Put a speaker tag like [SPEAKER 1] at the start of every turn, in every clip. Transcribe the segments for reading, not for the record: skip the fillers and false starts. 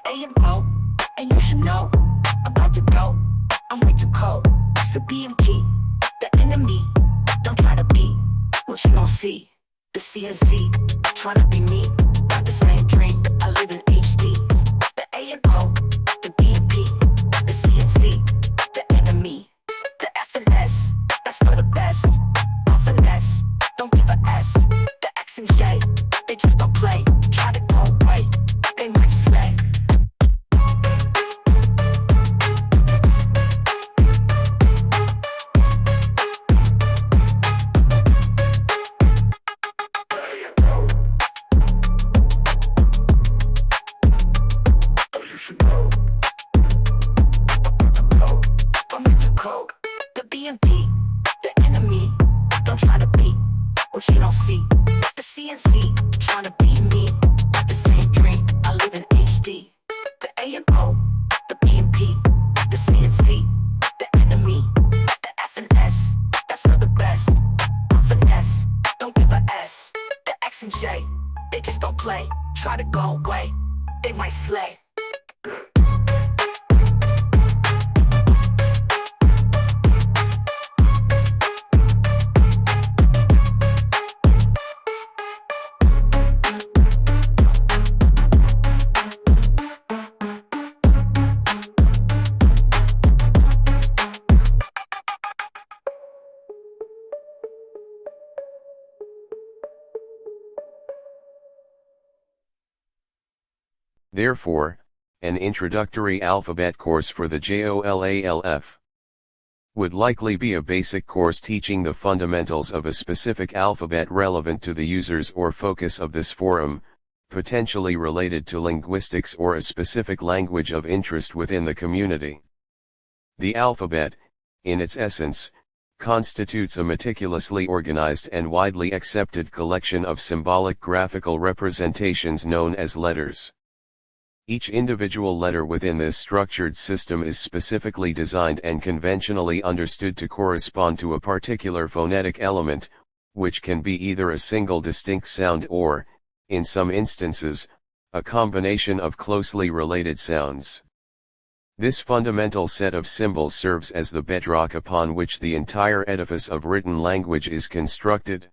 [SPEAKER 1] A and O, and you should know. About to go, I'm way too cold. It's the B and P, the enemy. Don't try to be what you don't see. The C and Z, trying to be me. Got the same dream, I live in HD. The A and O, the B and P, the C and Z, the enemy. The F and S, that's for the best. No finesse, don't give a S. The X and J, they just don't play. Try to go away, they might slay. The B and P, the enemy. Don't try to be what you don't see. The C and Z, trying to be me. Got the same dream, I live in HD. The A and O, the B and P, the C and Z, the enemy. The F and S, that's for the best. No finesse, don't give a S. The X and J, they just don't play. Try to go away, they might slay.
[SPEAKER 2] Therefore, an introductory alphabet course for the J.O.L.A.L.F. would likely be a basic course teaching the fundamentals of a specific alphabet relevant to the users or focus of this forum, potentially related to linguistics or a specific language of interest within the community. The alphabet, in its essence, constitutes a meticulously organized and widely accepted collection of symbolic graphical representations known as letters. Each individual letter within this structured system is specifically designed and conventionally understood to correspond to a particular phonetic element, which can be either a single distinct sound or, in some instances, a combination of closely related sounds. This fundamental set of symbols serves as the bedrock upon which the entire edifice of written language is constructed.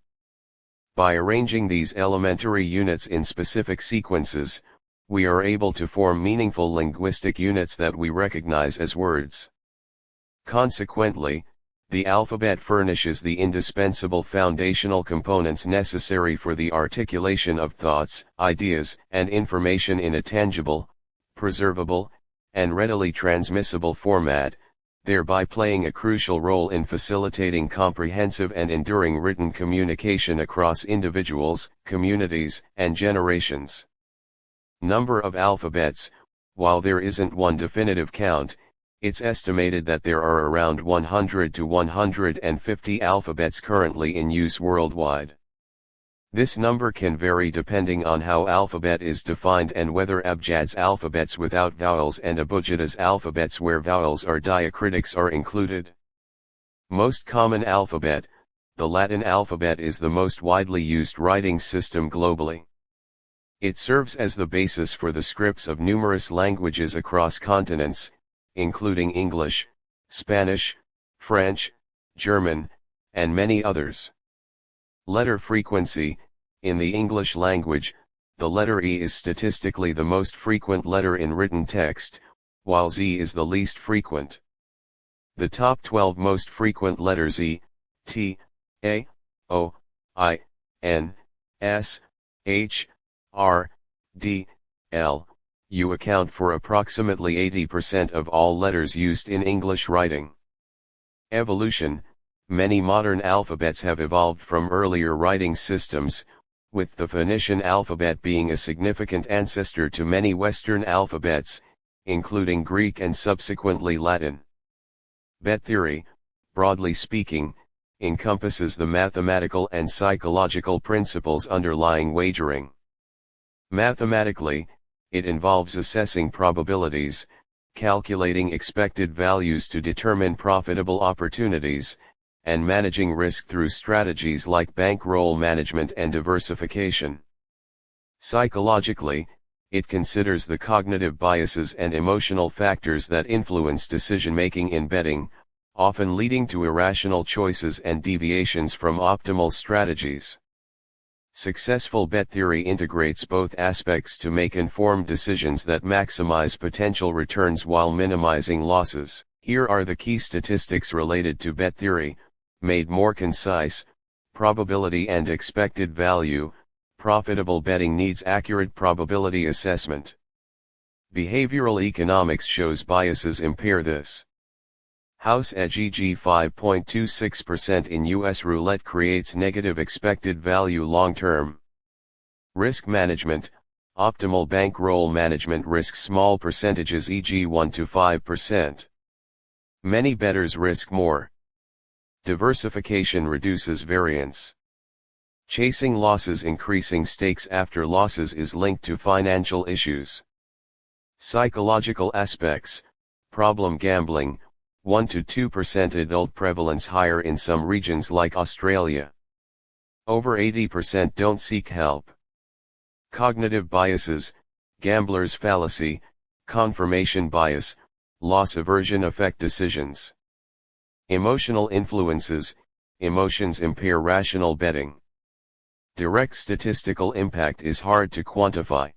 [SPEAKER 2] By arranging these elementary units in specific sequences, we are able to form meaningful linguistic units that we recognize as words. Consequently, the alphabet furnishes the indispensable foundational components necessary for the articulation of thoughts, ideas, and information in a tangible, preservable, and readily transmissible format, thereby playing a crucial role in facilitating comprehensive and enduring written communication across individuals, communities, and generations. Number of alphabets: while there isn't one definitive count, it's estimated that there are around 100 to 150 alphabets currently in use worldwide. This number can vary depending on how alphabet is defined and whether Abjad's alphabets without vowels and Abugada's alphabets where vowels are diacritics are included. Most common alphabet, the Latin alphabet, is the most widely used writing system globally. It serves as the basis for the scripts of numerous languages across continents, including English, Spanish, French, German, and many others. Letter frequency: in the English language, the letter E is statistically the most frequent letter in written text, while Z is the least frequent. The top 12 most frequent letters E, T, A, O, I, N, S, H, R, D, L, U account for approximately 80% of all letters used in English writing. Evolution: many modern alphabets have evolved from earlier writing systems, with the Phoenician alphabet being a significant ancestor to many Western alphabets, including Greek and subsequently Latin. Bet theory, broadly speaking, encompasses the mathematical and psychological principles underlying wagering. Mathematically, it involves assessing probabilities, calculating expected values to determine profitable opportunities, and managing risk through strategies like bankroll management and diversification. Psychologically, it considers the cognitive biases and emotional factors that influence decision-making in betting, often leading to irrational choices and deviations from optimal strategies. Successful bet theory integrates both aspects to make informed decisions that maximize potential returns while minimizing losses. Here are the key statistics related to bet theory, made more concise: probability and expected value. Profitable betting needs accurate probability assessment. Behavioral economics shows biases impair this. House edge, e.g. 5.26% in US roulette creates negative expected value long term. Risk management, optimal bankroll management risks small percentages, e.g. 1 to 5%. Many bettors risk more. Diversification reduces variance. Chasing losses, increasing stakes after losses is linked to financial issues. Psychological aspects, problem gambling, 1 to 2% adult prevalence, higher in some regions like Australia. Over 80% don't seek help. Cognitive biases, gambler's fallacy, confirmation bias, loss aversion affect decisions. Emotional influences, emotions impair rational betting. Direct statistical impact is hard to quantify.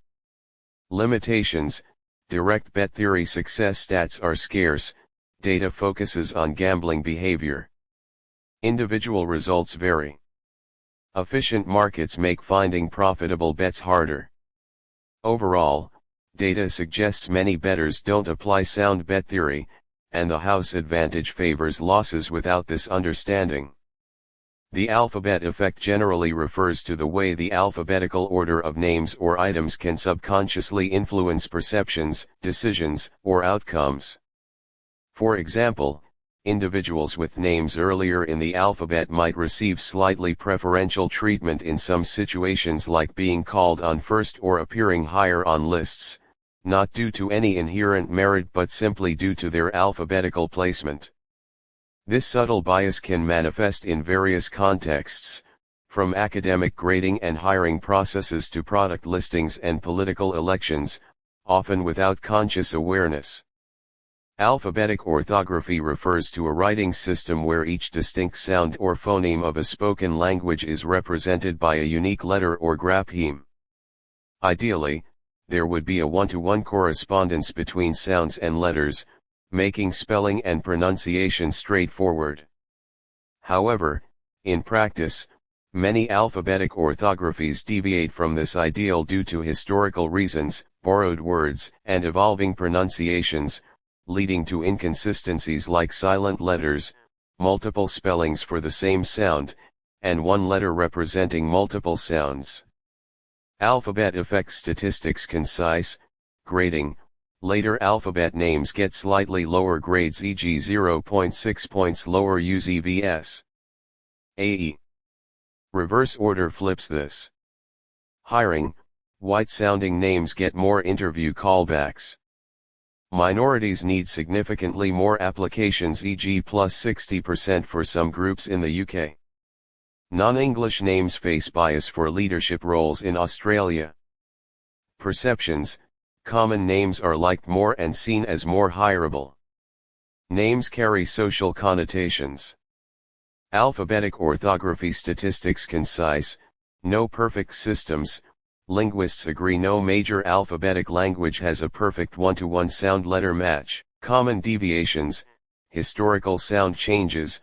[SPEAKER 2] Limitations, direct bet theory success stats are scarce, data focuses on gambling behavior. Individual results vary. Efficient markets make finding profitable bets harder. Overall, data suggests many bettors don't apply sound bet theory, and the house advantage favors losses without this understanding. The alphabet effect generally refers to the way the alphabetical order of names or items can subconsciously influence perceptions, decisions, or outcomes. For example, individuals with names earlier in the alphabet might receive slightly preferential treatment in some situations, like being called on first or appearing higher on lists, not due to any inherent merit but simply due to their alphabetical placement. This subtle bias can manifest in various contexts, from academic grading and hiring processes to product listings and political elections, often without conscious awareness. Alphabetic orthography refers to a writing system where each distinct sound or phoneme of a spoken language is represented by a unique letter or grapheme. Ideally, there would be a one-to-one correspondence between sounds and letters, making spelling and pronunciation straightforward. However, in practice, many alphabetic orthographies deviate from this ideal due to historical reasons, borrowed words, and evolving pronunciations, leading to inconsistencies like silent letters, multiple spellings for the same sound, and one letter representing multiple sounds. Alphabet effect statistics: concise grading. Later alphabet names get slightly lower grades, e.g. 0.6 points lower UZVS. AE. Reverse order flips this. Hiring: white-sounding names get more interview callbacks. Minorities need significantly more applications, e.g. plus 60% for some groups in the UK. Non-English names face bias for leadership roles in Australia. Perceptions: common names are liked more and seen as more hireable. Names carry social connotations. Alphabetic orthography statistics: concise, no perfect systems. Linguists agree no major alphabetic language has a perfect one-to-one sound-letter match. Common deviations: historical sound changes,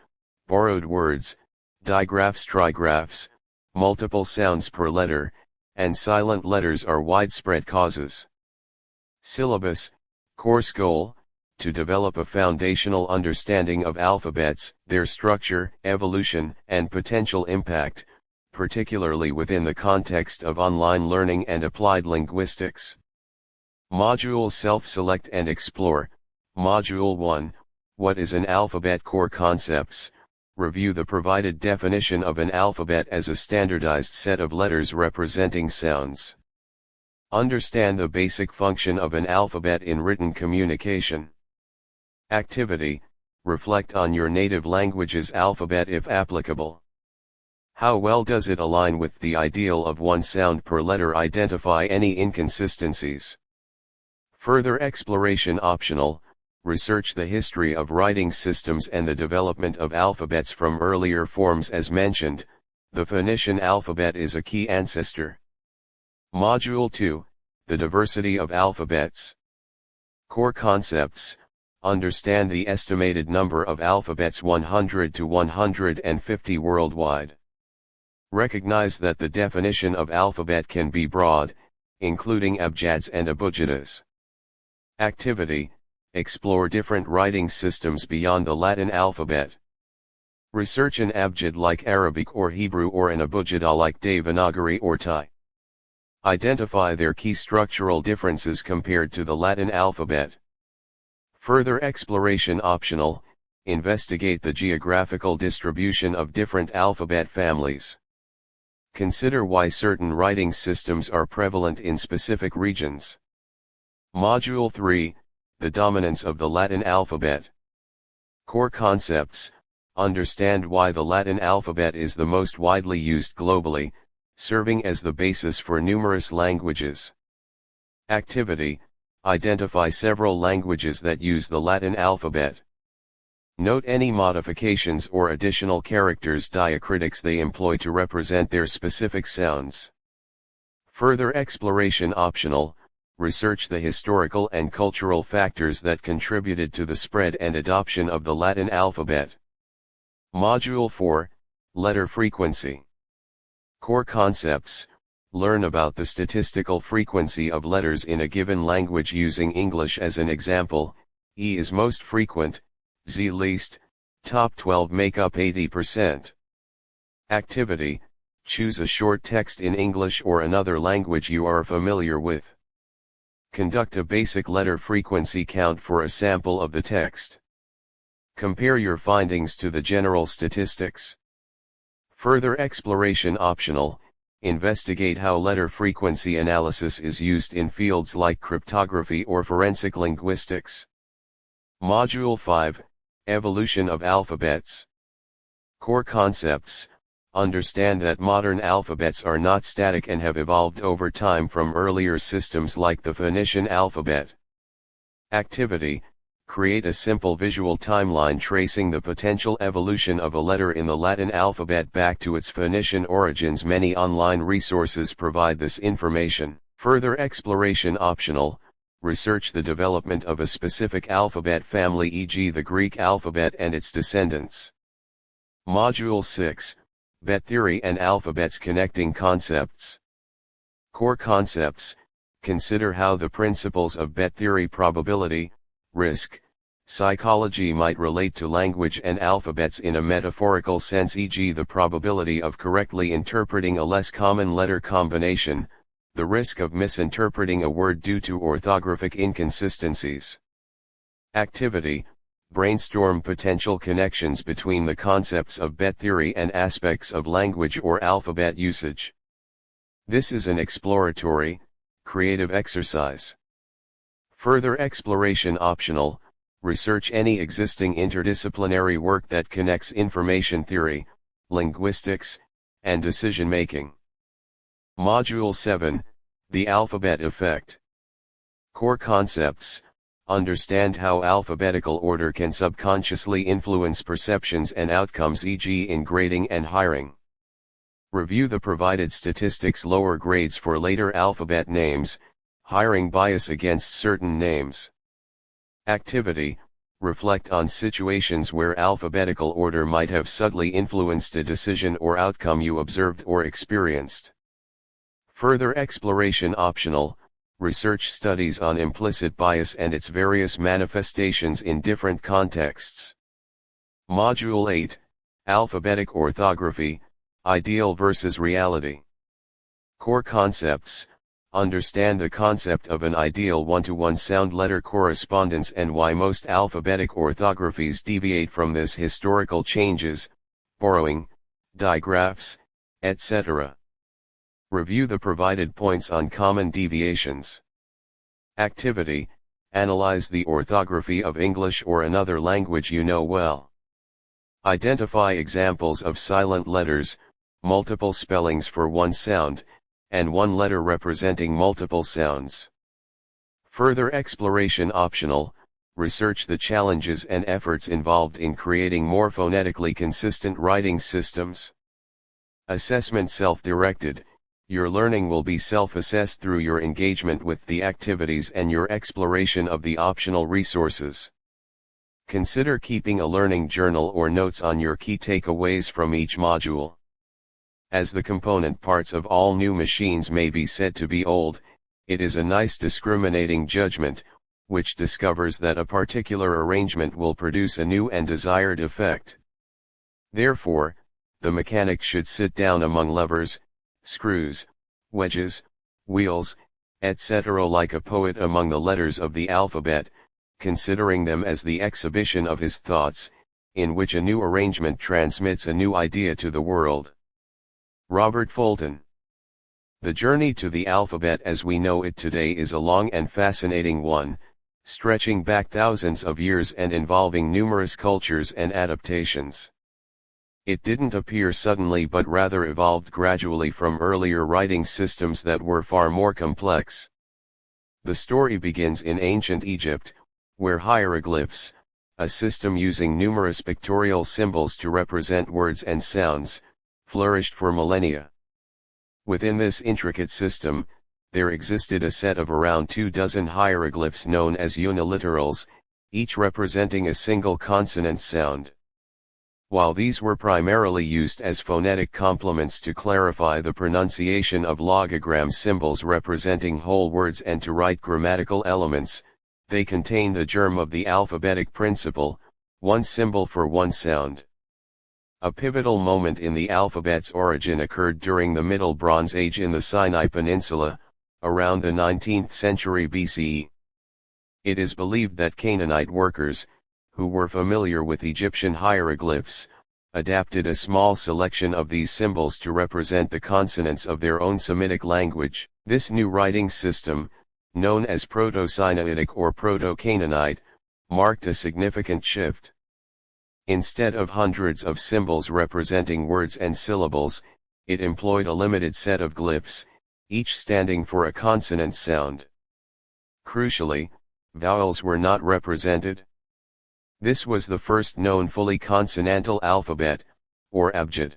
[SPEAKER 2] borrowed words, digraphs, trigraphs, multiple sounds per letter, and silent letters are widespread causes. Syllabus: course goal: to develop a foundational understanding of alphabets, their structure, evolution, and potential impact, particularly within the context of online learning and applied linguistics. Modules: self-select and explore. Module 1, what is an alphabet? Core concepts. Review the provided definition of an alphabet as a standardized set of letters representing sounds. Understand the basic function of an alphabet in written communication. Activity: reflect on your native language's alphabet if applicable. How well does it align with the ideal of one sound per letter? Identify any inconsistencies. Further exploration optional. Research the history of writing systems and the development of alphabets from earlier forms. As mentioned, the Phoenician alphabet is a key ancestor. Module 2, the diversity of alphabets. Core concepts. Understand the estimated number of alphabets 100 to 150 worldwide. Recognize that the definition of alphabet can be broad, including abjads and abugidas. Activity. Explore different writing systems beyond the Latin alphabet. Research an abjad like Arabic or Hebrew or an abugida like Devanagari or Thai. Identify their key structural differences compared to the Latin alphabet. Further exploration optional. Investigate the geographical distribution of different alphabet families. Consider why certain writing systems are prevalent in specific regions. Module 3, the dominance of the Latin alphabet. Core concepts. Understand why the Latin alphabet is the most widely used globally, serving as the basis for numerous languages. Activity. Identify several languages that use the Latin alphabet. Note any modifications or additional characters diacritics they employ to represent their specific sounds. Further exploration optional. Research the historical and cultural factors that contributed to the spread and adoption of the Latin alphabet. Module 4, letter frequency. Core concepts. Learn about the statistical frequency of letters in a given language using English as an example. E is most frequent, Z least, top 12 make up 80%. Activity. Choose a short text in English or another language you are familiar with. Conduct a basic letter frequency count for a sample of the text. Compare your findings to the general statistics. Further exploration optional. Investigate how letter frequency analysis is used in fields like cryptography or forensic linguistics. Module 5, evolution of alphabets. Core concepts. Understand that modern alphabets are not static and have evolved over time from earlier systems like the Phoenician alphabet. Activity. Create a simple visual timeline tracing the potential evolution of a letter in the Latin alphabet back to its Phoenician origins. Many online resources provide this information. Further exploration optional. Research the development of a specific alphabet family, e.g. the Greek alphabet and its descendants. Module 6, Bet theory and alphabets connecting concepts. Core concepts. Consider how the principles of bet theory, probability, risk, psychology might relate to language and alphabets in a metaphorical sense, e.g. the probability of correctly interpreting a less common letter combination, the risk of misinterpreting a word due to orthographic inconsistencies. Activity. Brainstorm potential connections between the concepts of bet theory and aspects of language or alphabet usage. This is an exploratory, creative exercise. Further exploration optional. Research any existing interdisciplinary work that connects information theory, linguistics, and decision-making. Module 7, the alphabet effect. Core concepts. Understand how alphabetical order can subconsciously influence perceptions and outcomes, e.g. in grading and hiring. Review the provided statistics, lower grades for later alphabet names, hiring bias against certain names. Activity. Reflect on situations where alphabetical order might have subtly influenced a decision or outcome you observed or experienced. Further exploration optional. Research studies on implicit bias and its various manifestations in different contexts. Module 8, Alphabetic Orthography, Ideal versus Reality. Core concepts. Understand the concept of an ideal one-to-one sound-letter correspondence and why most alphabetic orthographies deviate from this. Historical changes, borrowing, digraphs, etc. Review the provided points on common deviations. Activity. Analyze the orthography of English or another language you know well. Identify examples of silent letters, multiple spellings for one sound, and one letter representing multiple sounds. Further exploration optional. Research the challenges and efforts involved in creating more phonetically consistent writing systems. Assessment self-directed. Your learning will be self-assessed through your engagement with the activities and your exploration of the optional resources. Consider keeping a learning journal or notes on your key takeaways from each module. As the component parts of all new machines may be said to be old, it is a nice discriminating judgment, which discovers that a particular arrangement will produce a new and desired effect. Therefore, the mechanic should sit down among levers, screws, wedges, wheels, etc. like a poet among the letters of the alphabet, considering them as the exhibition of his thoughts, in which a new arrangement transmits a new idea to the world. Robert Fulton. The journey to the alphabet as we know it today is a long and fascinating one, stretching back thousands of years and involving numerous cultures and adaptations. It didn't appear suddenly but rather evolved gradually from earlier writing systems that were far more complex. The story begins in ancient Egypt, where hieroglyphs, a system using numerous pictorial symbols to represent words and sounds, flourished for millennia. Within this intricate system, there existed a set of around 24 hieroglyphs known as uniliterals, each representing a single consonant sound. While these were primarily used as phonetic complements to clarify the pronunciation of logogram symbols representing whole words and to write grammatical elements, they contain the germ of the alphabetic principle, one symbol for one sound. A pivotal moment in the alphabet's origin occurred during the Middle Bronze Age in the Sinai Peninsula, around the 19th century BCE. It is believed that Canaanite workers, who were familiar with Egyptian hieroglyphs, adapted a small selection of these symbols to represent the consonants of their own Semitic language. This new writing system, known as Proto-Sinaitic or Proto-Canaanite, marked a significant shift. Instead of hundreds of symbols representing words and syllables, it employed a limited set of glyphs, each standing for a consonant sound. Crucially, vowels were not represented. This was the first known fully consonantal alphabet, or abjad.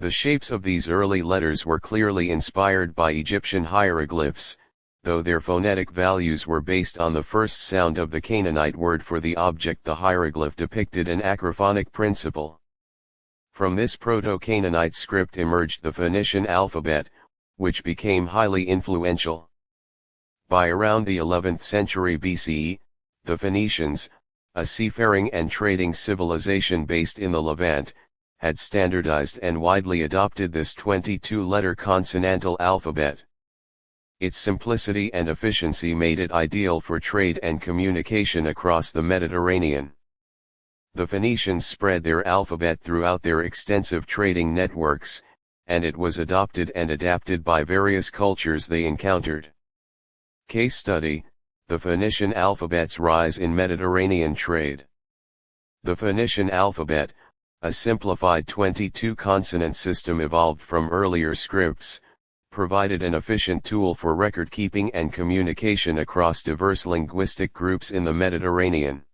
[SPEAKER 2] The shapes of these early letters were clearly inspired by Egyptian hieroglyphs, though their phonetic values were based on the first sound of the Canaanite word for the object. The hieroglyph depicted an acrophonic principle. From this Proto-Canaanite script emerged the Phoenician alphabet, which became highly influential. By around the 11th century BCE, the Phoenicians, a seafaring and trading civilization based in the Levant, had standardized and widely adopted this 22-letter consonantal alphabet. Its simplicity and efficiency made it ideal for trade and communication across the Mediterranean. The Phoenicians spread their alphabet throughout their extensive trading networks, and it was adopted and adapted by various cultures they encountered. Case study: the Phoenician alphabet's rise in Mediterranean trade. The Phoenician alphabet, a simplified 22-consonant system evolved from earlier scripts, provided an efficient tool for record-keeping and communication across diverse linguistic groups in the Mediterranean.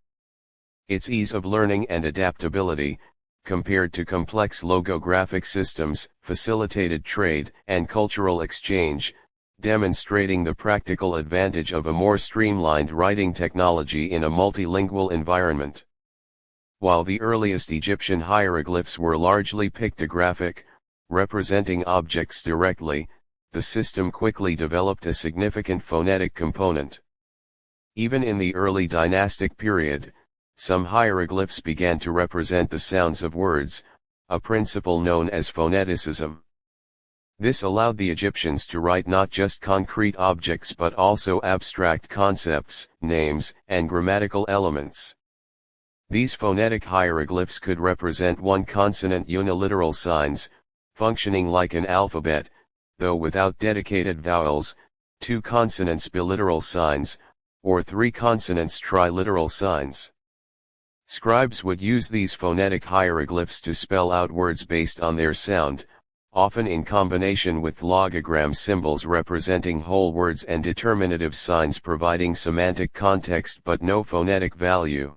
[SPEAKER 2] Its ease of learning and adaptability, compared to complex logographic systems, facilitated trade and cultural exchange, demonstrating the practical advantage of a more streamlined writing technology in a multilingual environment. While the earliest Egyptian hieroglyphs were largely pictographic, representing objects directly, the system quickly developed a significant phonetic component. Even in the early dynastic period, some hieroglyphs began to represent the sounds of words, a principle known as phoneticism. This allowed the Egyptians to write not just concrete objects but also abstract concepts, names, and grammatical elements. These phonetic hieroglyphs could represent one-consonant uniliteral signs, functioning like an alphabet, though without dedicated vowels, two consonants biliteral signs, or three consonants triliteral signs. Scribes would use these phonetic hieroglyphs to spell out words based on their sound, often in combination with logogram symbols representing whole words and determinative signs providing semantic context but no phonetic value.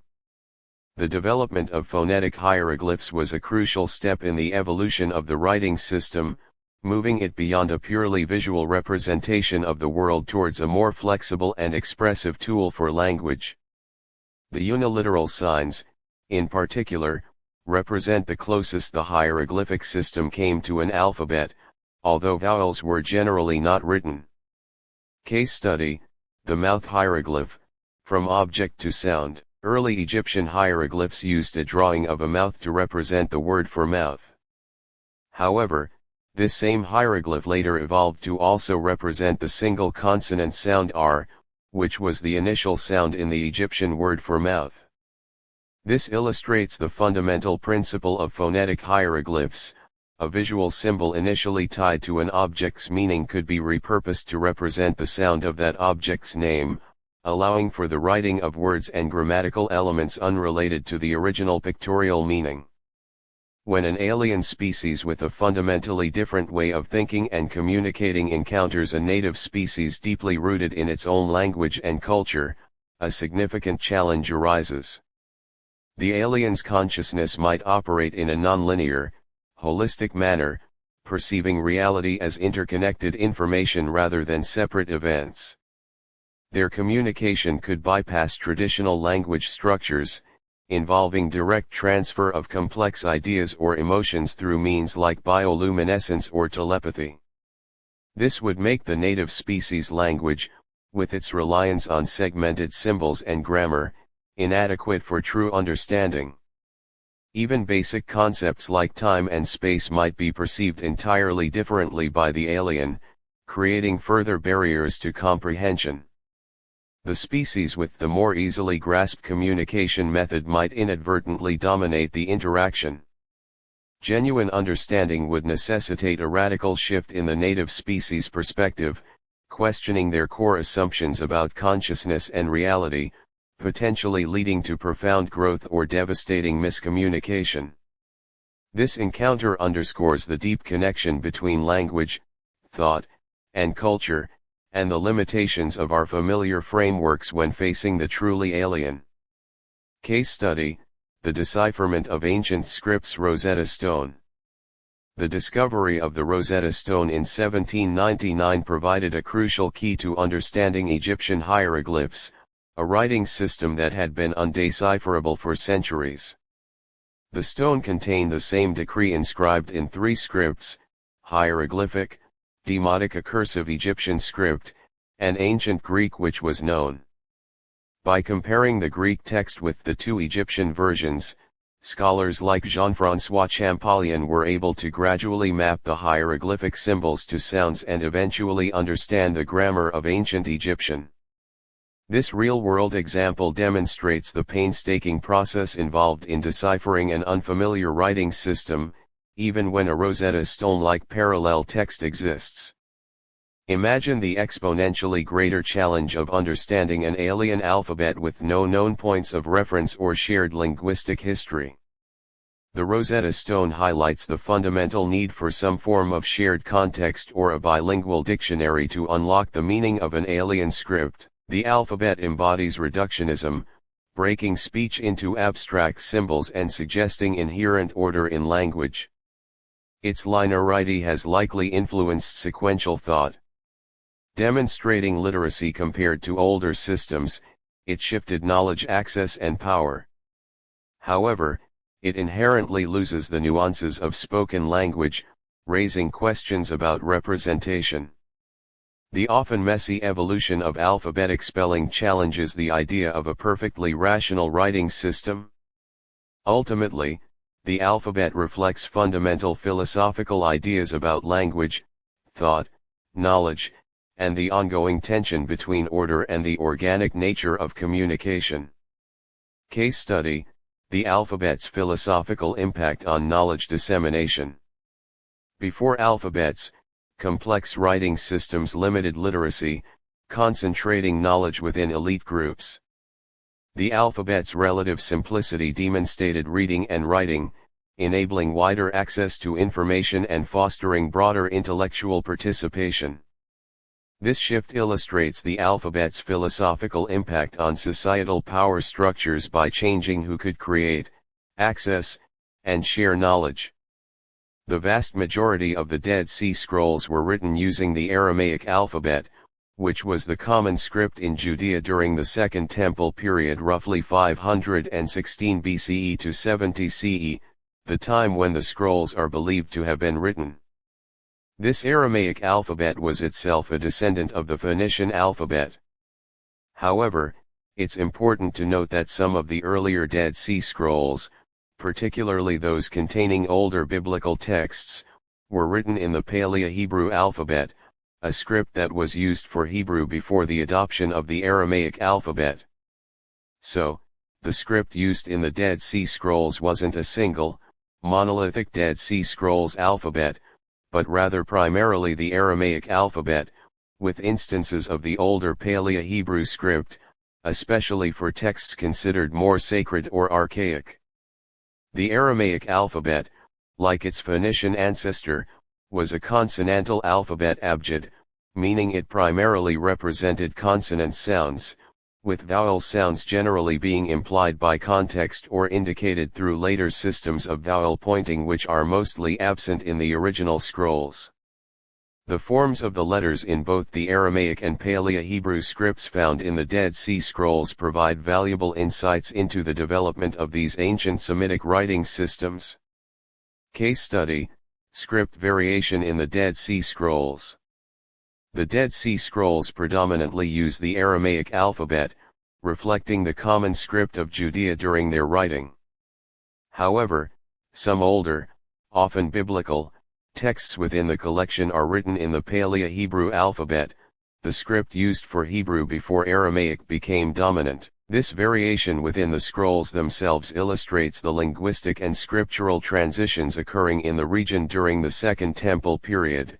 [SPEAKER 2] The development of phonetic hieroglyphs was a crucial step in the evolution of the writing system, moving it beyond a purely visual representation of the world towards a more flexible and expressive tool for language. The uniliteral signs, in particular, represent the closest the hieroglyphic system came to an alphabet, although vowels were generally not written. Case study, the mouth hieroglyph, from object to sound. Early Egyptian hieroglyphs used a drawing of a mouth to represent the word for mouth. However, this same hieroglyph later evolved to also represent the single consonant sound R, which was the initial sound in the Egyptian word for mouth. This illustrates the fundamental principle of phonetic hieroglyphs. A visual symbol initially tied to an object's meaning could be repurposed to represent the sound of that object's name, allowing for the writing of words and grammatical elements unrelated to the original pictorial meaning. When an alien species with a fundamentally different way of thinking and communicating encounters a native species deeply rooted in its own language and culture, a significant challenge arises. The alien's consciousness might operate in a nonlinear, holistic manner, perceiving reality as interconnected information rather than separate events. Their communication could bypass traditional language structures, involving direct transfer of complex ideas or emotions through means like bioluminescence or telepathy. This would make the native species language, with its reliance on segmented symbols and grammar, inadequate for true understanding. Even basic concepts like time and space might be perceived entirely differently by the alien, creating further barriers to comprehension. The species with the more easily grasped communication method might inadvertently dominate the interaction. Genuine understanding would necessitate a radical shift in the native species' perspective, questioning their core assumptions about consciousness and reality, potentially leading to profound growth or devastating miscommunication. This encounter underscores the deep connection between language, thought, and culture, and the limitations of our familiar frameworks when facing the truly alien. Case study, the decipherment of ancient scripts Rosetta Stone. The discovery of the Rosetta Stone in 1799 provided a crucial key to understanding Egyptian hieroglyphs, a writing system that had been undecipherable for centuries. The stone contained the same decree inscribed in 3 scripts: hieroglyphic, demotic, a cursive Egyptian script, and ancient Greek, which was known. By comparing the Greek text with the 2 Egyptian versions, scholars like Jean-François Champollion were able to gradually map the hieroglyphic symbols to sounds and eventually understand the grammar of ancient Egyptian. This real-world example demonstrates the painstaking process involved in deciphering an unfamiliar writing system, even when a Rosetta Stone-like parallel text exists. Imagine the exponentially greater challenge of understanding an alien alphabet with no known points of reference or shared linguistic history. The Rosetta Stone highlights the fundamental need for some form of shared context or a bilingual dictionary to unlock the meaning of an alien script. The alphabet embodies reductionism, breaking speech into abstract symbols and suggesting inherent order in language. Its linearity has likely influenced sequential thought. Demonstrating literacy compared to older systems, it shifted knowledge access and power. However, it inherently loses the nuances of spoken language, raising questions about representation. The often messy evolution of alphabetic spelling challenges the idea of a perfectly rational writing system. Ultimately, the alphabet reflects fundamental philosophical ideas about language, thought, knowledge, and the ongoing tension between order and the organic nature of communication. Case study, the alphabet's philosophical impact on knowledge dissemination. Before alphabets, complex writing systems limited literacy, concentrating knowledge within elite groups. The alphabet's relative simplicity demonstrated reading and writing, enabling wider access to information and fostering broader intellectual participation. This shift illustrates the alphabet's philosophical impact on societal power structures by changing who could create, access, and share knowledge. The vast majority of the Dead Sea Scrolls were written using the Aramaic alphabet, which was the common script in Judea during the Second Temple period, roughly 516 BCE to 70 CE, the time when the scrolls are believed to have been written. This Aramaic alphabet was itself a descendant of the Phoenician alphabet. However, it's important to note that some of the earlier Dead Sea Scrolls, particularly those containing older biblical texts, were written in the Paleo-Hebrew alphabet, a script that was used for Hebrew before the adoption of the Aramaic alphabet. So, the script used in the Dead Sea Scrolls wasn't a single, monolithic Dead Sea Scrolls alphabet, but rather primarily the Aramaic alphabet, with instances of the older Paleo-Hebrew script, especially for texts considered more sacred or archaic. The Aramaic alphabet, like its Phoenician ancestor, was a consonantal alphabet abjad, meaning it primarily represented consonant sounds, with vowel sounds generally being implied by context or indicated through later systems of vowel pointing which are mostly absent in the original scrolls. The forms of the letters in both the Aramaic and Paleo-Hebrew scripts found in the Dead Sea Scrolls provide valuable insights into the development of these ancient Semitic writing systems. Case study: Script variation in the Dead Sea Scrolls. The Dead Sea Scrolls predominantly use the Aramaic alphabet, reflecting the common script of Judea during their writing. However, some older, often biblical, texts within the collection are written in the Paleo-Hebrew alphabet, the script used for Hebrew before Aramaic became dominant. This variation within the scrolls themselves illustrates the linguistic and scriptural transitions occurring in the region during the Second Temple period,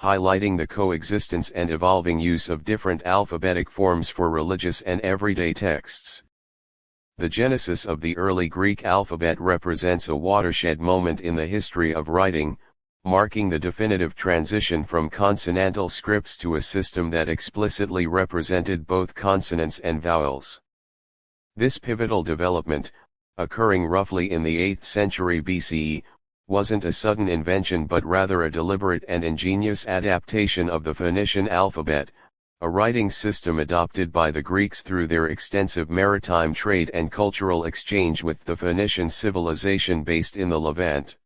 [SPEAKER 2] highlighting the coexistence and evolving use of different alphabetic forms for religious and everyday texts. The genesis of the early Greek alphabet represents a watershed moment in the history of writing, marking the definitive transition from consonantal scripts to a system that explicitly represented both consonants and vowels. This pivotal development, occurring roughly in the 8th century BCE, wasn't a sudden invention but rather a deliberate and ingenious adaptation of the Phoenician alphabet, a writing system adopted by the Greeks through their extensive maritime trade and cultural exchange with the Phoenician civilization based in the Levant.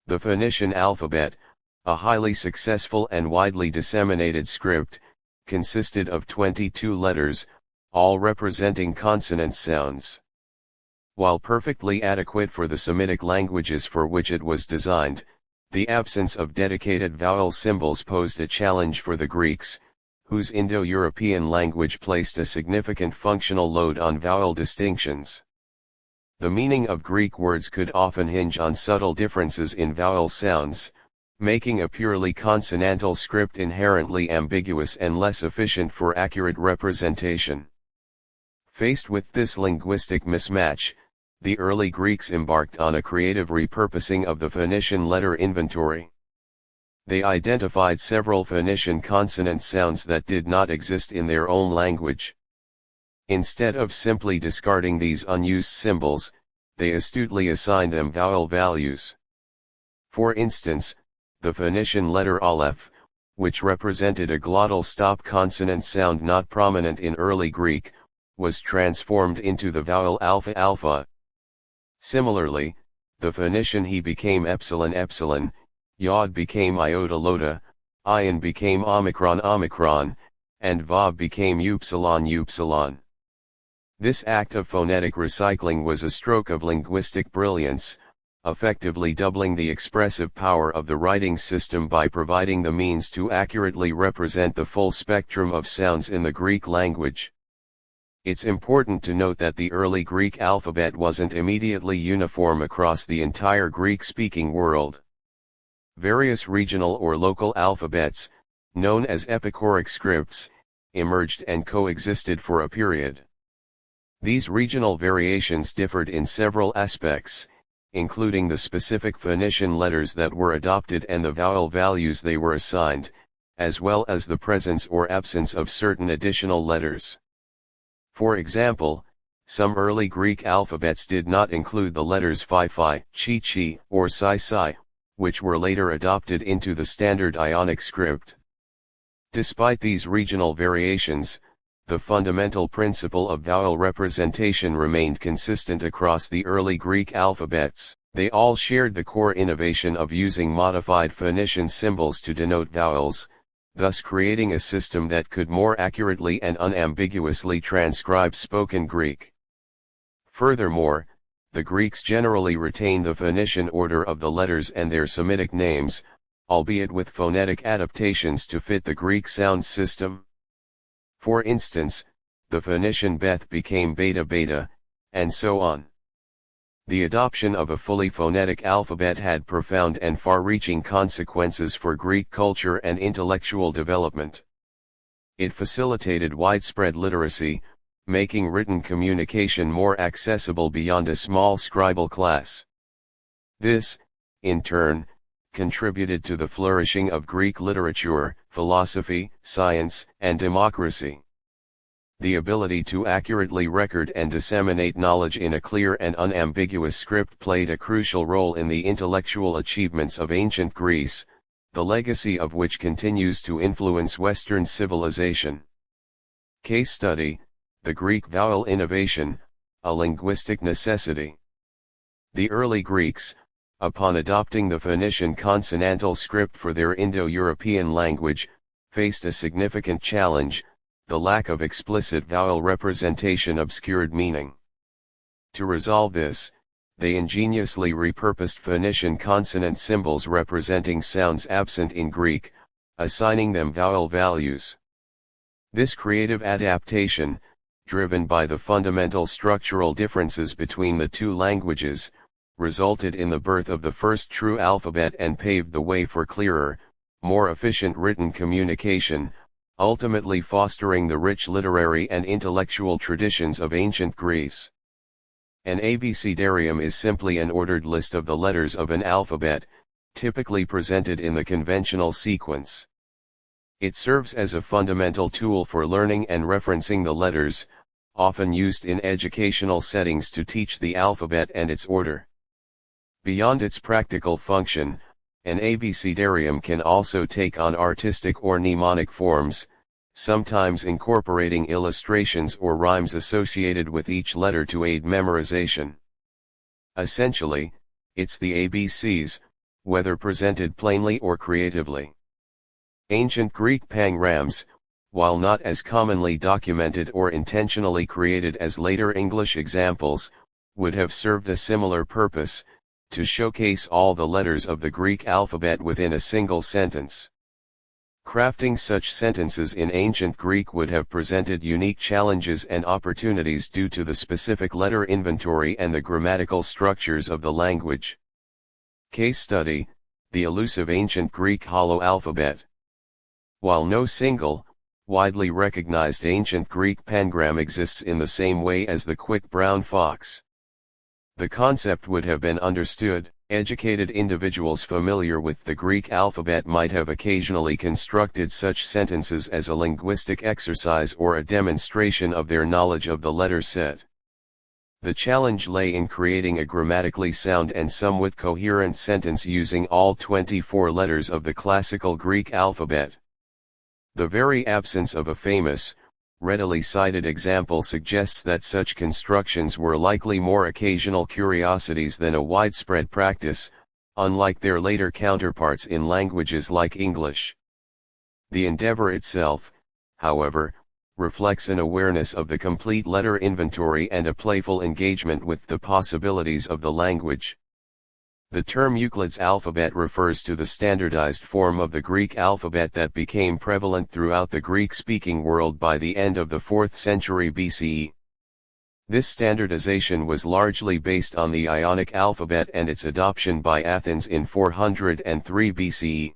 [SPEAKER 2] The Phoenician alphabet, a highly successful and widely disseminated script, consisted of 22 letters, all representing consonant sounds. While perfectly adequate for the Semitic languages for which it was designed, the absence of dedicated vowel symbols posed a challenge for the Greeks, whose Indo-European language placed a significant functional load on vowel distinctions. The meaning of Greek words could often hinge on subtle differences in vowel sounds, making a purely consonantal script inherently ambiguous and less efficient for accurate representation. Faced with this linguistic mismatch, the early Greeks embarked on a creative repurposing of the Phoenician letter inventory. They identified several Phoenician consonant sounds that did not exist in their own language. Instead of simply discarding these unused symbols, they astutely assigned them vowel values. For instance, the Phoenician letter Aleph, which represented a glottal stop consonant sound not prominent in early Greek, was transformed into the vowel alpha alpha. Similarly, the Phoenician he became epsilon epsilon, yod became iota lota, ayin became omicron omicron, and vav became upsilon upsilon. This act of phonetic recycling was a stroke of linguistic brilliance, effectively doubling the expressive power of the writing system by providing the means to accurately represent the full spectrum of sounds in the Greek language. It's important to note that the early Greek alphabet wasn't immediately uniform across the entire Greek-speaking world. Various regional or local alphabets, known as epicoric scripts, emerged and coexisted for a period. These regional variations differed in several aspects, including the specific Phoenician letters that were adopted and the vowel values they were assigned, as well as the presence or absence of certain additional letters. For example, some early Greek alphabets did not include the letters phi phi, chi chi, or psi psi, which were later adopted into the standard Ionic script. Despite these regional variations, the fundamental principle of vowel representation remained consistent across the early Greek alphabets. They all shared the core innovation of using modified Phoenician symbols to denote vowels, thus creating a system that could more accurately and unambiguously transcribe spoken Greek. Furthermore, the Greeks generally retained the Phoenician order of the letters and their Semitic names, albeit with phonetic adaptations to fit the Greek sound system. For instance, the Phoenician Beth became Beta Beta, and so on. The adoption of a fully phonetic alphabet had profound and far-reaching consequences for Greek culture and intellectual development. It facilitated widespread literacy, making written communication more accessible beyond a small scribal class. This, in turn, contributed to the flourishing of Greek literature, philosophy, science, and democracy. The ability to accurately record and disseminate knowledge in a clear and unambiguous script played a crucial role in the intellectual achievements of ancient Greece, the legacy of which continues to influence Western civilization. Case study: the Greek vowel innovation, a linguistic necessity. The early Greeks, upon adopting the Phoenician consonantal script for their Indo-European language, faced a significant challenge: the lack of explicit vowel representation obscured meaning. To resolve this, they ingeniously repurposed Phoenician consonant symbols representing sounds absent in Greek, assigning them vowel values. This creative adaptation, driven by the fundamental structural differences between the two languages, resulted in the birth of the first true alphabet and paved the way for clearer, more efficient written communication, ultimately fostering the rich literary and intellectual traditions of ancient Greece. An abecedarium is simply an ordered list of the letters of an alphabet, typically presented in the conventional sequence. It serves as a fundamental tool for learning and referencing the letters, often used in educational settings to teach the alphabet and its order. Beyond its practical function, an abecedarium can also take on artistic or mnemonic forms, sometimes incorporating illustrations or rhymes associated with each letter to aid memorization. Essentially, it's the ABCs, whether presented plainly or creatively. Ancient Greek pangrams, while not as commonly documented or intentionally created as later English examples, would have served a similar purpose: to showcase all the letters of the Greek alphabet within a single sentence. Crafting such sentences in ancient Greek would have presented unique challenges and opportunities due to the specific letter inventory and the grammatical structures of the language. Case study: the elusive ancient Greek hollow alphabet. While no single, widely recognized ancient Greek pangram exists in the same way as the quick brown fox, the concept would have been understood. Educated individuals familiar with the Greek alphabet might have occasionally constructed such sentences as a linguistic exercise or a demonstration of their knowledge of the letter set. The challenge lay in creating a grammatically sound and somewhat coherent sentence using all 24 letters of the classical Greek alphabet. The very absence of a famous, readily cited example suggests that such constructions were likely more occasional curiosities than a widespread practice, unlike their later counterparts in languages like English. The endeavor itself, however, reflects an awareness of the complete letter inventory and a playful engagement with the possibilities of the language. The term Euclid's alphabet refers to the standardized form of the Greek alphabet that became prevalent throughout the Greek-speaking world by the end of the 4th century BCE. This standardization was largely based on the Ionic alphabet and its adoption by Athens in 403 BCE.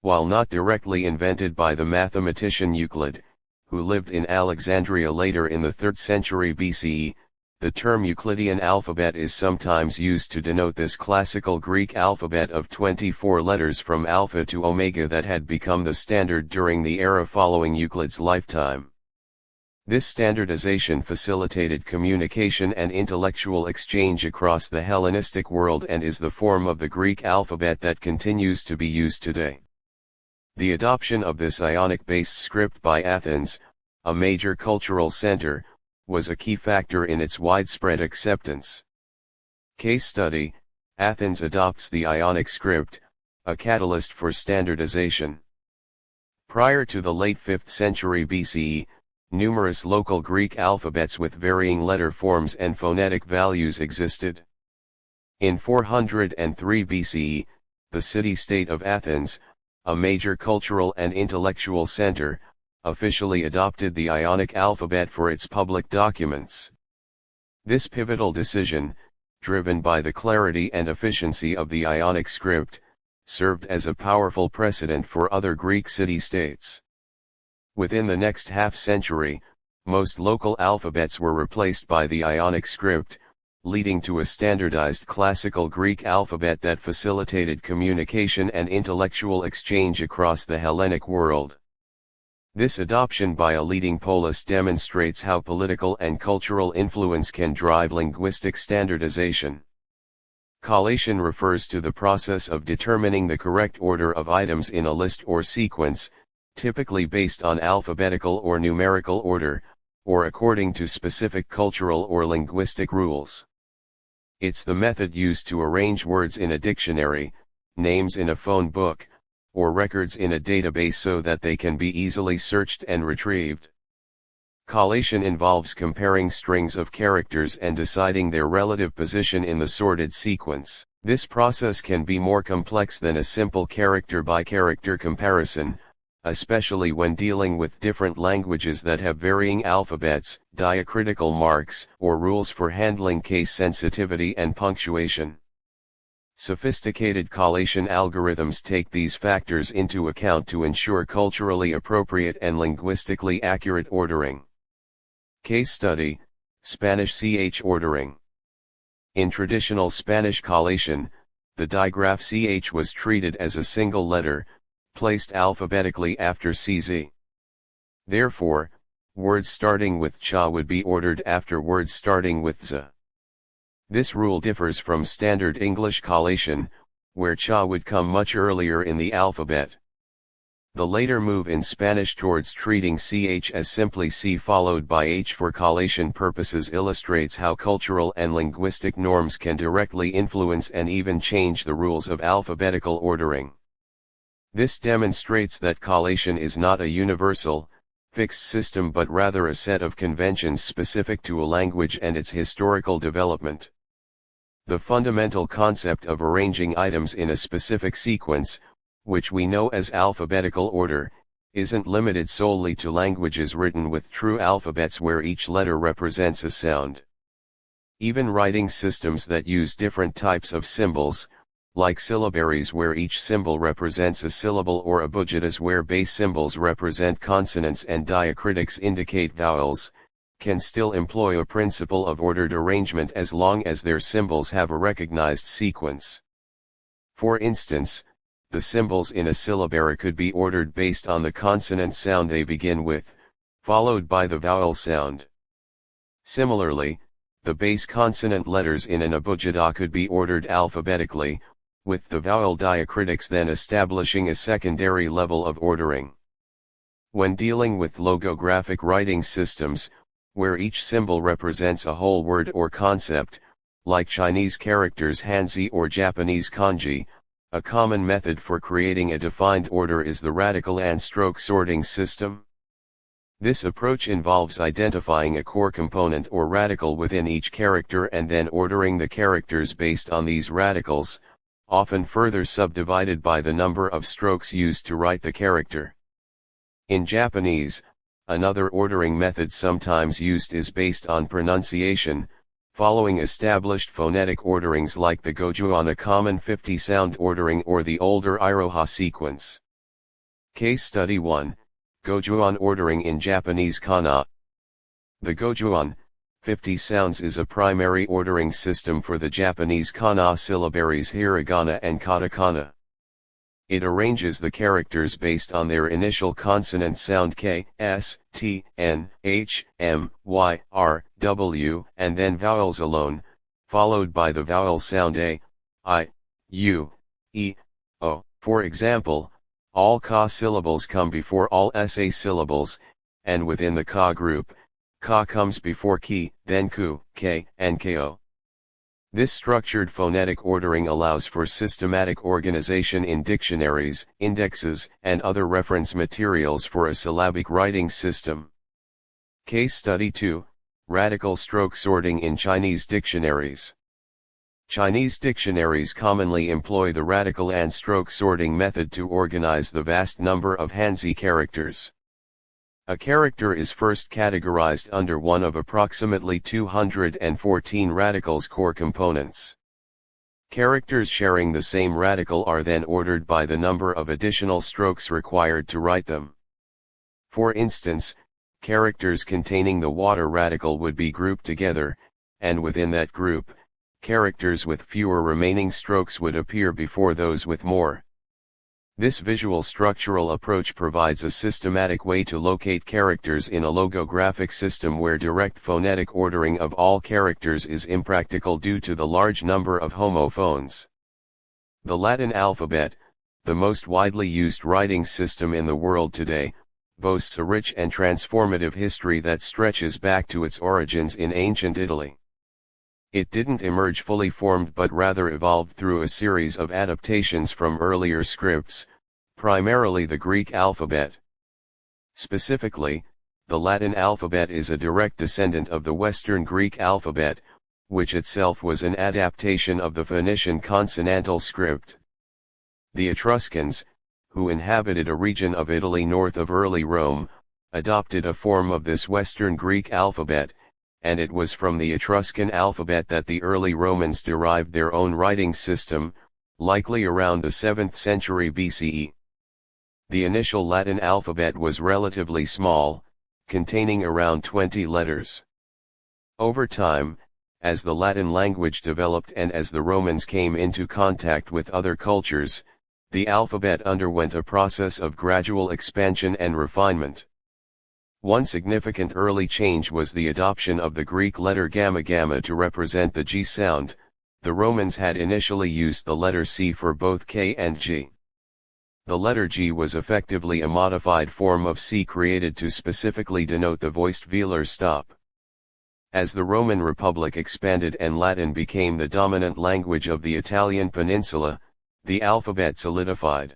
[SPEAKER 2] While not directly invented by the mathematician Euclid, who lived in Alexandria later in the 3rd century BCE, The term Euclidean alphabet is sometimes used to denote this classical Greek alphabet of 24 letters from alpha to omega that had become the standard during the era following Euclid's lifetime. This standardization facilitated communication and intellectual exchange across the Hellenistic world and is the form of the Greek alphabet that continues to be used today. The adoption of this Ionic-based script by Athens, a major cultural center, was a key factor in its widespread acceptance. Case study: Athens adopts the Ionic script, a catalyst for standardization. Prior to the late 5th century BCE, numerous local Greek alphabets with varying letter forms and phonetic values existed. In 403 BCE, the city-state of Athens, a major cultural and intellectual center, officially adopted the Ionic alphabet for its public documents. This pivotal decision, driven by the clarity and efficiency of the Ionic script, served as a powerful precedent for other Greek city-states. Within the next half-century, most local alphabets were replaced by the Ionic script, leading to a standardized classical Greek alphabet that facilitated communication and intellectual exchange across the Hellenic world. This adoption by a leading polis demonstrates how political and cultural influence can drive linguistic standardization. Collation refers to the process of determining the correct order of items in a list or sequence, typically based on alphabetical or numerical order, or according to specific cultural or linguistic rules. It's the method used to arrange words in a dictionary, names in a phone book, or records in a database so that they can be easily searched and retrieved. Collation involves comparing strings of characters and deciding their relative position in the sorted sequence. This process can be more complex than a simple character-by-character comparison, especially when dealing with different languages that have varying alphabets, diacritical marks, or rules for handling case sensitivity and punctuation. Sophisticated collation algorithms take these factors into account to ensure culturally appropriate and linguistically accurate ordering. Case study: Spanish CH ordering. In traditional Spanish collation, the digraph CH was treated as a single letter, placed alphabetically after CZ. Therefore, words starting with cha would be ordered after words starting with z. This rule differs from standard English collation, where cha would come much earlier in the alphabet. The later move in Spanish towards treating ch as simply c followed by h for collation purposes illustrates how cultural and linguistic norms can directly influence and even change the rules of alphabetical ordering. This demonstrates that collation is not a universal, fixed system but rather a set of conventions specific to a language and its historical development. The fundamental concept of arranging items in a specific sequence, which we know as alphabetical order, isn't limited solely to languages written with true alphabets where each letter represents a sound. Even writing systems that use different types of symbols, like syllabaries where each symbol represents a syllable or abugidas where base symbols represent consonants and diacritics indicate vowels, can still employ a principle of ordered arrangement as long as their symbols have a recognized sequence. For instance, the symbols in a syllabary could be ordered based on the consonant sound they begin with, followed by the vowel sound. Similarly, the base consonant letters in an abugida could be ordered alphabetically, with the vowel diacritics then establishing a secondary level of ordering. When dealing with logographic writing systems, where each symbol represents a whole word or concept, like Chinese characters Hanzi or Japanese kanji, a common method for creating a defined order is the radical and stroke sorting system. This approach involves identifying a core component or radical within each character and then ordering the characters based on these radicals, often further subdivided by the number of strokes used to write the character. In Japanese, another ordering method sometimes used is based on pronunciation, following established phonetic orderings like the Gojuon, a common 50-sound ordering, or the older Iroha sequence. Case Study 1, Gojuon ordering in Japanese kana. The Gojuon, 50 sounds is a primary ordering system for the Japanese kana syllabaries hiragana and katakana. It arranges the characters based on their initial consonant sound K, S, T, N, H, M, Y, R, W, and then vowels alone, followed by the vowel sound A, I, U, E, O. For example, all ka syllables come before all sa syllables, and within the ka group, ka comes before ki, then ku, k, and ko. This structured phonetic ordering allows for systematic organization in dictionaries, indexes, and other reference materials for a syllabic writing system. Case Study 2, Radical Stroke Sorting in Chinese Dictionaries. Chinese dictionaries commonly employ the radical and stroke sorting method to organize the vast number of Hanzi characters. A character is first categorized under one of approximately 214 radicals' core components. Characters sharing the same radical are then ordered by the number of additional strokes required to write them. For instance, characters containing the water radical would be grouped together, and within that group, characters with fewer remaining strokes would appear before those with more. This visual structural approach provides a systematic way to locate characters in a logographic system where direct phonetic ordering of all characters is impractical due to the large number of homophones. The Latin alphabet, the most widely used writing system in the world today, boasts a rich and transformative history that stretches back to its origins in ancient Italy. It didn't emerge fully formed but rather evolved through a series of adaptations from earlier scripts, primarily the Greek alphabet. Specifically, the Latin alphabet is a direct descendant of the Western Greek alphabet, which itself was an adaptation of the Phoenician consonantal script. The Etruscans, who inhabited a region of Italy north of early Rome, adopted a form of this Western Greek alphabet, and it was from the Etruscan alphabet that the early Romans derived their own writing system, likely around the 7th century BCE. The initial Latin alphabet was relatively small, containing around 20 letters. Over time, as the Latin language developed and as the Romans came into contact with other cultures, the alphabet underwent a process of gradual expansion and refinement. One significant early change was the adoption of the Greek letter gamma gamma to represent the G sound. The Romans had initially used the letter C for both K and G. The letter G was effectively a modified form of C created to specifically denote the voiced velar stop. As the Roman Republic expanded and Latin became the dominant language of the Italian peninsula, the alphabet solidified.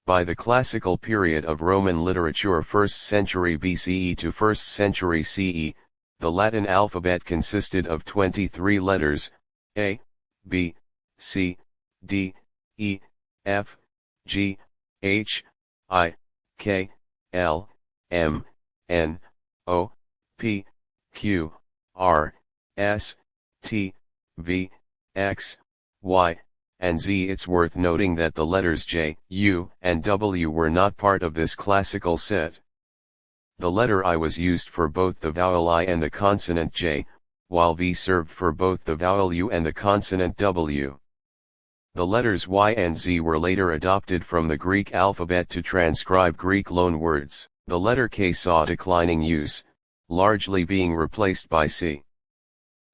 [SPEAKER 2] By the classical period of Roman literature 1st century BCE to 1st century CE, the Latin alphabet consisted of 23 letters, A, B, C, D, E, F, G, H, I, K, L, M, N, O, P, Q, R, S, T, V, X, Y, and Z. It's worth noting that the letters J, U, and W were not part of this classical set. The letter I was used for both the vowel I and the consonant J, while V served for both the vowel U and the consonant W. The letters Y and Z were later adopted from the Greek alphabet to transcribe Greek loanwords. The letter K saw declining use, largely being replaced by C.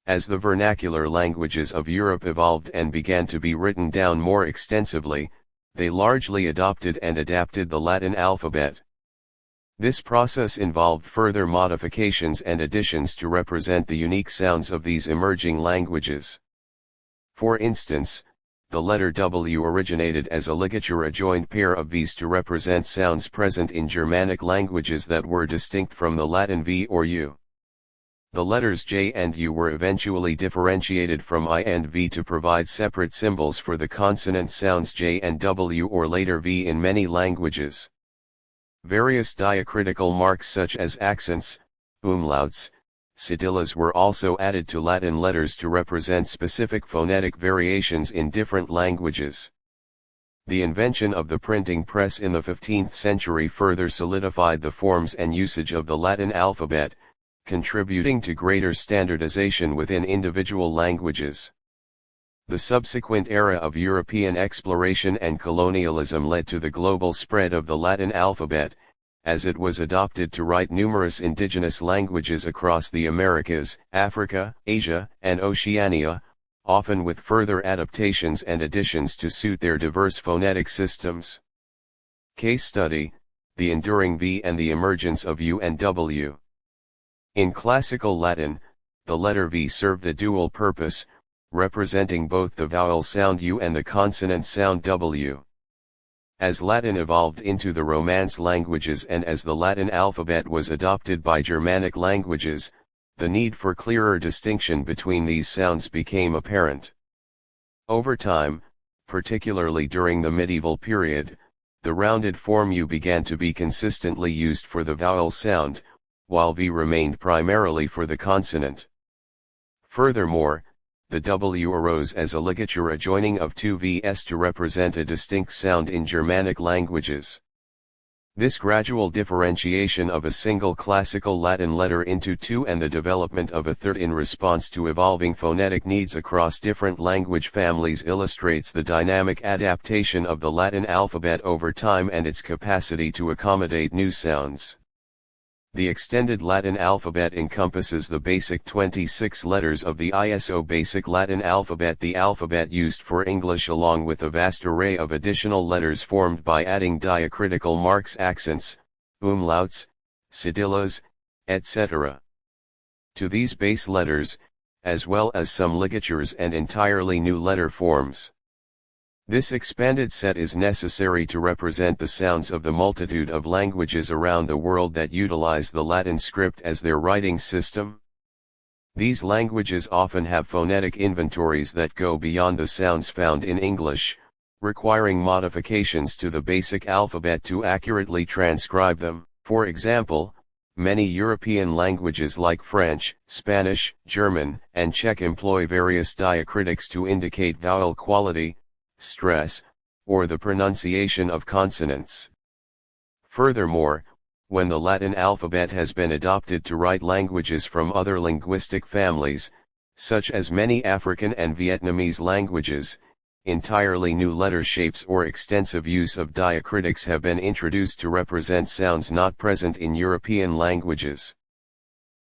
[SPEAKER 2] As the vernacular languages of Europe evolved and began to be written down more extensively, they largely adopted and adapted the Latin alphabet. This process involved further modifications and additions to represent the unique sounds of these emerging languages. For instance, the letter W originated as a ligature-adjoined pair of V's to represent sounds present in Germanic languages that were distinct from the Latin V or U. The letters J and U were eventually differentiated from I and V to provide separate symbols for the consonant sounds J and W or later V in many languages. Various diacritical marks such as accents, umlauts, cedillas were also added to Latin letters to represent specific phonetic variations in different languages. The invention of the printing press in the 15th century further solidified the forms and usage of the Latin alphabet, contributing to greater standardization within individual languages. The subsequent era of European exploration and colonialism led to the global spread of the Latin alphabet, as it was adopted to write numerous indigenous languages across the Americas, Africa, Asia, and Oceania, often with further adaptations and additions to suit their diverse phonetic systems. Case study: the enduring V and the emergence of U and W. In classical Latin, the letter V served a dual purpose, representing both the vowel sound U and the consonant sound W. As Latin evolved into the Romance languages and as the Latin alphabet was adopted by Germanic languages, the need for clearer distinction between these sounds became apparent. Over time, particularly during the medieval period, the rounded form U began to be consistently used for the vowel sound, while V remained primarily for the consonant. Furthermore, the W arose as a ligature adjoining of two V's to represent a distinct sound in Germanic languages. This gradual differentiation of a single classical Latin letter into two and the development of a third in response to evolving phonetic needs across different language families illustrates the dynamic adaptation of the Latin alphabet over time and its capacity to accommodate new sounds. The extended Latin alphabet encompasses the basic 26 letters of the ISO basic Latin alphabet, the alphabet used for English, along with a vast array of additional letters formed by adding diacritical marks, accents, umlauts, cedillas, etc. to these base letters, as well as some ligatures and entirely new letter forms. This expanded set is necessary to represent the sounds of the multitude of languages around the world that utilize the Latin script as their writing system. These languages often have phonetic inventories that go beyond the sounds found in English, requiring modifications to the basic alphabet to accurately transcribe them. For example, many European languages like French, Spanish, German, and Czech employ various diacritics to indicate vowel quality, stress, or the pronunciation of consonants. Furthermore, when the Latin alphabet has been adopted to write languages from other linguistic families, such as many African and Vietnamese languages, entirely new letter shapes or extensive use of diacritics have been introduced to represent sounds not present in European languages.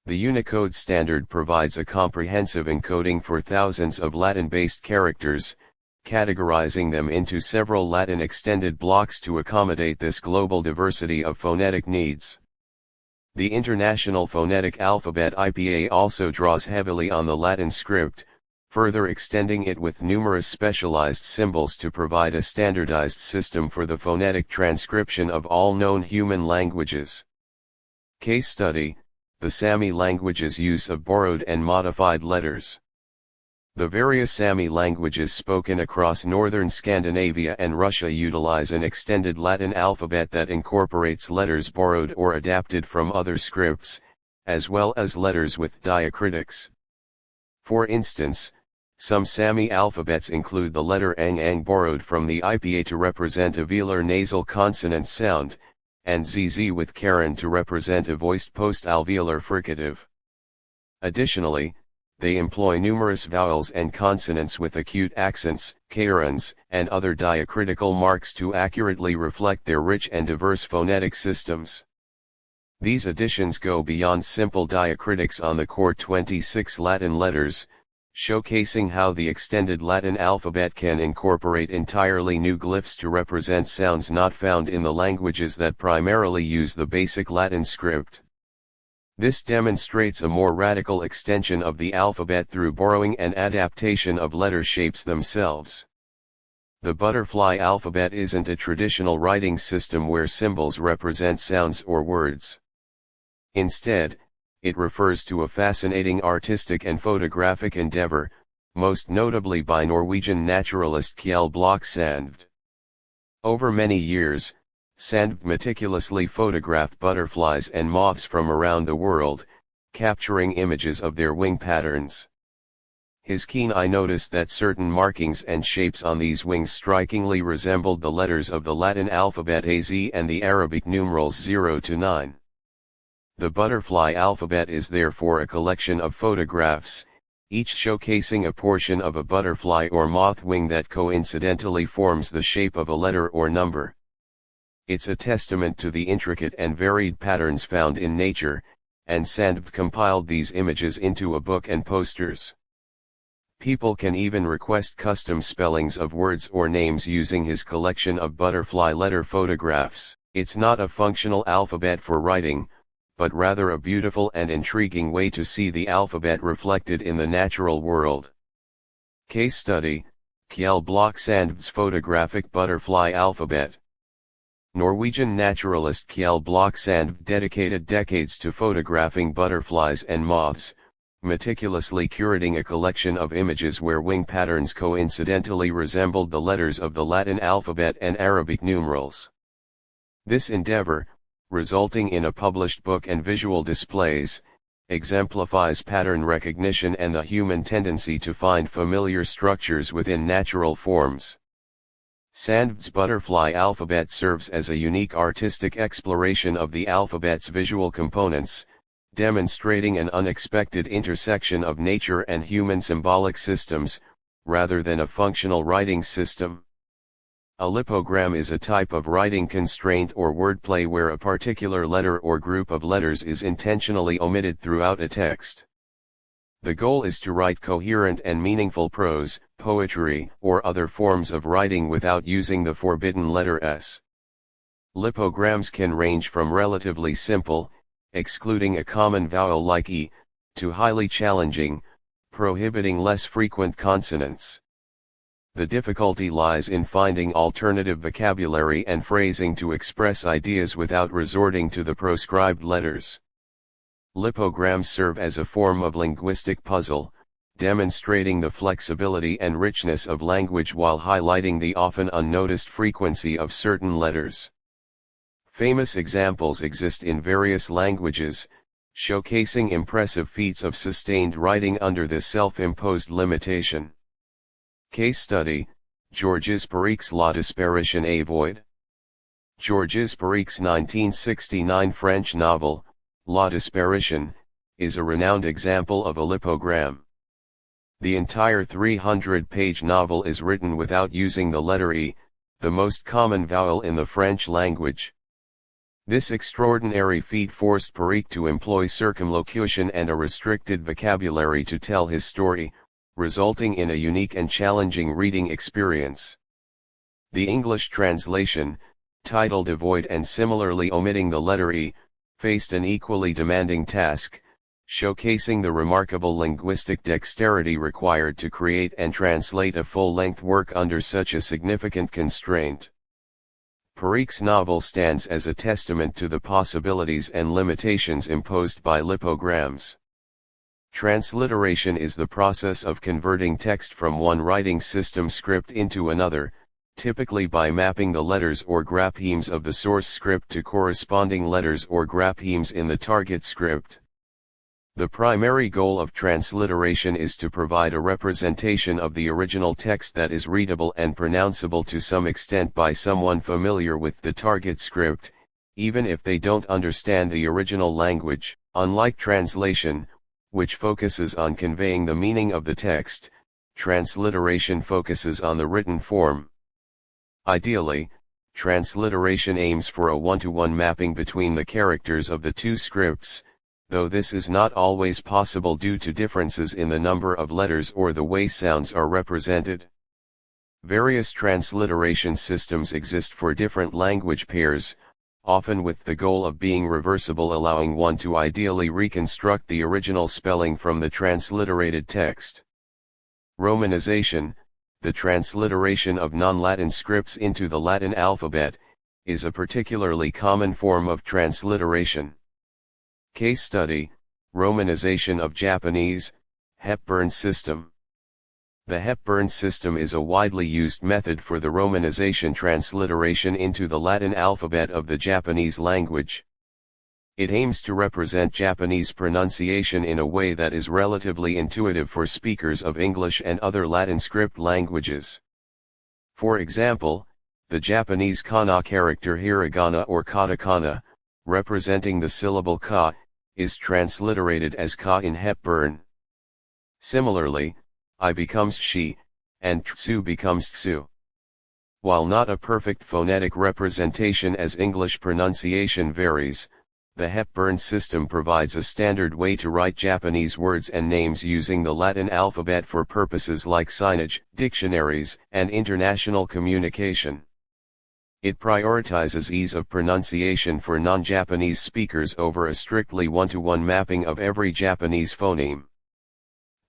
[SPEAKER 2] The Unicode standard provides a comprehensive encoding for thousands of Latin-based characters, categorizing them into several Latin extended blocks to accommodate this global diversity of phonetic needs. The International Phonetic Alphabet (IPA) also draws heavily on the Latin script, further extending it with numerous specialized symbols to provide a standardized system for the phonetic transcription of all known human languages. Case study: the Sami language's use of borrowed and modified letters. The various Sami languages spoken across northern Scandinavia and Russia utilize an extended Latin alphabet that incorporates letters borrowed or adapted from other scripts, as well as letters with diacritics. For instance, some Sami alphabets include the letter ng borrowed from the IPA to represent a velar nasal consonant sound, and zz with caron to represent a voiced post-alveolar fricative. Additionally, they employ numerous vowels and consonants with acute accents, carons, and other diacritical marks to accurately reflect their rich and diverse phonetic systems. These additions go beyond simple diacritics on the core 26 Latin letters, showcasing how the extended Latin alphabet can incorporate entirely new glyphs to represent sounds not found in the languages that primarily use the basic Latin script. This demonstrates a more radical extension of the alphabet through borrowing and adaptation of letter shapes themselves. The butterfly alphabet isn't a traditional writing system where symbols represent sounds or words. Instead, it refers to a fascinating artistic and photographic endeavor, most notably by Norwegian naturalist J.O.L.A.L.F. Sandved. Over many years, Sandved meticulously photographed butterflies and moths from around the world, capturing images of their wing patterns. His keen eye noticed that certain markings and shapes on these wings strikingly resembled the letters of the Latin alphabet AZ and the Arabic numerals 0 to 9. The butterfly alphabet is therefore a collection of photographs, each showcasing a portion of a butterfly or moth wing that coincidentally forms the shape of a letter or number. It's a testament to the intricate and varied patterns found in nature, and Sandv compiled these images into a book and posters. People can even request custom spellings of words or names using his collection of butterfly letter photographs. It's not a functional alphabet for writing, but rather a beautiful and intriguing way to see the alphabet reflected in the natural world. Case study, J.O.L.F Sandv's photographic butterfly alphabet. Norwegian naturalist J.O.L.F Sandv dedicated decades to photographing butterflies and moths, meticulously curating a collection of images where wing patterns coincidentally resembled the letters of the Latin alphabet and Arabic numerals. This endeavor, resulting in a published book and visual displays, exemplifies pattern recognition and the human tendency to find familiar structures within natural forms. Sandv's butterfly alphabet serves as a unique artistic exploration of the alphabet's visual components, demonstrating an unexpected intersection of nature and human symbolic systems, rather than a functional writing system. A lipogram is a type of writing constraint or wordplay where a particular letter or group of letters is intentionally omitted throughout a text. The goal is to write coherent and meaningful prose, poetry, or other forms of writing without using the forbidden letter S. Lipograms can range from relatively simple, excluding a common vowel like E, to highly challenging, prohibiting less frequent consonants. The difficulty lies in finding alternative vocabulary and phrasing to express ideas without resorting to the proscribed letters. Lipograms serve as a form of linguistic puzzle, demonstrating the flexibility and richness of language while highlighting the often unnoticed frequency of certain letters. Famous examples exist in various languages, showcasing impressive feats of sustained writing under this self-imposed limitation. Case study, Georges Peric's La Disparition à Void. Georges Peric's 1969 French novel, La Disparition, is a renowned example of a lipogram. The entire 300-page novel is written without using the letter E, the most common vowel in the French language. This extraordinary feat forced Peric to employ circumlocution and a restricted vocabulary to tell his story, resulting in a unique and challenging reading experience. The English translation, titled Avoid and similarly omitting the letter E, faced an equally demanding task, showcasing the remarkable linguistic dexterity required to create and translate a full-length work under such a significant constraint. Peric's novel stands as a testament to the possibilities and limitations imposed by lipograms. Transliteration is the process of converting text from one writing system script into another, typically by mapping the letters or graphemes of the source script to corresponding letters or graphemes in the target script. The primary goal of transliteration is to provide a representation of the original text that is readable and pronounceable to some extent by someone familiar with the target script, even if they don't understand the original language. Unlike translation, which focuses on conveying the meaning of the text, transliteration focuses on the written form. Ideally, transliteration aims for a one-to-one mapping between the characters of the two scripts, though this is not always possible due to differences in the number of letters or the way sounds are represented. Various transliteration systems exist for different language pairs, often with the goal of being reversible, allowing one to ideally reconstruct the original spelling from the transliterated text. Romanization, the transliteration of non-Latin scripts into the Latin alphabet, is a particularly common form of transliteration. Case study, Romanization of Japanese, Hepburn system. The Hepburn system is a widely used method for the romanization transliteration into the Latin alphabet of the Japanese language. It aims to represent Japanese pronunciation in a way that is relatively intuitive for speakers of English and other Latin script languages. For example, the Japanese kana character hiragana or katakana, representing the syllable ka, is transliterated as ka in Hepburn. Similarly, I becomes she, and tsu becomes tsu. While not a perfect phonetic representation as English pronunciation varies, the Hepburn system provides a standard way to write Japanese words and names using the Latin alphabet for purposes like signage, dictionaries, and international communication. It prioritizes ease of pronunciation for non-Japanese speakers over a strictly one-to-one mapping of every Japanese phoneme.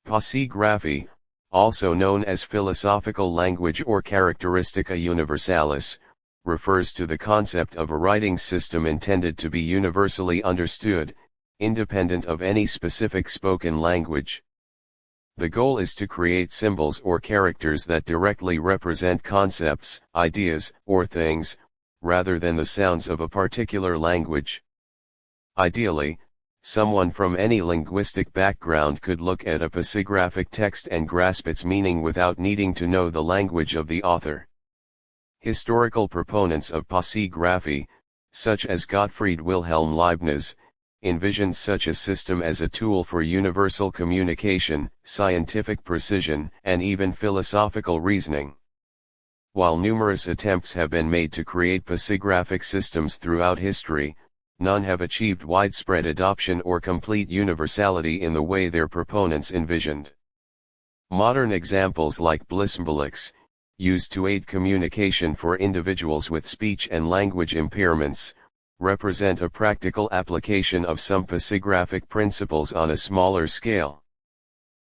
[SPEAKER 2] Pasigraphy, also known as philosophical language or characteristica universalis, refers to the concept of a writing system intended to be universally understood, independent of any specific spoken language. The goal is to create symbols or characters that directly represent concepts, ideas, or things, rather than the sounds of a particular language. Ideally, someone from any linguistic background could look at a pasigraphic text and grasp its meaning without needing to know the language of the author. Historical proponents of pasigraphy, such as Gottfried Wilhelm Leibniz, envisioned such a system as a tool for universal communication, scientific precision, and even philosophical reasoning. While numerous attempts have been made to create pasigraphic systems throughout history, none have achieved widespread adoption or complete universality in the way their proponents envisioned. Modern examples like Blissymbolics, used to aid communication for individuals with speech and language impairments, represent a practical application of some pasigraphic principles on a smaller scale.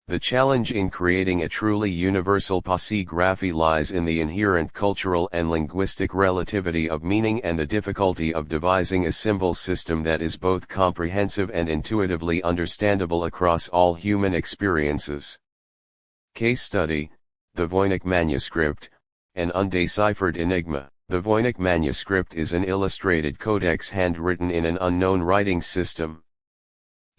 [SPEAKER 2] The challenge in creating a truly universal pasigraphy lies in the inherent cultural and linguistic relativity of meaning and the difficulty of devising a symbol system that is both comprehensive and intuitively understandable across all human experiences. Case study: the Voynich manuscript, an undeciphered enigma. The Voynich manuscript is an illustrated codex handwritten in an unknown writing system.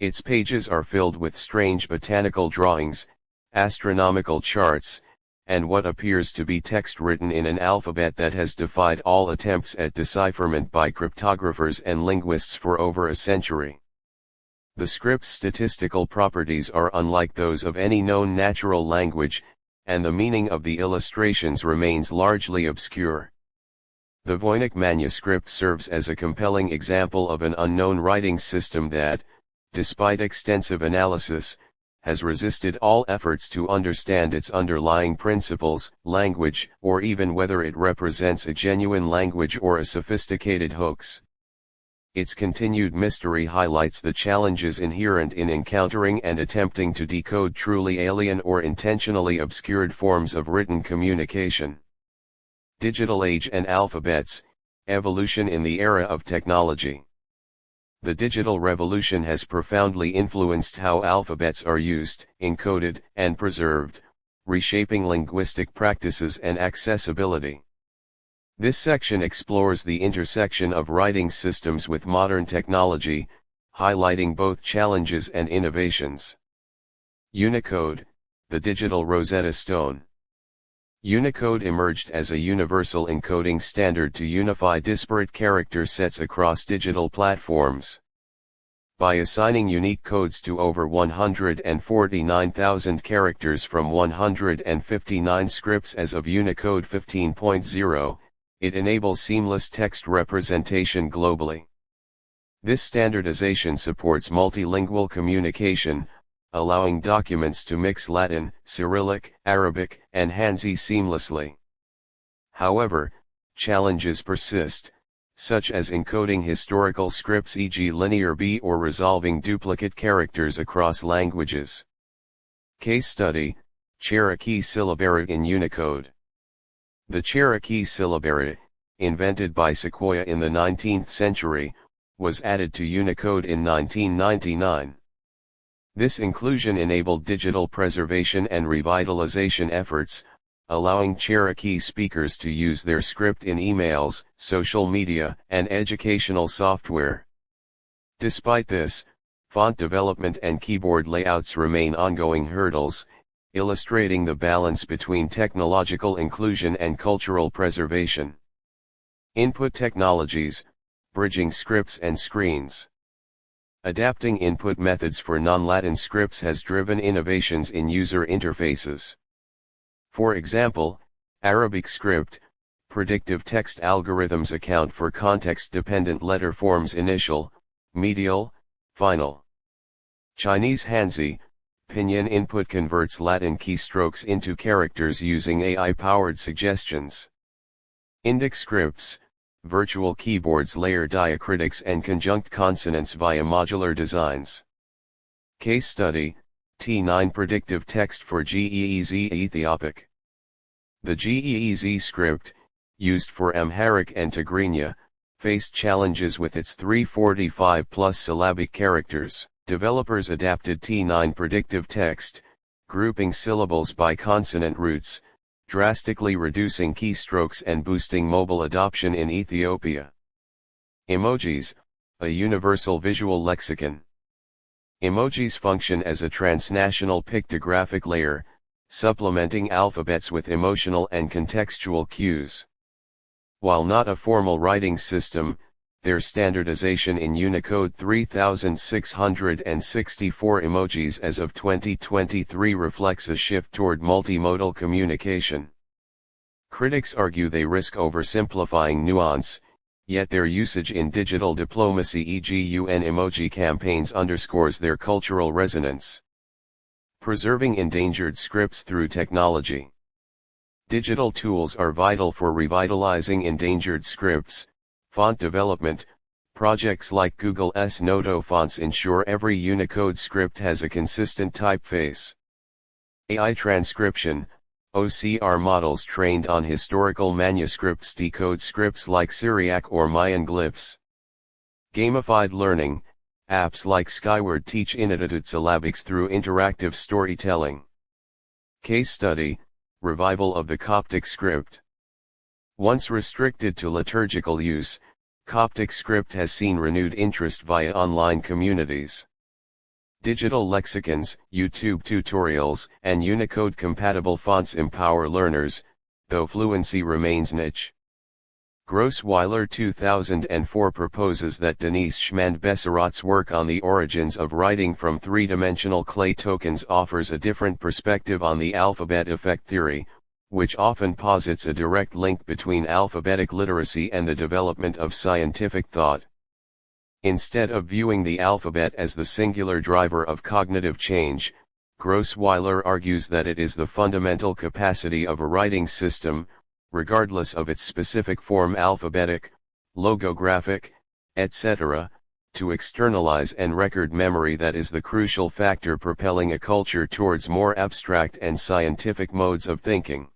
[SPEAKER 2] Its pages are filled with strange botanical drawings, astronomical charts, and what appears to be text written in an alphabet that has defied all attempts at decipherment by cryptographers and linguists for over a century. The script's statistical properties are unlike those of any known natural language, and the meaning of the illustrations remains largely obscure. The Voynich manuscript serves as a compelling example of an unknown writing system that, despite extensive analysis, has resisted all efforts to understand its underlying principles, language, or even whether it represents a genuine language or a sophisticated hoax. Its continued mystery highlights the challenges inherent in encountering and attempting to decode truly alien or intentionally obscured forms of written communication. Digital Age and Alphabets: Evolution in the Era of Technology. The digital revolution has profoundly influenced how alphabets are used, encoded, and preserved, reshaping linguistic practices and accessibility. This section explores the intersection of writing systems with modern technology, highlighting both challenges and innovations. Unicode, the digital Rosetta Stone. Unicode emerged as a universal encoding standard to unify disparate character sets across digital platforms. By assigning unique codes to over 149,000 characters from 159 scripts as of Unicode 15.0, it enables seamless text representation globally. This standardization supports multilingual communication, allowing documents to mix Latin, Cyrillic, Arabic, and Hanzi seamlessly. However, challenges persist, such as encoding historical scripts, e.g. Linear B, or resolving duplicate characters across languages. Case study: Cherokee syllabary in Unicode. The Cherokee syllabary, invented by Sequoyah in the 19th century, was added to Unicode in 1999. This inclusion enabled digital preservation and revitalization efforts, allowing Cherokee speakers to use their script in emails, social media, and educational software. Despite this, font development and keyboard layouts remain ongoing hurdles, illustrating the balance between technological inclusion and cultural preservation. Input technologies: bridging scripts and screens. Adapting input methods for non-Latin scripts has driven innovations in user interfaces. For example, Arabic script, predictive text algorithms account for context-dependent letter forms initial, medial, final. Chinese Hanzi, Pinyin input converts Latin keystrokes into characters using AI-powered suggestions. Indic scripts, virtual keyboards layer diacritics and conjunct consonants via modular designs. Case study, T9 predictive text for GEEZ Ethiopic. The GEEZ script, used for Amharic and Tigrinya, faced challenges with its 345+ syllabic characters. Developers adapted T9 predictive text, grouping syllables by consonant roots, drastically reducing keystrokes and boosting mobile adoption in Ethiopia. Emojis, a universal visual lexicon. Emojis function as a transnational pictographic layer, supplementing alphabets with emotional and contextual cues. While not a formal writing system, their standardization in Unicode 3664 emojis as of 2023 reflects a shift toward multimodal communication. Critics argue they risk oversimplifying nuance, yet their usage in digital diplomacy, e.g. UN emoji campaigns, underscores their cultural resonance. Preserving endangered scripts through technology. Digital tools are vital for revitalizing endangered scripts. Font development, projects like Google's Noto fonts ensure every Unicode script has a consistent typeface. AI transcription, OCR models trained on historical manuscripts decode scripts like Syriac or Mayan glyphs. Gamified learning, apps like Skyward teach inedited syllabics through interactive storytelling. Case study, revival of the Coptic script. Once restricted to liturgical use, Coptic script has seen renewed interest via online communities. Digital lexicons, YouTube tutorials, and Unicode-compatible fonts empower learners, though fluency remains niche. Grossweiler 2004 proposes that Denise Schmand-Besserat's work on the origins of writing from three-dimensional clay tokens offers a different perspective on the alphabet effect theory, which often posits a direct link between alphabetic literacy and the development of scientific thought. Instead of viewing the alphabet as the singular driver of cognitive change, Grossweiler argues that it is the fundamental capacity of a writing system, regardless of its specific form, alphabetic, logographic, etc., to externalize and record memory that is the crucial factor propelling a culture towards more abstract and scientific modes of thinking.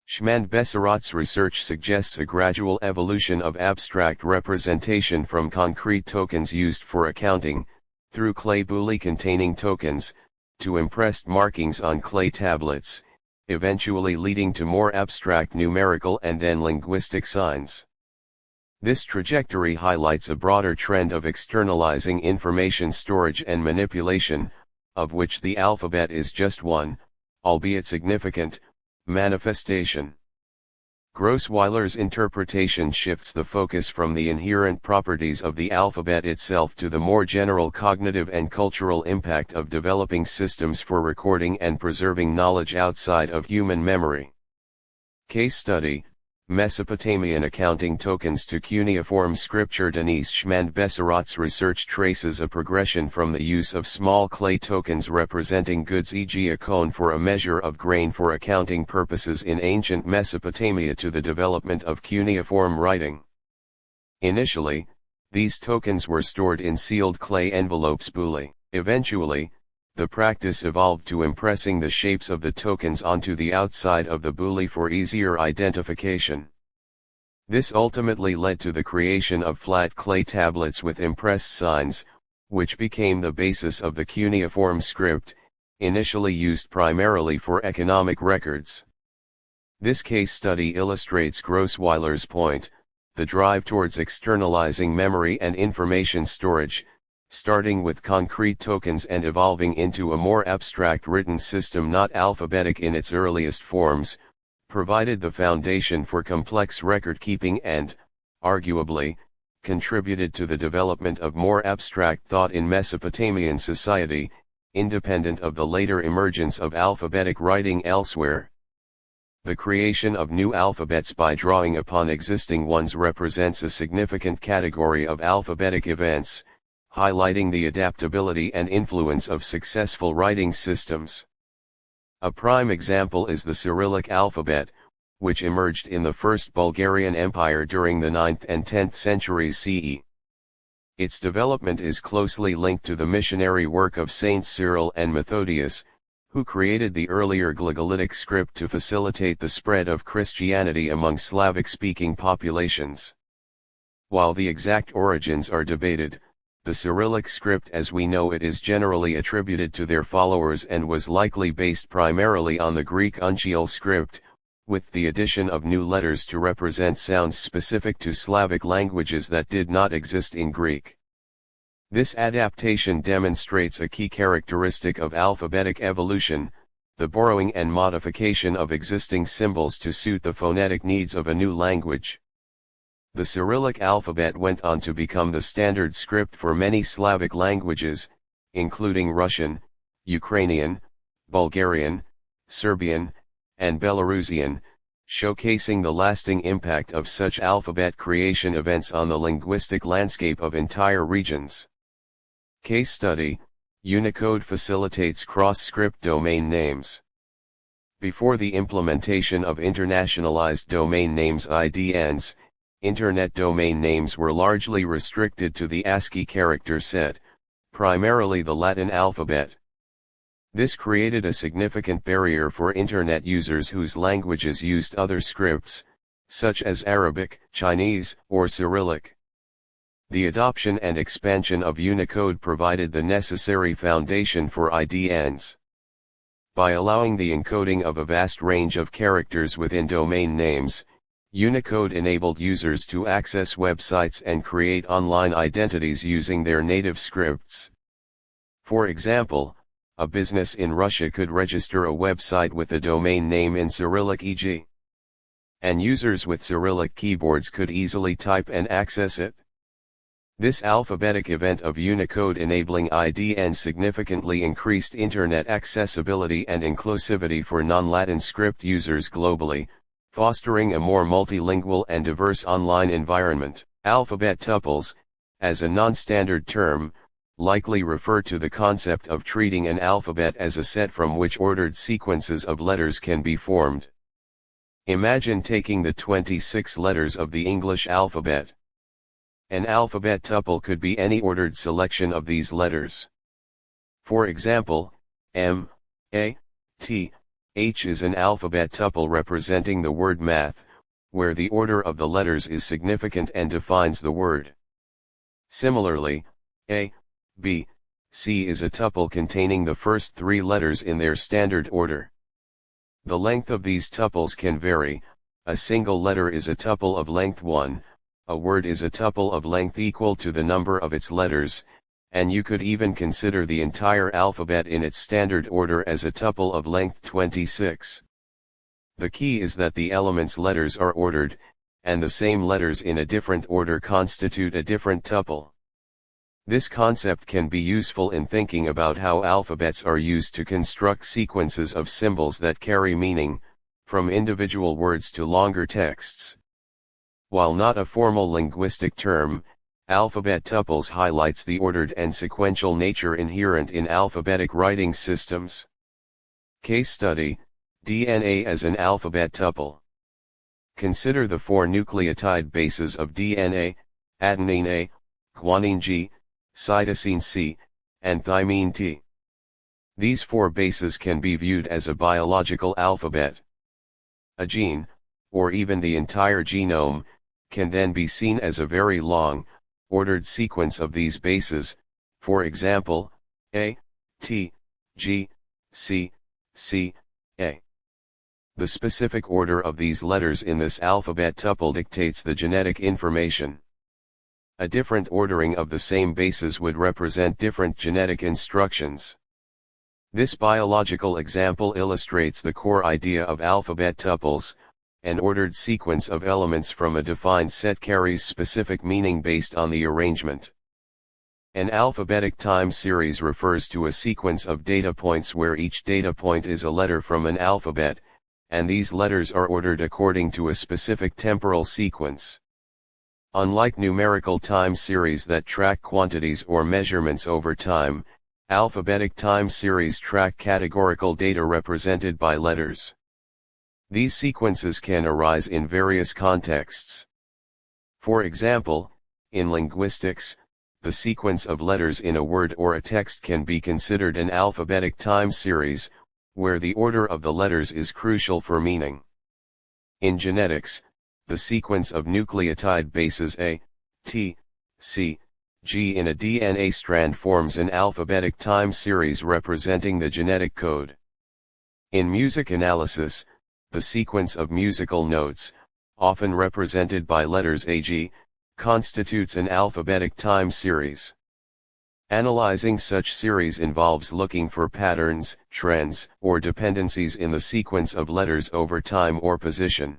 [SPEAKER 2] Schmand-Besserat's research suggests a gradual evolution of abstract representation from concrete tokens used for accounting, through clay boule containing tokens, to impressed markings on clay tablets, eventually leading to more abstract numerical and then linguistic signs. This trajectory highlights a broader trend of externalizing information storage and manipulation, of which the alphabet is just one, albeit significant, manifestation. Grossweiler's interpretation shifts the focus from the inherent properties of the alphabet itself to the more general cognitive and cultural impact of developing systems for recording and preserving knowledge outside of human memory. Case study, Mesopotamian accounting tokens to cuneiform scripture. Denise Schmand-Besserat's research traces a progression from the use of small clay tokens representing goods, e.g. a cone for a measure of grain for accounting purposes in ancient Mesopotamia, to the development of cuneiform writing. Initially, these tokens were stored in sealed clay envelopes boule. Eventually, the practice evolved to impressing the shapes of the tokens onto the outside of the boule for easier identification. This ultimately led to the creation of flat clay tablets with impressed signs, which became the basis of the cuneiform script, initially used primarily for economic records. This case study illustrates Grossweiler's point: the drive towards externalizing memory and information storage, starting with concrete tokens and evolving into a more abstract written system not alphabetic in its earliest forms, provided the foundation for complex record keeping and, arguably, contributed to the development of more abstract thought in Mesopotamian society, independent of the later emergence of alphabetic writing elsewhere. The creation of new alphabets by drawing upon existing ones represents a significant category of alphabetic events, highlighting the adaptability and influence of successful writing systems. A prime example is the Cyrillic alphabet, which emerged in the First Bulgarian Empire during the 9th and 10th centuries CE. Its development is closely linked to the missionary work of Saints Cyril and Methodius, who created the earlier Glagolitic script to facilitate the spread of Christianity among Slavic-speaking populations. While the exact origins are debated, the Cyrillic script as we know it is generally attributed to their followers and was likely based primarily on the Greek uncial script, with the addition of new letters to represent sounds specific to Slavic languages that did not exist in Greek. This adaptation demonstrates a key characteristic of alphabetic evolution, the borrowing and modification of existing symbols to suit the phonetic needs of a new language. The Cyrillic alphabet went on to become the standard script for many Slavic languages, including Russian, Ukrainian, Bulgarian, Serbian, and Belarusian, showcasing the lasting impact of such alphabet creation events on the linguistic landscape of entire regions. Case study: Unicode facilitates cross-script domain names. Before the implementation of internationalized domain names (IDNs), Internet domain names were largely restricted to the ASCII character set, primarily the Latin alphabet. This created a significant barrier for Internet users whose languages used other scripts, such as Arabic, Chinese, or Cyrillic. The adoption and expansion of Unicode provided the necessary foundation for IDNs. By allowing the encoding of a vast range of characters within domain names, Unicode enabled users to access websites and create online identities using their native scripts. For example, a business in Russia could register a website with a domain name in Cyrillic e.g. and users with Cyrillic keyboards could easily type and access it. This alphabetic event of Unicode enabling IDN significantly increased Internet accessibility and inclusivity for non-Latin script users globally, fostering a more multilingual and diverse online environment. Alphabet tuples, as a non-standard term, likely refer to the concept of treating an alphabet as a set from which ordered sequences of letters can be formed. Imagine taking the 26 letters of the English alphabet. An alphabet tuple could be any ordered selection of these letters. For example, M, A, T, H is an alphabet tuple representing the word math, where the order of the letters is significant and defines the word. Similarly, A, B, C is a tuple containing the first three letters in their standard order. The length of these tuples can vary. A single letter is a tuple of length 1, a word is a tuple of length equal to the number of its letters, and you could even consider the entire alphabet in its standard order as a tuple of length 26. The key is that the element's letters are ordered, and the same letters in a different order constitute a different tuple. This concept can be useful in thinking about how alphabets are used to construct sequences of symbols that carry meaning, from individual words to longer texts. While not a formal linguistic term, alphabet tuples highlights the ordered and sequential nature inherent in alphabetic writing systems. Case study: DNA as an alphabet tuple. Consider the four nucleotide bases of DNA, adenine A, guanine G, cytosine C, and thymine T. These four bases can be viewed as a biological alphabet. A gene, or even the entire genome, can then be seen as a very long, ordered sequence of these bases, for example, A, T, G, C, C, A. The specific order of these letters in this alphabet tuple dictates the genetic information. A different ordering of the same bases would represent different genetic instructions. This biological example illustrates the core idea of alphabet tuples, an ordered sequence of elements from a defined set carries specific meaning based on the arrangement. An alphabetic time series refers to a sequence of data points where each data point is a letter from an alphabet, and these letters are ordered according to a specific temporal sequence. Unlike numerical time series that track quantities or measurements over time, alphabetic time series track categorical data represented by letters. These sequences can arise in various contexts. For example, in linguistics, the sequence of letters in a word or a text can be considered an alphabetic time series, where the order of the letters is crucial for meaning. In genetics, the sequence of nucleotide bases A, T, C, G in a DNA strand forms an alphabetic time series representing the genetic code. In music analysis, the sequence of musical notes, often represented by letters AG, constitutes an alphabetic time series. Analyzing such series involves looking for patterns, trends, or dependencies in the sequence of letters over time or position.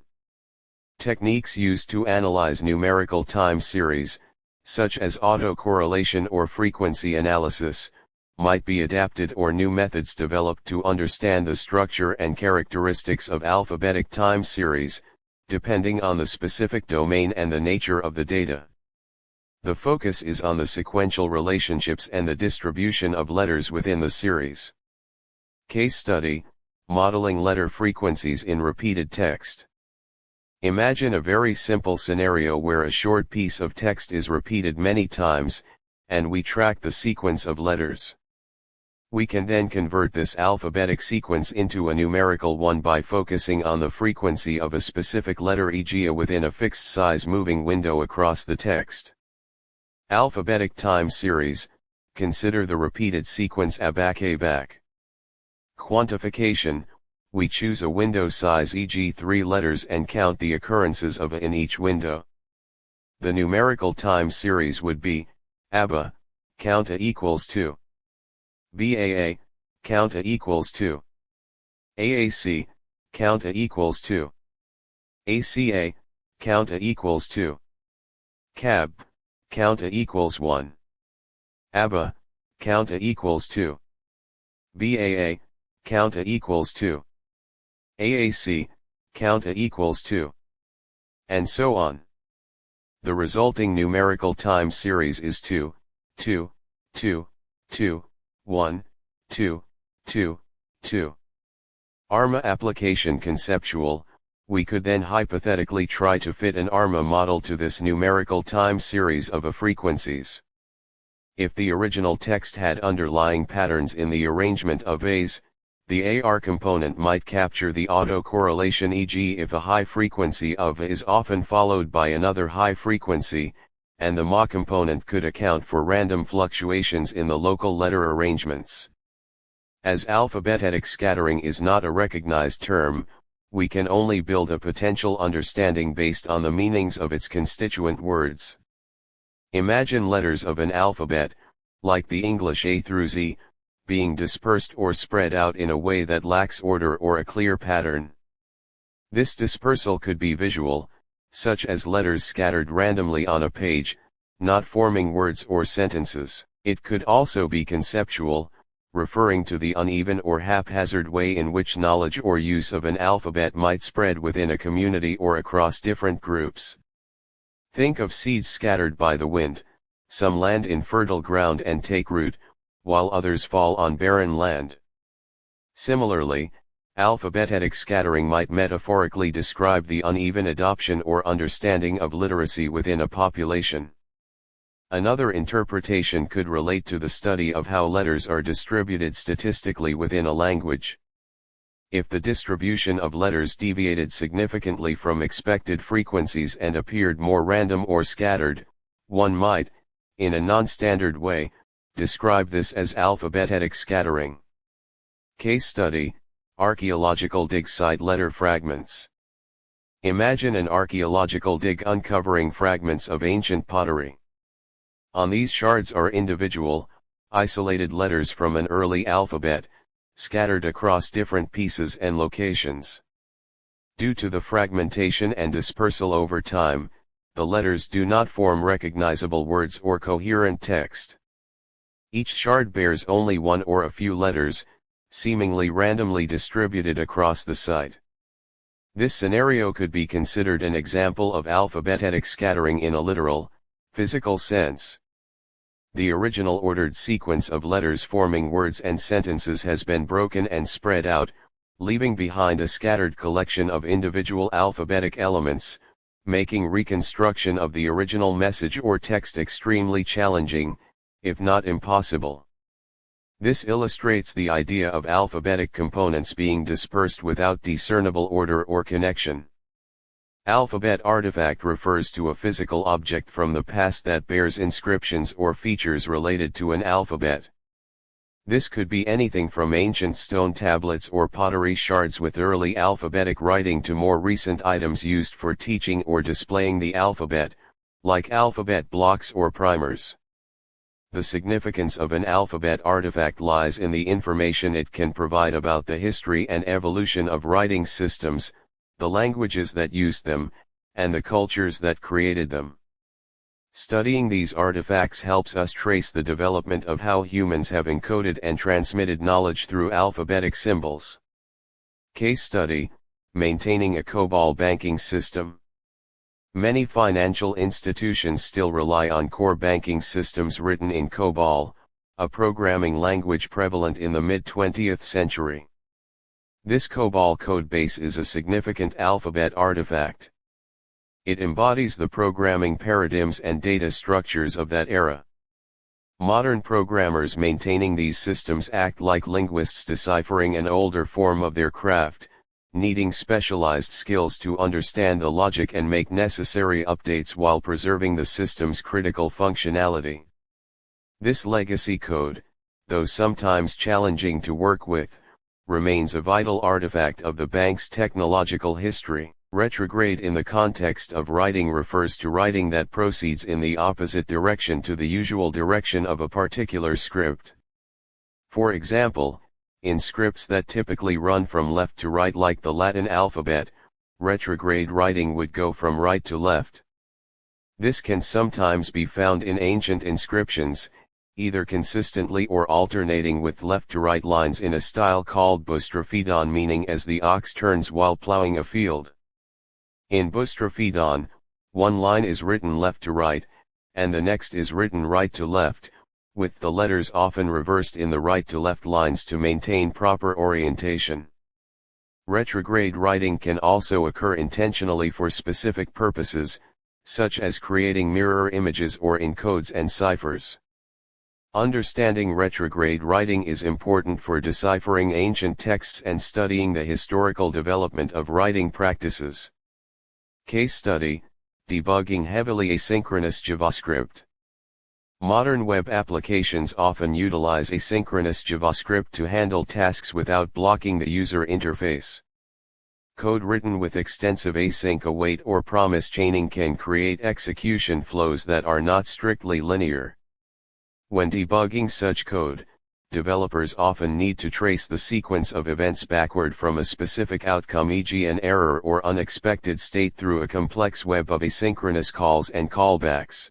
[SPEAKER 2] Techniques used to analyze numerical time series, such as autocorrelation or frequency analysis, might be adapted or new methods developed to understand the structure and characteristics of alphabetic time series, depending on the specific domain and the nature of the data. The focus is on the sequential relationships and the distribution of letters within the series. Case study: modeling letter frequencies in repeated text. Imagine a very simple scenario where a short piece of text is repeated many times, and we track the sequence of letters. We can then convert this alphabetic sequence into a numerical one by focusing on the frequency of a specific letter, e.g. within a fixed size moving window across the text. Alphabetic time series: consider the repeated sequence A back A back. Quantification: we choose a window size, e.g. 3 letters, and count the occurrences of A in each window. The numerical time series would be ABA, count A equals 2. BAA, count A equals 2. AAC, count A equals 2. ACA, count A equals 2. CAB, count A equals 1. ABA, count A equals 2. BAA, count A equals 2. AAC, count A equals 2. And so on. The resulting numerical time series is 2, 2, 2, 2, 1, 2, 2, 2. ARMA application conceptual: we could then hypothetically try to fit an ARMA model to this numerical time series of A frequencies. If the original text had underlying patterns in the arrangement of A's, the AR component might capture the autocorrelation, e.g. if a high frequency of A is often followed by another high frequency, and the MA component could account for random fluctuations in the local letter arrangements. As alphabetic scattering is not a recognized term, we can only build a potential understanding based on the meanings of its constituent words. Imagine letters of an alphabet, like the English A through Z, being dispersed or spread out in a way that lacks order or a clear pattern. This dispersal could be visual, such as letters scattered randomly on a page, not forming words or sentences. It could also be conceptual, referring to the uneven or haphazard way in which knowledge or use of an alphabet might spread within a community or across different groups. Think of seeds scattered by the wind: some land in fertile ground and take root, while others fall on barren land. Similarly, alphabetic scattering might metaphorically describe the uneven adoption or understanding of literacy within a population. Another interpretation could relate to the study of how letters are distributed statistically within a language. If the distribution of letters deviated significantly from expected frequencies and appeared more random or scattered, one might, in a non-standard way, describe this as alphabetic scattering. Case study: archaeological dig site letter fragments. Imagine an archaeological dig uncovering fragments of ancient pottery. On these shards are individual, isolated letters from an early alphabet, scattered across different pieces and locations. Due to the fragmentation and dispersal over time, the letters do not form recognizable words or coherent text. Each shard bears only one or a few letters, seemingly randomly distributed across the site. This scenario could be considered an example of alphabetic scattering in a literal, physical sense. The original ordered sequence of letters forming words and sentences has been broken and spread out, leaving behind a scattered collection of individual alphabetic elements, making reconstruction of the original message or text extremely challenging, if not impossible. This illustrates the idea of alphabetic components being dispersed without discernible order or connection. Alphabet artifact refers to a physical object from the past that bears inscriptions or features related to an alphabet. This could be anything from ancient stone tablets or pottery shards with early alphabetic writing to more recent items used for teaching or displaying the alphabet, like alphabet blocks or primers. The significance of an alphabet artifact lies in the information it can provide about the history and evolution of writing systems, the languages that used them, and the cultures that created them. Studying these artifacts helps us trace the development of how humans have encoded and transmitted knowledge through alphabetic symbols. Case study: maintaining a COBOL banking system. Many financial institutions still rely on core banking systems written in COBOL, a programming language prevalent in the mid-20th century. This COBOL codebase is a significant alphabet artifact. It embodies the programming paradigms and data structures of that era. Modern programmers maintaining these systems act like linguists deciphering an older form of their craft, needing specialized skills to understand the logic and make necessary updates while preserving the system's critical functionality. This legacy code, though sometimes challenging to work with, remains a vital artifact of the bank's technological history. Retrograde in the context of writing refers to writing that proceeds in the opposite direction to the usual direction of a particular script. For example, in scripts that typically run from left to right like the Latin alphabet, retrograde writing would go from right to left. This can sometimes be found in ancient inscriptions, either consistently or alternating with left to right lines in a style called boustrophédon, meaning as the ox turns while plowing a field. In boustrophédon, one line is written left to right, and the next is written right to left, with the letters often reversed in the right to left lines to maintain proper orientation. Retrograde writing can also occur intentionally for specific purposes, such as creating mirror images or in codes and ciphers. Understanding retrograde writing is important for deciphering ancient texts and studying the historical development of writing practices. Case study: debugging heavily asynchronous JavaScript. Modern web applications often utilize asynchronous JavaScript to handle tasks without blocking the user interface. Code written with extensive async await or promise chaining can create execution flows that are not strictly linear. When debugging such code, developers often need to trace the sequence of events backward from a specific outcome, e.g. an error or unexpected state, through a complex web of asynchronous calls and callbacks.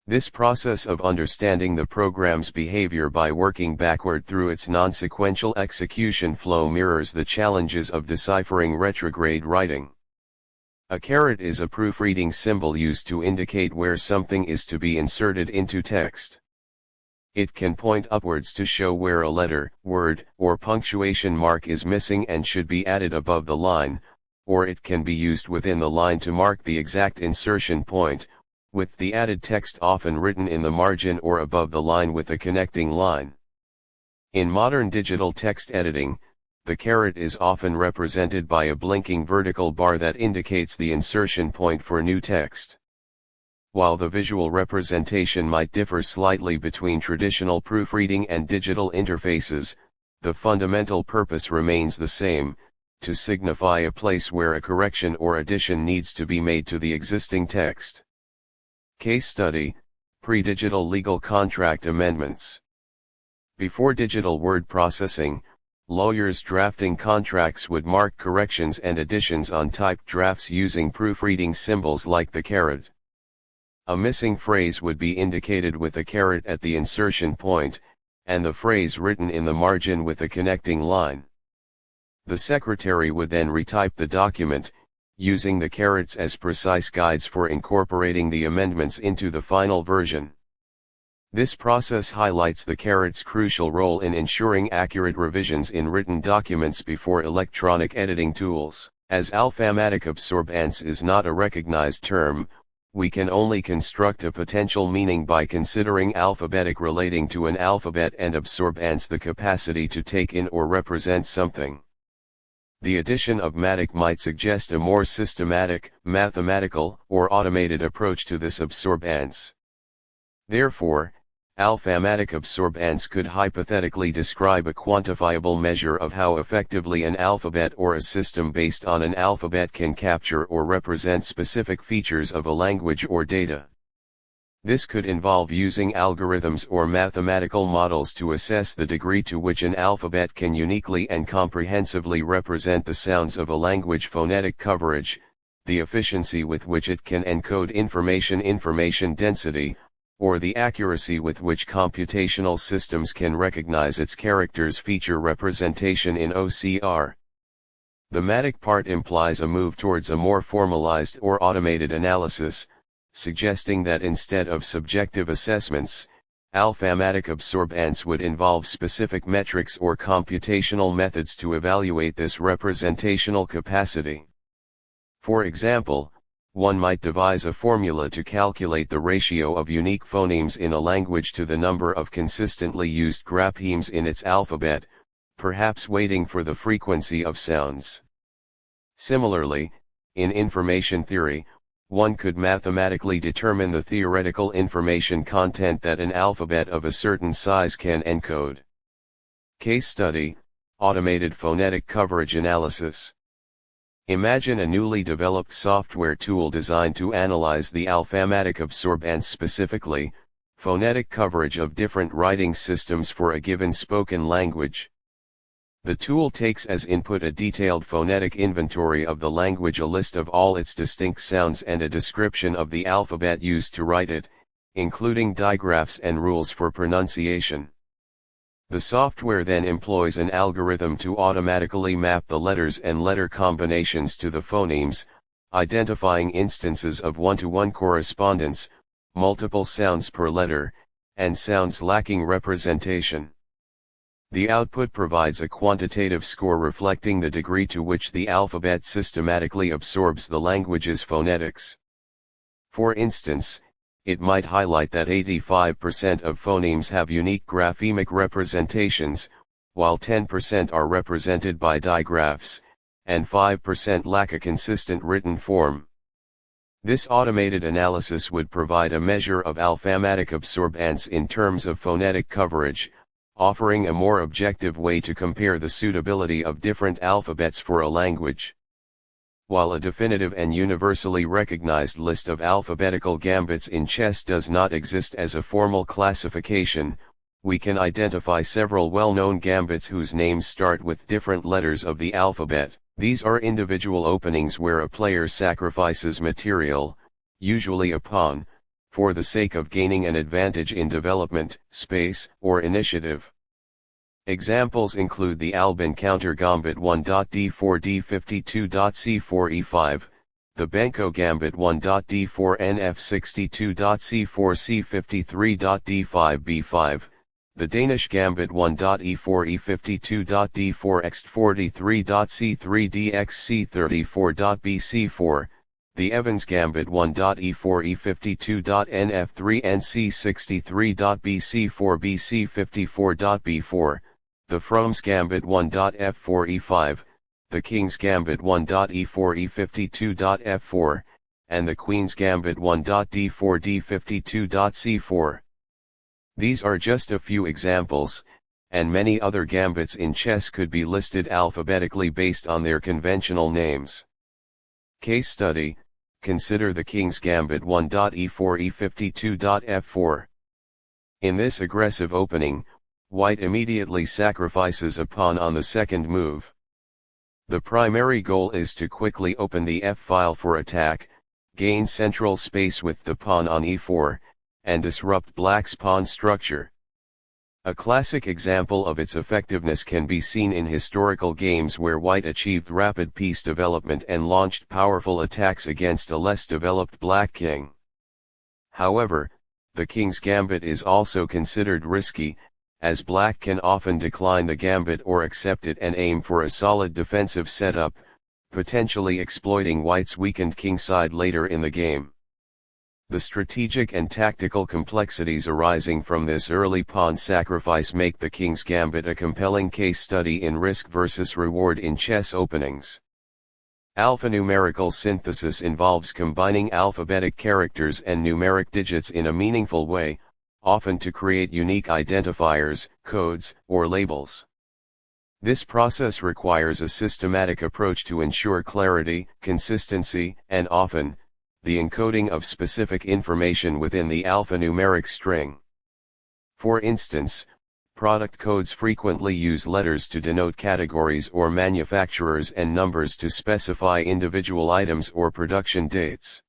[SPEAKER 2] This process of understanding the program's behavior by working backward through its non-sequential execution flow mirrors the challenges of deciphering retrograde writing. A caret is a proofreading symbol used to indicate where something is to be inserted into text. It can point upwards to show where a letter, word, or punctuation mark is missing and should be added above the line, or it can be used within the line to mark the exact insertion point, with the added text often written in the margin or above the line with a connecting line. In modern digital text editing, the caret is often represented by a blinking vertical bar that indicates the insertion point for new text. While the visual representation might differ slightly between traditional proofreading and digital interfaces, the fundamental purpose remains the same: to signify a place where a correction or addition needs to be made to the existing text. Case study: pre-digital legal contract amendments. Before digital word processing, lawyers drafting contracts would mark corrections and additions on typed drafts using proofreading symbols like the caret. A missing phrase would be indicated with a caret at the insertion point, and the phrase written in the margin with a connecting line. The secretary would then retype the document, using the carets as precise guides for incorporating the amendments into the final version. This process highlights the caret's crucial role in ensuring accurate revisions in written documents before electronic editing tools. As alphametic absorbance is not a recognized term, we can only construct a potential meaning by considering alphabetic relating to an alphabet and absorbance the capacity to take in or represent something. The addition of matic might suggest a more systematic, mathematical, or automated approach to this absorbance. Therefore, alphametic absorbance could hypothetically describe a quantifiable measure of how effectively an alphabet or a system based on an alphabet can capture or represent specific features of a language or data. This could involve using algorithms or mathematical models to assess the degree to which an alphabet can uniquely and comprehensively represent the sounds of a language, phonetic coverage, the efficiency with which it can encode information density, or the accuracy with which computational systems can recognize its characters' feature representation in OCR. The matic part implies a move towards a more formalized or automated analysis, suggesting that instead of subjective assessments, alphametic absorbance would involve specific metrics or computational methods to evaluate this representational capacity. For example, one might devise a formula to calculate the ratio of unique phonemes in a language to the number of consistently used graphemes in its alphabet, perhaps waiting for the frequency of sounds. Similarly, in information theory, one could mathematically determine the theoretical information content that an alphabet of a certain size can encode. Case study: automated phonetic coverage analysis. Imagine a newly developed software tool designed to analyze the alphametic absorbance, specifically, phonetic coverage of different writing systems for a given spoken language. The tool takes as input a detailed phonetic inventory of the language, a list of all its distinct sounds, and a description of the alphabet used to write it, including digraphs and rules for pronunciation. The software then employs an algorithm to automatically map the letters and letter combinations to the phonemes, identifying instances of one-to-one correspondence, multiple sounds per letter, and sounds lacking representation. The output provides a quantitative score reflecting the degree to which the alphabet systematically absorbs the language's phonetics. For instance, it might highlight that 85% of phonemes have unique graphemic representations, while 10% are represented by digraphs, and 5% lack a consistent written form. This automated analysis would provide a measure of alphametic absorbance in terms of phonetic coverage, offering a more objective way to compare the suitability of different alphabets for a language. While a definitive and universally recognized list of alphabetical gambits in chess does not exist as a formal classification, we can identify several well-known gambits whose names start with different letters of the alphabet. These are individual openings where a player sacrifices material, usually a pawn, for the sake of gaining an advantage in development, space, or initiative. Examples include the Albin counter gambit 1.d4 d52.c4 e5, the Benko gambit 1.d4 nf62.c4 c53.d5 b5, the Danish gambit 1.e4 e52.d4 x43.c3 dxc34.bc4, the Evans gambit 1.e4 e52.nf3 nc63.bc4 bc54.b4, the From's gambit 1.f4 e5, the King's gambit 1.e4 e52.f4, and the Queen's gambit 1.d4 d52.c4. These are just a few examples, and many other gambits in chess could be listed alphabetically based on their conventional names. Case study: consider the King's gambit 1.e4 e52.f4. In this aggressive opening, white immediately sacrifices a pawn on the second move. The primary goal is to quickly open the F file for attack, gain central space with the pawn on e4, and disrupt black's pawn structure. A classic example of its effectiveness can be seen in historical games where white achieved rapid piece development and launched powerful attacks against a less developed black king. However, the king's gambit is also considered risky, as black can often decline the gambit or accept it and aim for a solid defensive setup, potentially exploiting white's weakened kingside later in the game. The strategic and tactical complexities arising from this early pawn sacrifice make the king's gambit a compelling case study in risk versus reward in chess openings. Alphanumerical synthesis involves combining alphabetic characters and numeric digits in a meaningful way, often to create unique identifiers, codes, or labels. This process requires a systematic approach to ensure clarity, consistency, and often, the encoding of specific information within the alphanumeric string. For instance, product codes frequently use letters to denote categories or manufacturers and numbers to specify individual items or production dates.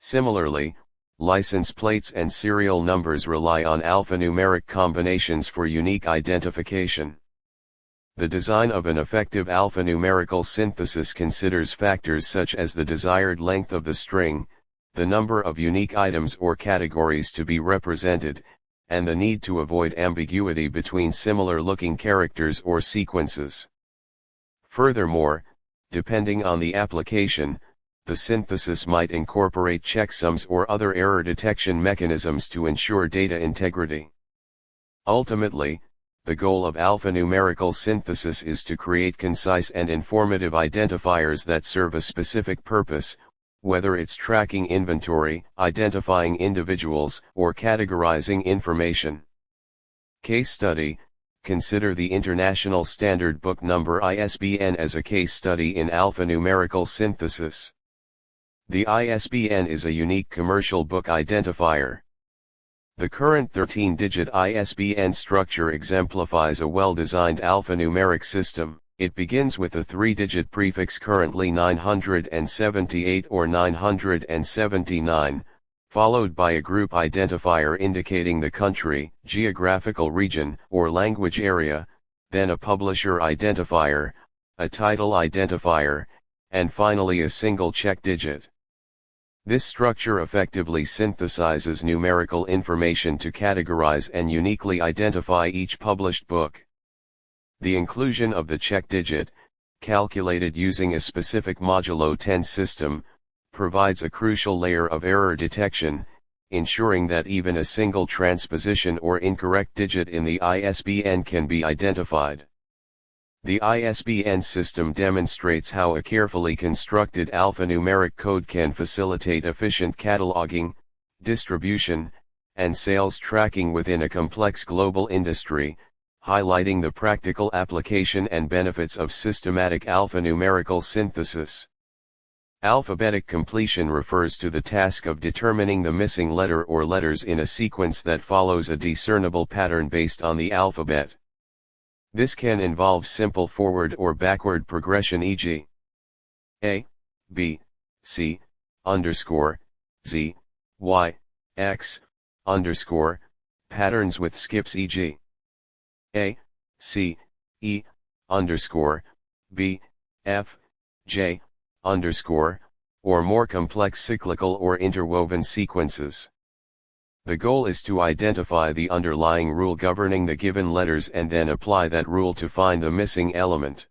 [SPEAKER 2] Similarly, license plates and serial numbers rely on alphanumeric combinations for unique identification. The design of an effective alphanumerical synthesis considers factors such as the desired length of the string, the number of unique items or categories to be represented, and the need to avoid ambiguity between similar-looking characters or sequences. Furthermore, depending on the application, the synthesis might incorporate checksums or other error detection mechanisms to ensure data integrity. Ultimately, the goal of alphanumerical synthesis is to create concise and informative identifiers that serve a specific purpose, whether it's tracking inventory, identifying individuals, or categorizing information. Case study: consider the International Standard Book Number ISBN as a case study in alphanumerical synthesis. The ISBN is a unique commercial book identifier. The current 13-digit ISBN structure exemplifies a well-designed alphanumeric system. It begins with a 3-digit prefix, currently 978 or 979, followed by a group identifier indicating the country, geographical region, or language area, then a publisher identifier, a title identifier, and finally a single check digit. This structure effectively synthesizes numerical information to categorize and uniquely identify each published book. The inclusion of the check digit, calculated using a specific modulo 10 system, provides a crucial layer of error detection, ensuring that even a single transposition or incorrect digit in the ISBN can be identified. The ISBN system demonstrates how a carefully constructed alphanumeric code can facilitate efficient cataloging, distribution, and sales tracking within a complex global industry, highlighting the practical application and benefits of systematic alphanumerical synthesis. Alphabetic completion refers to the task of determining the missing letter or letters in a sequence that follows a discernible pattern based on the alphabet. This can involve simple forward or backward progression, e.g. A, B, C, underscore, Z, Y, X, underscore, patterns with skips, e.g. A, C, E, underscore, B, F, J, underscore, or more complex cyclical or interwoven sequences. The goal is to identify the underlying rule governing the given letters and then apply that rule to find the missing element.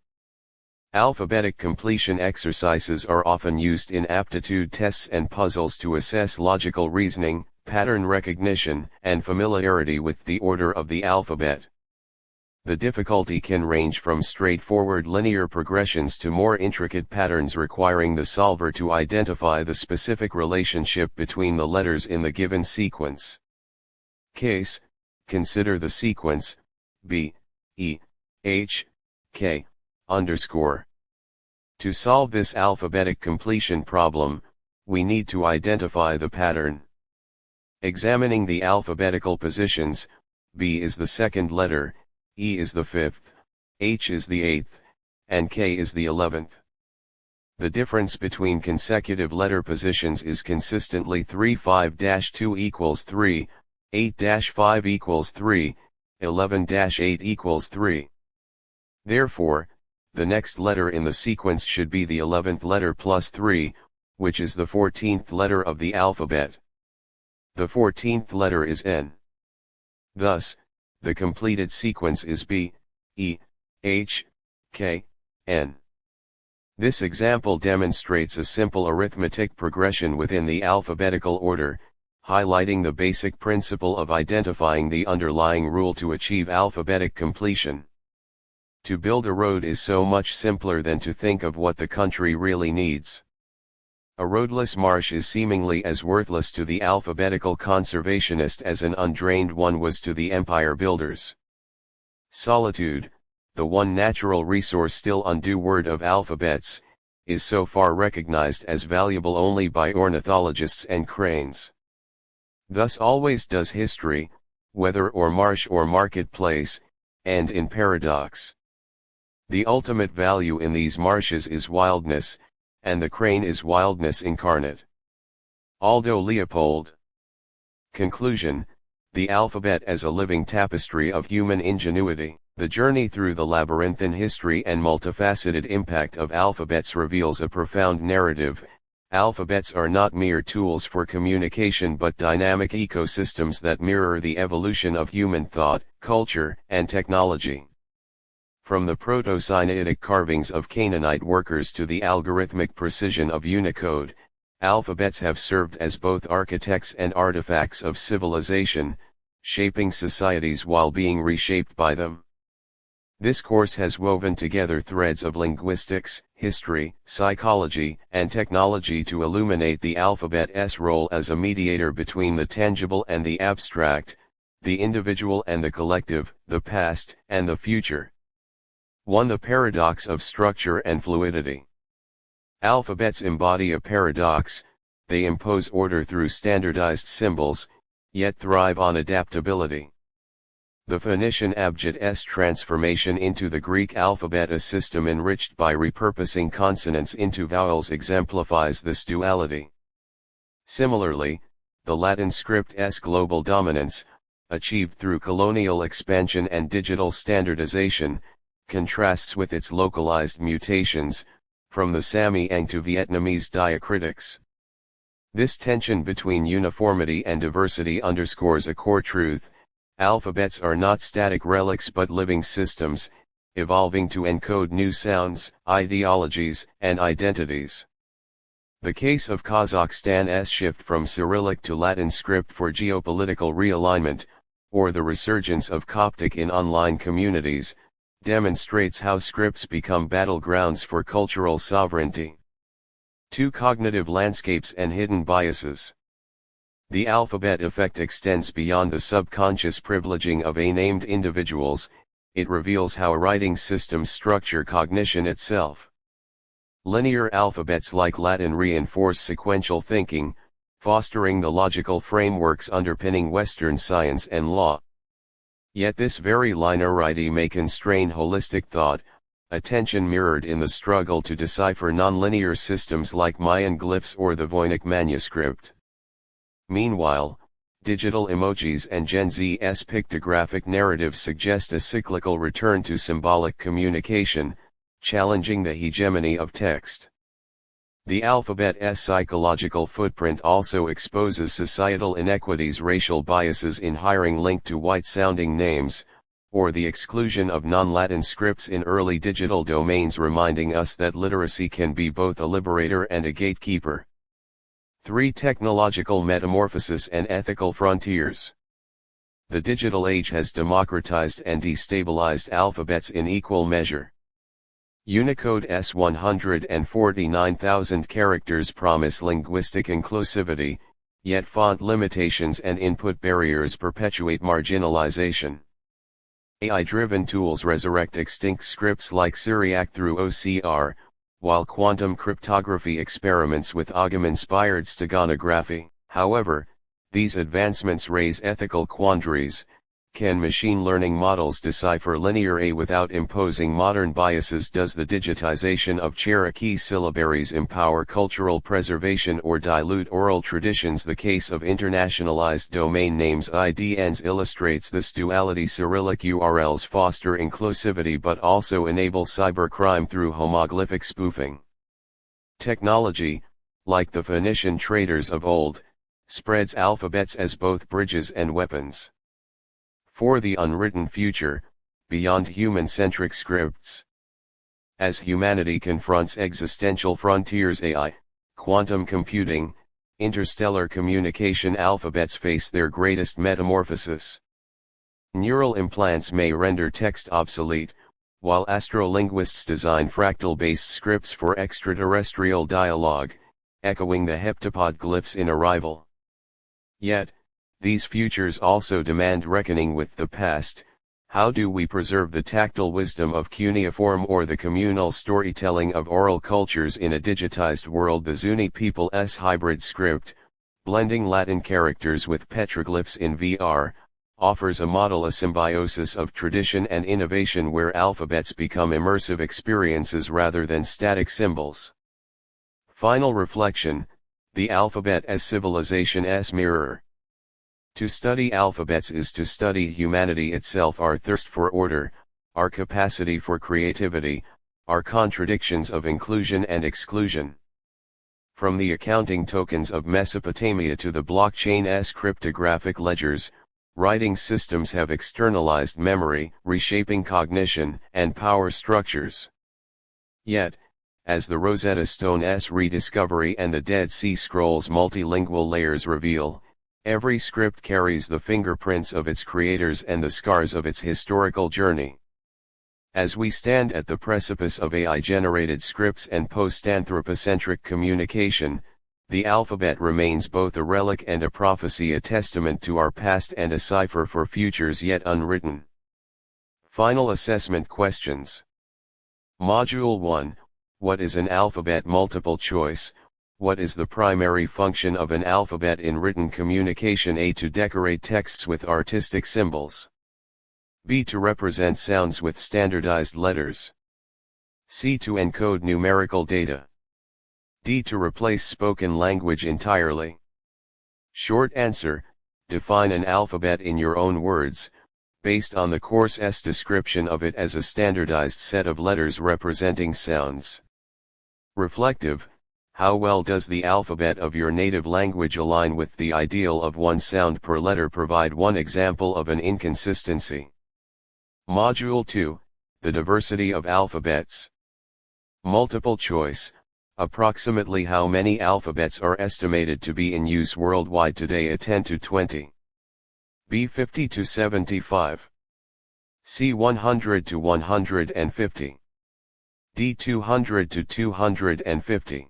[SPEAKER 2] Alphabetic completion exercises are often used in aptitude tests and puzzles to assess logical reasoning, pattern recognition, and familiarity with the order of the alphabet. The difficulty can range from straightforward linear progressions to more intricate patterns requiring the solver to identify the specific relationship between the letters in the given sequence. Case: consider the sequence B, E, H, K, underscore. To solve this alphabetic completion problem, we need to identify the pattern. Examining the alphabetical positions, B is the second letter, E is the fifth, H is the eighth, and K is the 11th. The difference between consecutive letter positions is consistently 3. 5-2 equals 3, 8-5 equals 3, 11-8 equals 3. Therefore, the next letter in the sequence should be the 11th letter plus 3, which is the 14th letter of the alphabet. The 14th letter is N. Thus, the completed sequence is B, E, H, K, N. This example demonstrates a simple arithmetic progression within the alphabetical order, highlighting the basic principle of identifying the underlying rule to achieve alphabetic completion. To build a road is so much simpler than to think of what the country really needs. A roadless marsh is seemingly as worthless to the alphabetical conservationist as an undrained one was to the empire builders. Solitude, the one natural resource still undue of alphabets, is so far recognized as valuable only by ornithologists and cranes. Thus always does history, whether or marsh or marketplace, end in paradox. The ultimate value in these marshes is wildness, and the crane is wildness incarnate. Aldo Leopold. Conclusion: the alphabet as a living tapestry of human ingenuity. The journey through the labyrinthine history and multifaceted impact of alphabets reveals a profound narrative. Alphabets are not mere tools for communication but dynamic ecosystems that mirror the evolution of human thought, culture, and technology. From the proto-Sinaitic carvings of Canaanite workers to the algorithmic precision of Unicode, alphabets have served as both architects and artifacts of civilization, shaping societies while being reshaped by them. This course has woven together threads of linguistics, history, psychology, and technology to illuminate the alphabet's role as a mediator between the tangible and the abstract, the individual and the collective, the past and the future. 1. The paradox of structure and fluidity. Alphabets embody a paradox. They impose order through standardized symbols, yet thrive on adaptability. The Phoenician abjad's transformation into the Greek alphabet, a system enriched by repurposing consonants into vowels, exemplifies this duality. Similarly, the Latin script's global dominance, achieved through colonial expansion and digital standardization, contrasts with its localized mutations, from the Samiang to Vietnamese diacritics. This tension between uniformity and diversity underscores a core truth: alphabets are not static relics but living systems, evolving to encode new sounds, ideologies, and identities. The case of Kazakhstan's shift from Cyrillic to Latin script for geopolitical realignment, or the resurgence of Coptic in online communities, demonstrates how scripts become battlegrounds for cultural sovereignty. 2. Cognitive landscapes and hidden biases. The alphabet effect extends beyond the subconscious privileging of named individuals. It reveals how a writing system structure cognition itself. Linear alphabets like Latin reinforce sequential thinking, fostering the logical frameworks underpinning Western science and law. Yet this very linearity may constrain holistic thought, a tension mirrored in the struggle to decipher nonlinear systems like Mayan glyphs or the Voynich manuscript. Meanwhile, digital emojis and Gen Z's pictographic narrative suggest a cyclical return to symbolic communication, challenging the hegemony of text. The alphabet's psychological footprint also exposes societal inequities, racial biases in hiring linked to white-sounding names, or the exclusion of non-Latin scripts in early digital domains, reminding us that literacy can be both a liberator and a gatekeeper. 3. Technological metamorphosis and ethical frontiers. The digital age has democratized and destabilized alphabets in equal measure. Unicode's 149,000 characters promise linguistic inclusivity, yet font limitations and input barriers perpetuate marginalization. AI-driven tools resurrect extinct scripts like Syriac through OCR, while quantum cryptography experiments with Ogham-inspired steganography. However, these advancements raise ethical quandaries. Can machine learning models decipher linear A without imposing modern biases? Does the digitization of Cherokee syllabaries empower cultural preservation or dilute oral traditions? The case of internationalized domain names IDNs illustrates this duality. Cyrillic URLs foster inclusivity but also enable cybercrime through homoglyphic spoofing. Technology, like the Phoenician traders of old, spreads alphabets as both bridges and weapons. For the unwritten future, beyond human-centric scripts. As humanity confronts existential frontiers, AI, quantum computing, interstellar communication, alphabets face their greatest metamorphosis. Neural implants may render text obsolete, while astrolinguists design fractal-based scripts for extraterrestrial dialogue, echoing the heptapod glyphs in Arrival. Yet, these futures also demand reckoning with the past. How do we preserve the tactile wisdom of cuneiform or the communal storytelling of oral cultures in a digitized world? The Zuni people's hybrid script, blending Latin characters with petroglyphs in VR, offers a model, a symbiosis of tradition and innovation where alphabets become immersive experiences rather than static symbols. Final reflection: the alphabet as civilization's mirror. To study alphabets is to study humanity itself, our thirst for order, our capacity for creativity, our contradictions of inclusion and exclusion. From the accounting tokens of Mesopotamia to the blockchain's cryptographic ledgers, writing systems have externalized memory, reshaping cognition and power structures. Yet, as the Rosetta Stone's rediscovery and the Dead Sea Scrolls' multilingual layers reveal, every script carries the fingerprints of its creators and the scars of its historical journey. As we stand at the precipice of AI-generated scripts and post-anthropocentric communication, the alphabet remains both a relic and a prophecy, a testament to our past and a cipher for futures yet unwritten. Final assessment questions. Module 1, what is an alphabet? Multiple choice. What is the primary function of an alphabet in written communication? A. To decorate texts with artistic symbols. B. To represent sounds with standardized letters. C. To encode numerical data. D. To replace spoken language entirely. Short answer: define an alphabet in your own words, based on the course's description of it as a standardized set of letters representing sounds. Reflective: how well does the alphabet of your native language align with the ideal of one sound per letter? Provide one example of an inconsistency. Module 2, the diversity of alphabets. Multiple choice: approximately how many alphabets are estimated to be in use worldwide today? A. 10 to 20. B. 50 to 75. C. 100 to 150. D. 200 to 250.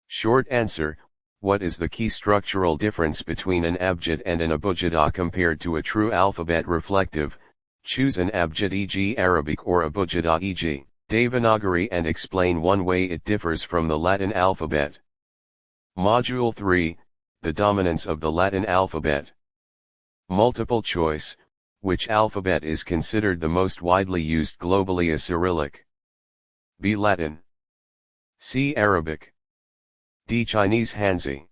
[SPEAKER 2] Short answer: what is the key structural difference between an abjad and an abjada compared to a true alphabet? Reflective: choose an abjad, e.g. Arabic, or abjada, e.g. Devanagari, and explain one way it differs from the Latin alphabet. Module 3, the dominance of the Latin alphabet. Multiple choice: which alphabet is considered the most widely used globally? A. Cyrillic. B. Latin. C. Arabic. D. Chinese Hanzi.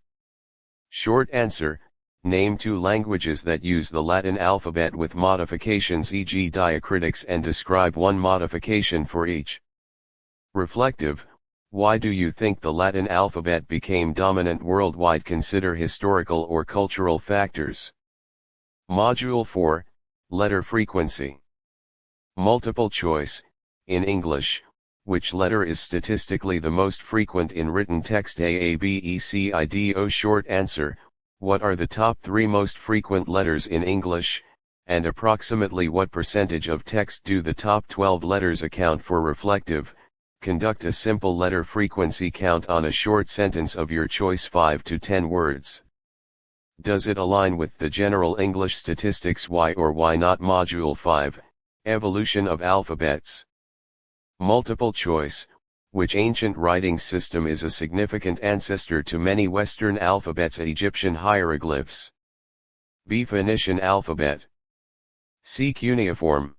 [SPEAKER 2] Short answer: name two languages that use the Latin alphabet with modifications, e.g. diacritics, and describe one modification for each. Reflective: why do you think the Latin alphabet became dominant worldwide? Consider historical or cultural factors. Module 4, letter frequency. Multiple choice: in English, which letter is statistically the most frequent in written text? A, B, E, C, I, D, O. Short answer: what are the top 3 most frequent letters in English, and approximately what percentage of text do the top 12 letters account for? Reflective: conduct a simple letter frequency count on a short sentence of your choice, 5 to 10 words. Does it align with the general English statistics? Why or why not? Module 5, evolution of alphabets. Multiple choice: which ancient writing system is a significant ancestor to many Western alphabets? A. Egyptian hieroglyphs. B. Phoenician alphabet. C. Cuneiform.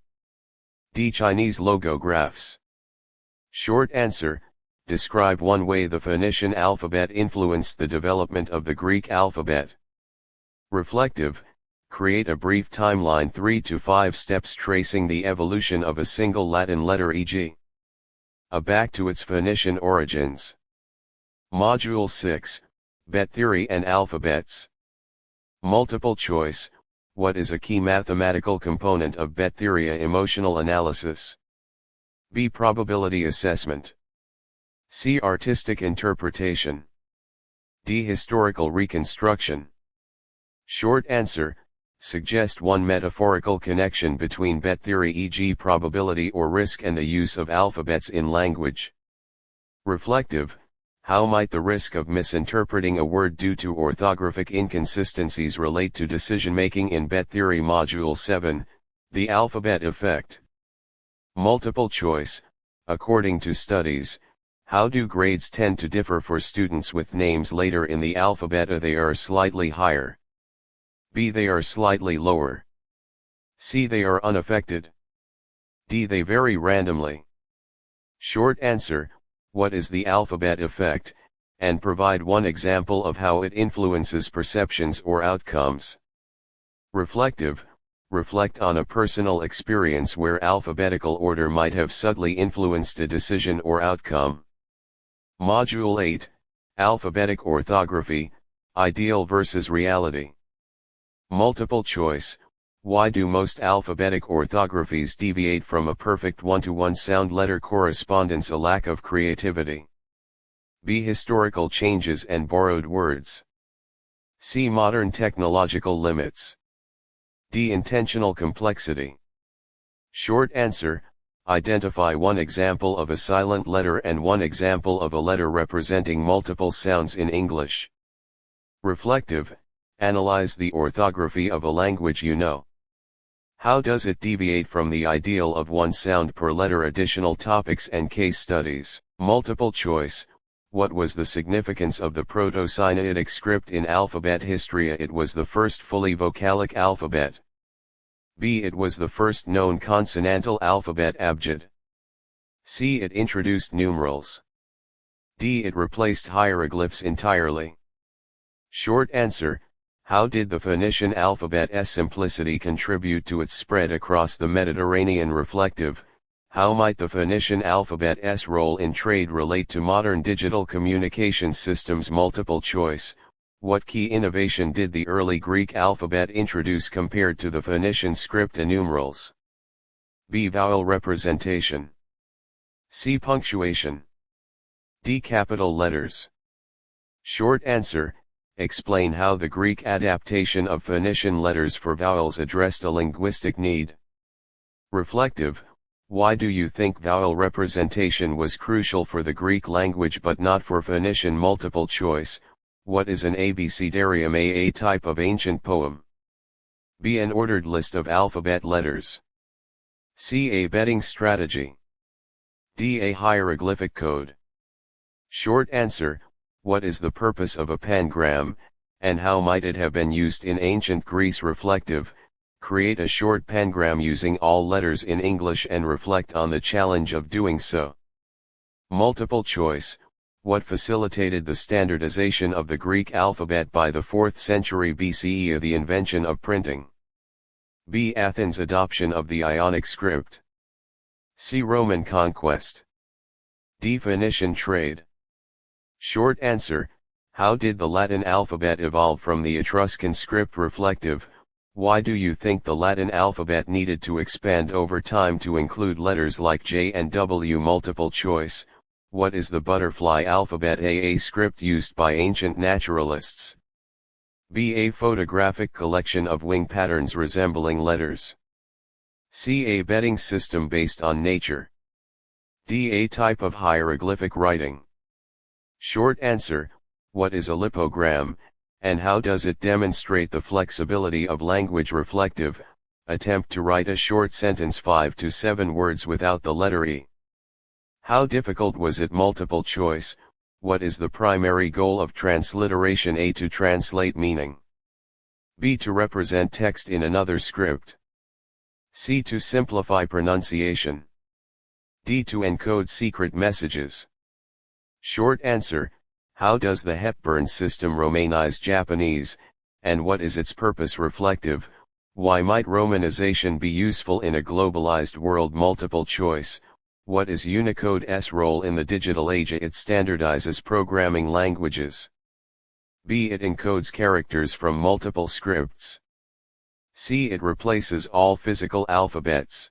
[SPEAKER 2] D. Chinese logographs. Short answer, describe one way the Phoenician alphabet influenced the development of the Greek alphabet. Reflective, create a brief timeline 3 to 5 steps tracing the evolution of a single Latin letter, e.g. A back to its Phoenician origins. Module 6, Bet Theory and Alphabets. Multiple choice, what is a key mathematical component of Bet theory? A. Emotional analysis. B. Probability assessment. C. Artistic interpretation. D. Historical reconstruction. Short answer, suggest one metaphorical connection between Bet theory, e.g. probability or risk, and the use of alphabets in language. Reflective, how might the risk of misinterpreting a word due to orthographic inconsistencies relate to decision-making in Bet theory? Module 7, the alphabet effect. Multiple choice, according to studies, how do grades tend to differ for students with names later in the alphabet? A. They are slightly higher. B. They are slightly lower. C. They are unaffected. D. They vary randomly. Short answer, what is the alphabet effect, and provide one example of how it influences perceptions or outcomes. Reflective, reflect on a personal experience where alphabetical order might have subtly influenced a decision or outcome. Module 8, Alphabetic Orthography, Ideal versus Reality. Multiple choice, why do most alphabetic orthographies deviate from a perfect one-to-one sound-letter correspondence? A lack of creativity. B. Historical changes and borrowed words. C. Modern technological limits. D. Intentional complexity. Short answer, identify one example of a silent letter and one example of a letter representing multiple sounds in English. Reflective, analyze the orthography of a language you know. How does it deviate from the ideal of one sound per letter? Additional topics and case studies. Multiple choice, what was the significance of the Proto-Sinaitic script in alphabet history? A. It was the first fully vocalic alphabet. B. It was the first known consonantal alphabet, abjad. C. It introduced numerals. D. It replaced hieroglyphs entirely. Short answer, how did the Phoenician alphabet's simplicity contribute to its spread across the Mediterranean? Reflective, how might the Phoenician alphabet's role in trade relate to modern digital communication systems? Multiple choice, what key innovation did the early Greek alphabet introduce compared to the Phoenician script? A. Numerals. B. Vowel representation. C. Punctuation. D. Capital letters. Short answer, explain how the Greek adaptation of Phoenician letters for vowels addressed a linguistic need. Reflective, why do you think vowel representation was crucial for the Greek language but not for Phoenician? Multiple choice, what is an abecedarium? A type of ancient poem. B. An ordered list of alphabet letters. C. A betting strategy. D. A hieroglyphic code. Short answer, what is the purpose of a pangram, and how might it have been used in ancient Greece? Reflective, create a short pangram using all letters in English and reflect on the challenge of doing so. Multiple choice, what facilitated the standardization of the Greek alphabet by the 4th century BCE? The invention of printing. B. Athens' adoption of the Ionic script. C. Roman conquest. D. Phoenician trade. Short answer, how did the Latin alphabet evolve from the Etruscan script? Reflective, why do you think the Latin alphabet needed to expand over time to include letters like J and W? Multiple choice, what is the butterfly alphabet? A script used by ancient naturalists. B. A photographic collection of wing patterns resembling letters. C. A betting system based on nature. D. A type of hieroglyphic writing. Short answer, what is a lipogram, and how does it demonstrate the flexibility of language? Reflective, attempt to write a short sentence 5 to 7 words without the letter E. How difficult was it? Multiple choice, what is the primary goal of transliteration? A. To translate meaning. B. To represent text in another script. C. To simplify pronunciation. D. To encode secret messages. Short answer: how does the Hepburn system Romanize Japanese, and what is its purpose? Reflective: why might Romanization be useful in a globalized world? Multiple choice: what is Unicode's role in the digital age? It standardizes programming languages. B. It encodes characters from multiple scripts. C. It replaces all physical alphabets.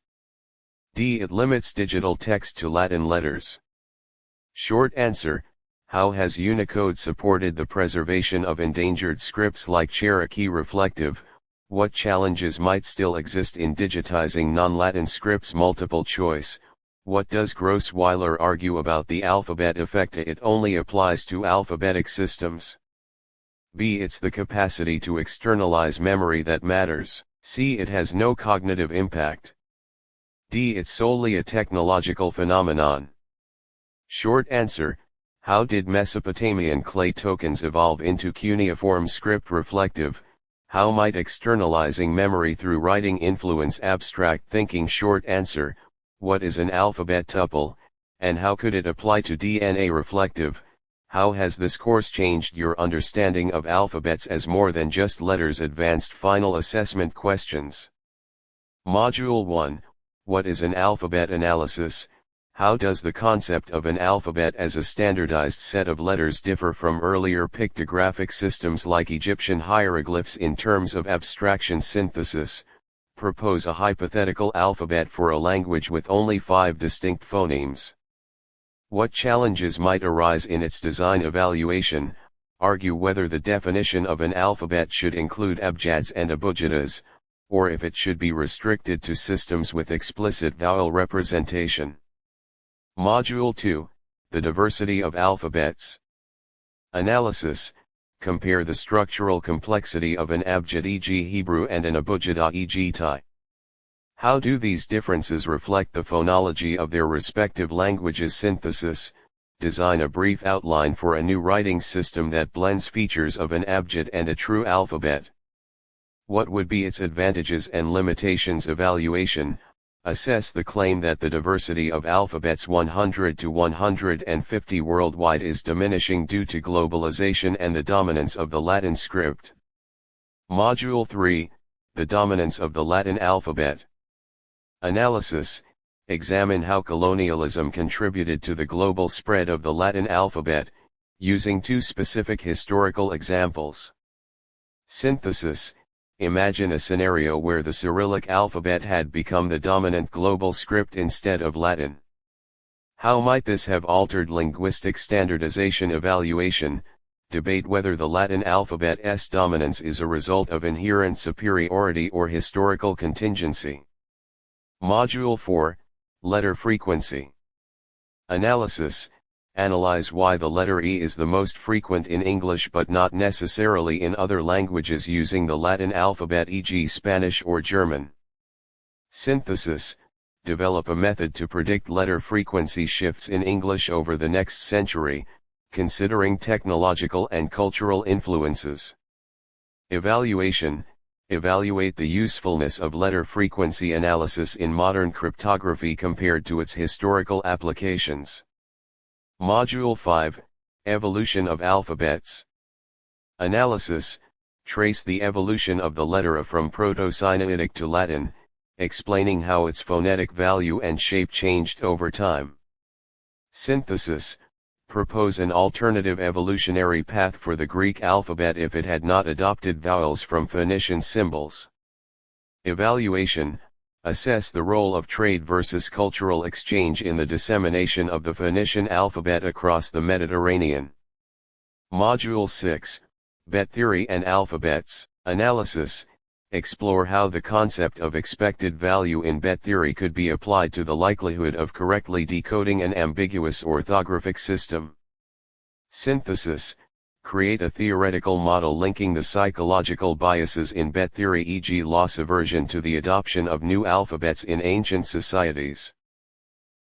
[SPEAKER 2] D. It limits digital text to Latin letters. Short answer: how has Unicode supported the preservation of endangered scripts like Cherokee? Reflective: what challenges might still exist in digitizing non-Latin scripts? Multiple choice: what does Grossweiler argue about the alphabet effect? It only applies to alphabetic systems. B. It's the capacity to externalize memory that matters. C. It has no cognitive impact. D. It's solely a technological phenomenon. Short answer: how did Mesopotamian clay tokens evolve into cuneiform script? Reflective: how might externalizing memory through writing influence abstract thinking? Short answer: what is an alphabet tuple, and how could it apply to DNA? Reflective: how has this course changed your understanding of alphabets as more than just letters? Advanced final assessment questions. Module 1: what is an alphabet analysis? How does the concept of an alphabet as a standardized set of letters differ from earlier pictographic systems like Egyptian hieroglyphs? In terms of abstraction. Synthesis: propose a hypothetical alphabet for a language with only 5 distinct phonemes. What challenges might arise in its design? Evaluation: argue whether the definition of an alphabet should include abjads and abujadas, or if it should be restricted to systems with explicit vowel representation. Module 2: the diversity of alphabets. Analysis: compare the structural complexity of an abjad e.g. Hebrew and an abujada e.g. Thai. How do these differences reflect the phonology of their respective languages? Synthesis: design a brief outline for a new writing system that blends features of an abjad and a true alphabet. What would be its advantages and limitations? Evaluation: assess the claim that the diversity of alphabets 100 to 150 worldwide is diminishing due to globalization and the dominance of the Latin script. Module 3: the dominance of the Latin alphabet. Analysis: examine how colonialism contributed to the global spread of the Latin alphabet, using 2 specific historical examples. Synthesis: imagine a scenario where the Cyrillic alphabet had become the dominant global script instead of Latin. How might this have altered linguistic standardization? Evaluation: debate whether the Latin alphabet's dominance is a result of inherent superiority or historical contingency. Module 4: letter frequency. Analysis: analyze why the letter E is the most frequent in English but not necessarily in other languages using the Latin alphabet, e.g. Spanish or German. Synthesis: develop a method to predict letter frequency shifts in English over the next century, considering technological and cultural influences. Evaluation: evaluate the usefulness of letter frequency analysis in modern cryptography compared to its historical applications. Module 5: evolution of alphabets. Analysis: trace the evolution of the letter A from Proto-Sinaitic to Latin, explaining how its phonetic value and shape changed over time. Synthesis: propose an alternative evolutionary path for the Greek alphabet if it had not adopted vowels from Phoenician symbols. Evaluation: assess the role of trade versus cultural exchange in the dissemination of the Phoenician alphabet across the Mediterranean. Module 6: Bet theory and alphabets. Analysis: explore how the concept of expected value in bet theory could be applied to the likelihood of correctly decoding an ambiguous orthographic system. Synthesis: create a theoretical model linking the psychological biases in bet theory, e.g. loss aversion to the adoption of new alphabets in ancient societies.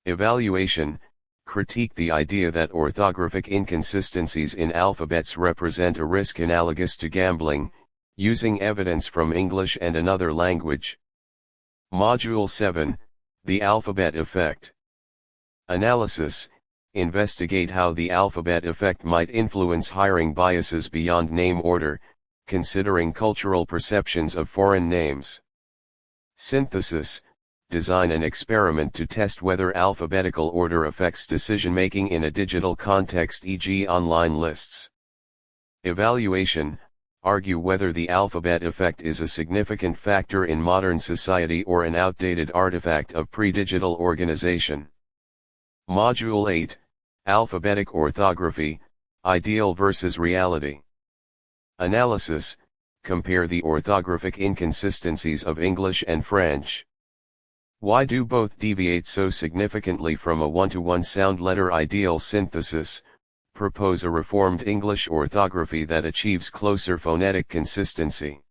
[SPEAKER 2] Evaluation: critique the idea that orthographic inconsistencies in alphabets represent a risk analogous to gambling, using evidence from English and another language. Module 7, The Alphabet Effect. Analysis, investigate how the alphabet effect might influence hiring biases beyond name order, considering cultural perceptions of foreign names. Synthesis, design an experiment to test whether alphabetical order affects decision-making in a digital context, e.g. online lists. Evaluation, argue whether the alphabet effect is a significant factor in modern society or an outdated artifact of pre-digital organization. Module 8, Alphabetic Orthography, Ideal versus Reality. Analysis, compare the orthographic inconsistencies of English and French. Why do both deviate so significantly from a one-to-one sound letter ideal? Synthesis, propose a reformed English orthography that achieves closer phonetic consistency.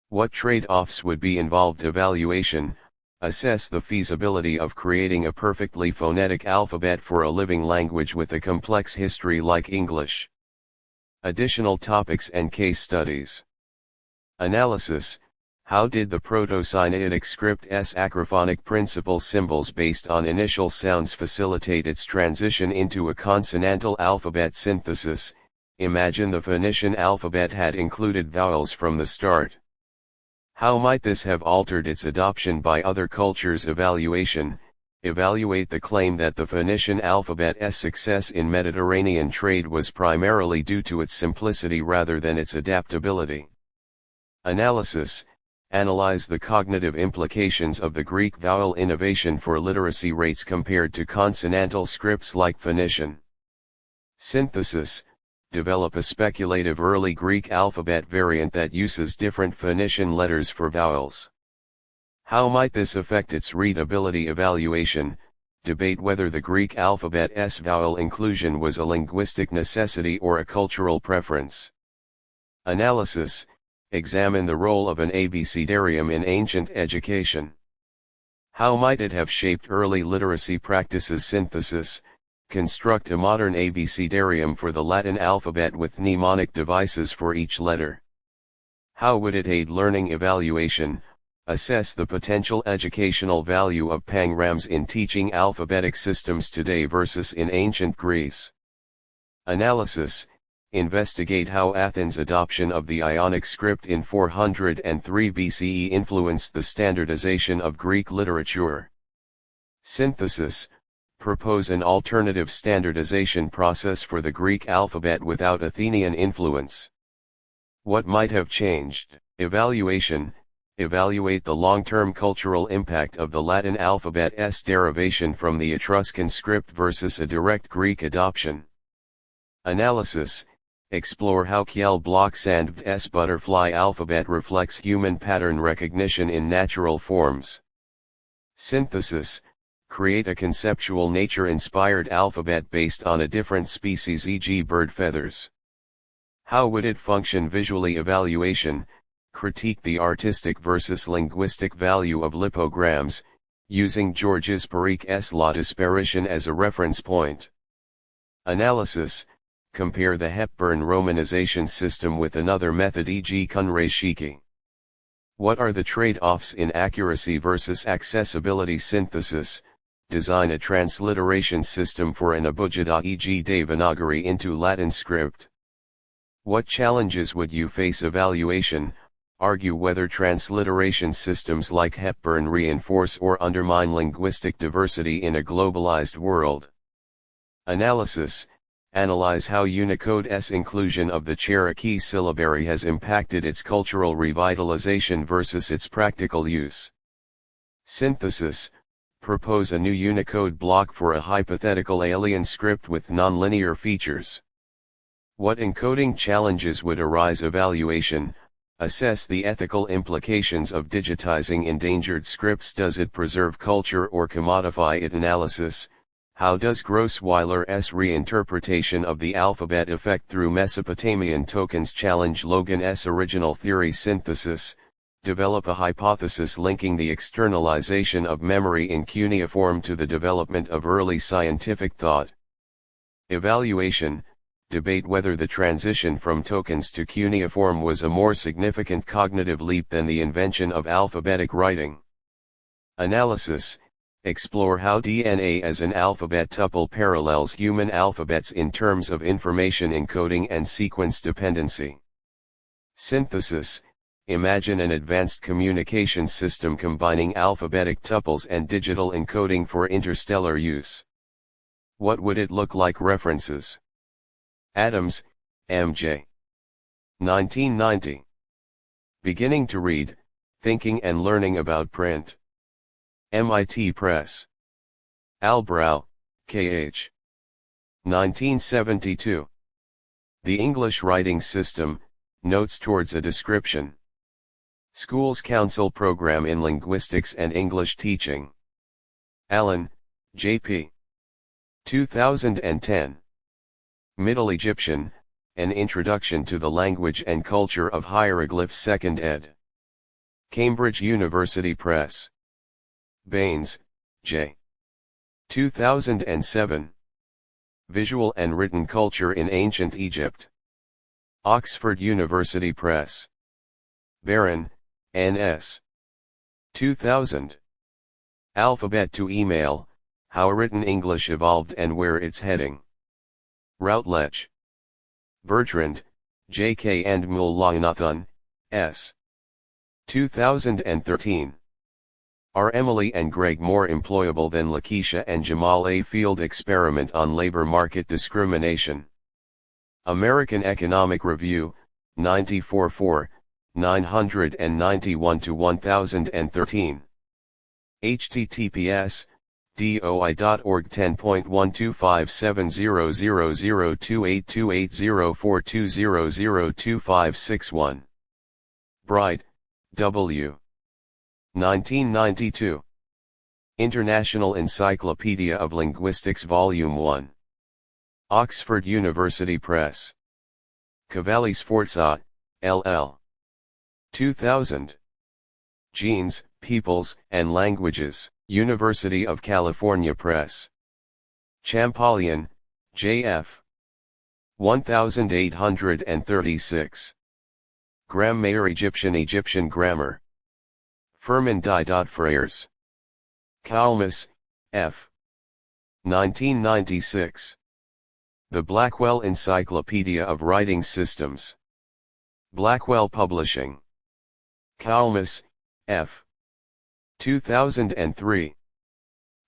[SPEAKER 2] What trade-offs would be involved? Evaluation, assess the feasibility of creating a perfectly phonetic alphabet for a living language with a complex history like English. Additional topics and case studies. Analysis, how did the Proto-Sinaitic script's acrophonic principal symbols based on initial sounds facilitate its transition into a consonantal alphabet? Synthesis, imagine the Phoenician alphabet had included vowels from the start. How might this have altered its adoption by other cultures? Evaluation, evaluate the claim that the Phoenician alphabet's success in Mediterranean trade was primarily due to its simplicity rather than its adaptability. Analysis, analyze the cognitive implications of the Greek vowel innovation for literacy rates compared to consonantal scripts like Phoenician. Synthesis, develop a speculative early Greek alphabet variant that uses different Phoenician letters for vowels. How might this affect its readability? Evaluation, debate whether the Greek alphabet's vowel inclusion was a linguistic necessity or a cultural preference. Analysis, examine the role of an abecedarium in ancient education. How might it have shaped early literacy practices? Synthesis, construct a modern abecedarium for the Latin alphabet with mnemonic devices for each letter. How would it aid learning? Evaluation, assess the potential educational value of pangrams in teaching alphabetic systems today versus in ancient Greece. Analysis, investigate how Athens' adoption of the Ionic script in 403 BCE influenced the standardization of Greek literature. Synthesis, propose an alternative standardization process for the Greek alphabet without Athenian influence. What might have changed? Evaluation, evaluate the long-term cultural impact of the Latin alphabet's derivation from the Etruscan script versus a direct Greek adoption. Analysis, explore how J.O.L.A.L.F's butterfly alphabet reflects human pattern recognition in natural forms. Synthesis, create a conceptual nature-inspired alphabet based on a different species, e.g. bird feathers. How would it function visually? Evaluation, critique the artistic versus linguistic value of lipograms, using Georges Peric's La Disparition as a reference point. Analysis, compare the Hepburn romanization system with another method, e.g. Kunre-Shiki. What are the trade-offs in accuracy versus accessibility? Synthesis, design a transliteration system for an abugida, e.g. Devanagari into Latin script. What challenges would you face? Evaluation, argue whether transliteration systems like Hepburn reinforce or undermine linguistic diversity in a globalized world. Analysis, analyze how Unicode's inclusion of the Cherokee syllabary has impacted its cultural revitalization versus its practical use. Synthesis, propose a new Unicode block for a hypothetical alien script with nonlinear features. What encoding challenges would arise? Evaluation, assess the ethical implications of digitizing endangered scripts. Does it preserve culture or commodify it? Analysis, how does Grossweiler's reinterpretation of the alphabet effect through Mesopotamian tokens challenge Logan's original theory? Synthesis, develop a hypothesis linking the externalization of memory in cuneiform to the development of early scientific thought. Evaluation, debate whether the transition from tokens to cuneiform was a more significant cognitive leap than the invention of alphabetic writing. Analysis, explore how DNA as an alphabet tuple parallels human alphabets in terms of information encoding and sequence dependency. Synthesis, imagine an advanced communication system combining alphabetic tuples and digital encoding for interstellar use. What would it look like? References: Adams, M.J. 1990. Beginning to Read, Thinking and Learning About Print. MIT Press. Albrow, K.H. 1972. The English Writing System, Notes Towards a Description. Schools Council Program in Linguistics and English Teaching. Allen, J.P. 2010. Middle Egyptian, An Introduction to the Language and Culture of Hieroglyphs 2nd ed. Cambridge University Press. Baines, J. 2007. Visual and Written Culture in Ancient Egypt. Oxford University Press. Barron, N.S. 2000. Alphabet to Email, How Written English Evolved and Where It's Heading. Routledge. Bertrand, J.K. and Mullainathan, S. 2013. Are Emily and Greg more employable than Lakeisha and Jamal? A Field Experiment on Labor Market Discrimination. American Economic Review, 94 991-1013. https doi.org 10.125700028280420025661. Bright, W. 1992. International Encyclopedia of Linguistics Volume 1. Oxford University Press. Cavalli Sforza, L.L. 2000. Genes, Peoples, and Languages, University of California Press. Champollion, J.F. 1836. Grammaire Egyptian Grammar. Furman Die. Frères. Kalmus, F. 1996. The Blackwell Encyclopedia of Writing Systems. Blackwell Publishing. Kalmus, F. 2003.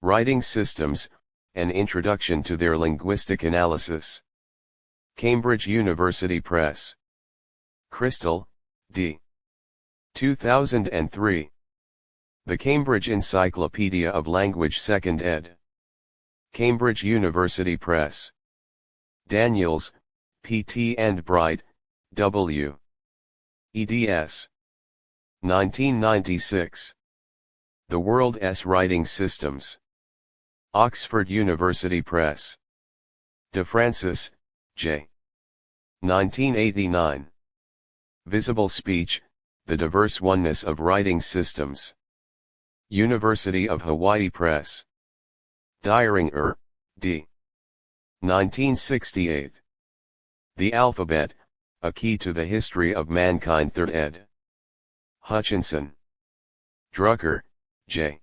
[SPEAKER 2] Writing Systems, An Introduction to Their Linguistic Analysis. Cambridge University Press. Crystal, D. 2003. The Cambridge Encyclopedia of Language 2nd ed. Cambridge University Press. Daniels, P.T. and Bright, W. eds. 1996. The World's Writing Systems. Oxford University Press. De Francis, J. 1989. Visible Speech, The Diverse Oneness of Writing Systems. University of Hawaii Press. Dieringer, D. 1968. The Alphabet, A Key to the History of Mankind 3rd ed. Hutchinson. Drucker, J.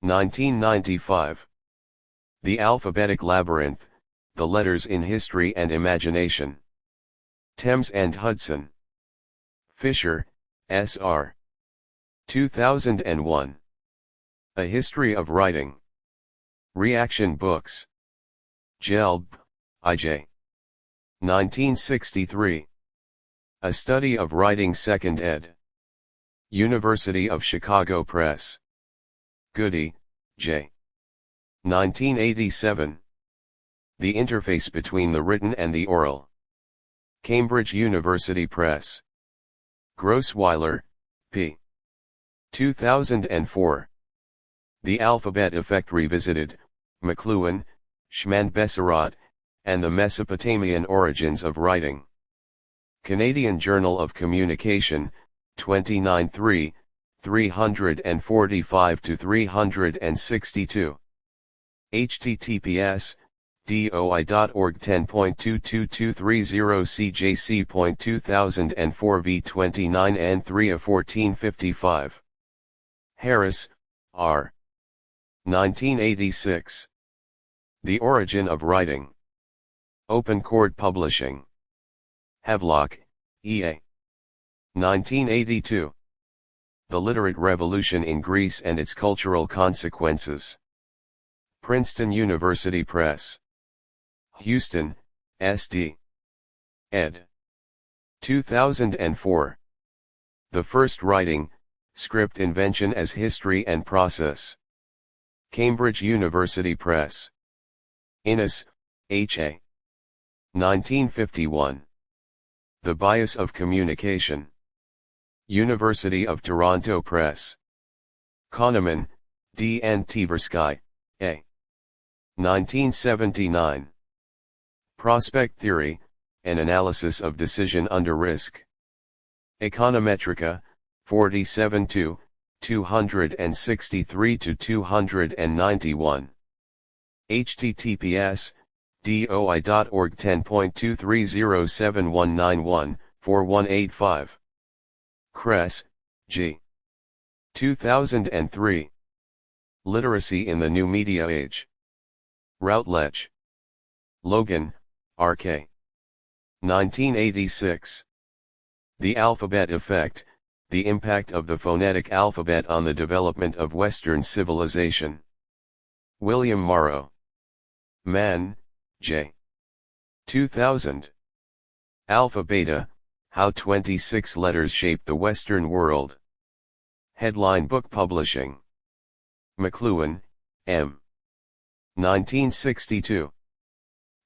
[SPEAKER 2] 1995. The Alphabetic Labyrinth, The Letters in History and Imagination. Thames and Hudson. Fisher, S.R. 2001. A History of Writing. Reaction Books. J.O.L.F, I.J. 1963. A Study of Writing 2nd ed. University of Chicago Press. Goody, J. 1987. The Interface Between the Written and the Oral. Cambridge University Press. Grossweiler, P. 2004. The Alphabet Effect Revisited, McLuhan, Schman-Bessarat, and the Mesopotamian Origins of Writing. Canadian Journal of Communication, 29 345-362. https doi.org 10.22230 CJC.2004 v29 n3 of 1455. Harris, R. 1986. The Origin of Writing. Open Court Publishing. Havelock, E.A. 1982. The Literate Revolution in Greece and Its Cultural Consequences. Princeton University Press. Houston, S.D. ed. 2004. The First Writing, Script Invention as History and Process. Cambridge University Press. Innes, H.A. 1951. The Bias of Communication. University of Toronto Press. Kahneman, D. and Tversky, A. 1979. Prospect Theory, an Analysis of Decision Under Risk. Econometrica, 47 263-291. https doi.org 10.230719141885. Kress, G. 2003. Literacy in the New Media Age. Routledge. Logan, R.K. 1986. The Alphabet Effect, the Impact of the Phonetic Alphabet on the Development of Western Civilization. William Morrow. Mann, J. 2000. Alpha Beta, How 26 Letters Shaped the Western World. Headline Book Publishing. McLuhan, M. 1962.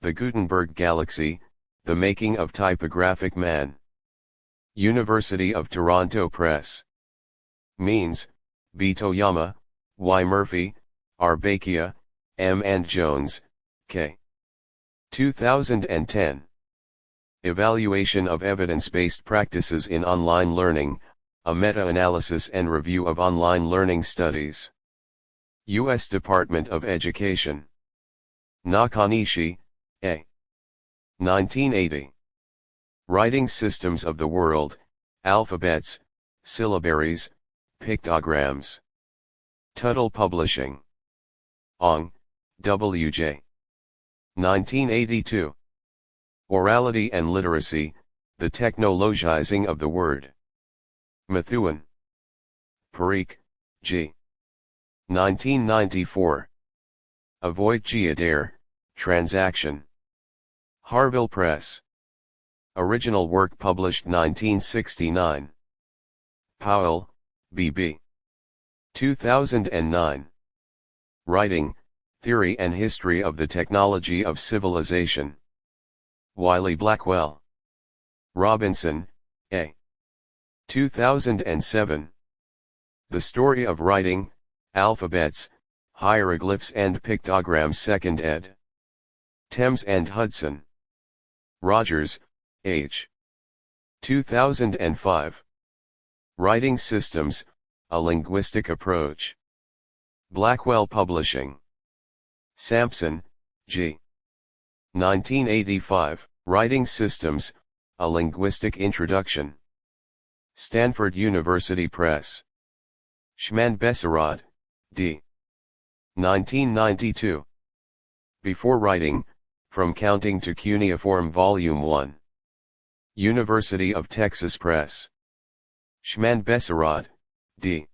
[SPEAKER 2] The Gutenberg Galaxy, The Making of Typographic Man. University of Toronto Press. Means, B. Toyama, Y. Murphy, R. Bakia, M. and Jones, K. 2010. Evaluation of Evidence-Based Practices in Online Learning, a Meta-Analysis and Review of Online Learning Studies. U.S. Department of Education. Nakanishi, A. 1980. Writing Systems of the World, Alphabets, Syllabaries, Pictograms. Tuttle Publishing. Ong, W.J. 1982. Orality and Literacy, The Technologizing of the Word. Methuen. Parikh, G. 1994. Avoid Giadaire, Transaction. Harville Press. Original work published 1969. Powell, B.B. 2009. Writing, Theory and History of the Technology of Civilization. Wiley-Blackwell. Robinson, A. 2007. The Story of Writing, Alphabets, Hieroglyphs and Pictograms 2nd ed. Thames and Hudson. Rogers, H. 2005. Writing Systems, A Linguistic Approach. Blackwell Publishing. Sampson, G. 1985. Writing Systems, A Linguistic Introduction. Stanford University Press. Shman Besarad, D. 1992. Before Writing, From Counting to Cuneiform Volume 1. University of Texas Press. Shman Besarad, D.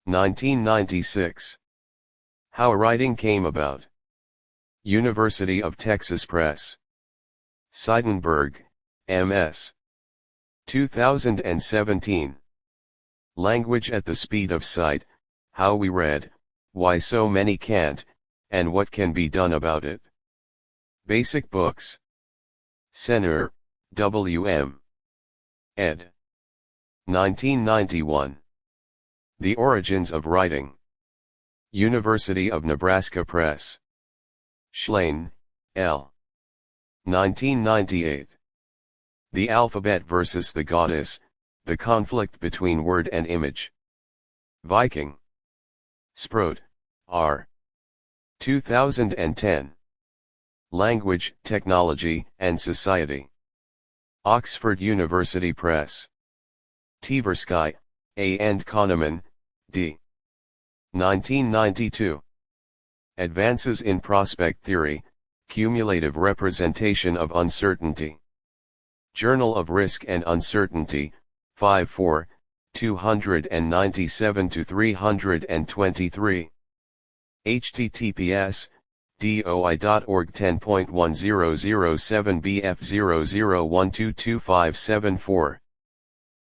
[SPEAKER 2] 1996. How Writing Came About. University of Texas Press. Seidenberg, M.S. 2017. Language at the Speed of Sight, How We Read, Why So Many Can't, and What Can Be Done About It. Basic Books. Senner, W.M. ed. 1991. The Origins of Writing. University of Nebraska Press. Schlein, L. 1998. The Alphabet versus the Goddess, The Conflict Between Word and Image. Viking. Sproat, R. 2010. Language, Technology, and Society. Oxford University Press. Tversky, A. and Kahneman, D. 1992. Advances in Prospect Theory, Cumulative Representation of Uncertainty. Journal of Risk and Uncertainty, 5-4, 297-323. https doi.org 10.1007bf00122574.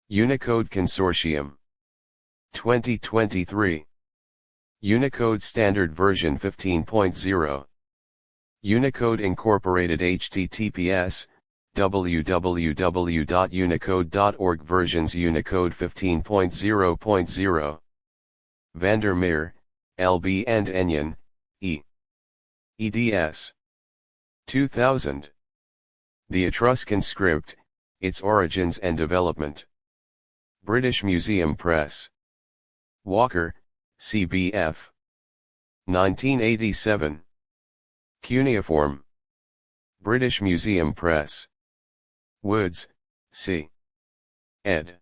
[SPEAKER 2] Unicode Consortium. 2023. Unicode Standard Version 15.0. Unicode Incorporated https www.unicode.org versions Unicode 15.0.0. Vandermeer, L.B. and Enyon, E. eds. 2000. The Etruscan Script, Its Origins and Development. British Museum Press. Walker, C.B.F. 1987. Cuneiform. British Museum Press. Woods, C. ed.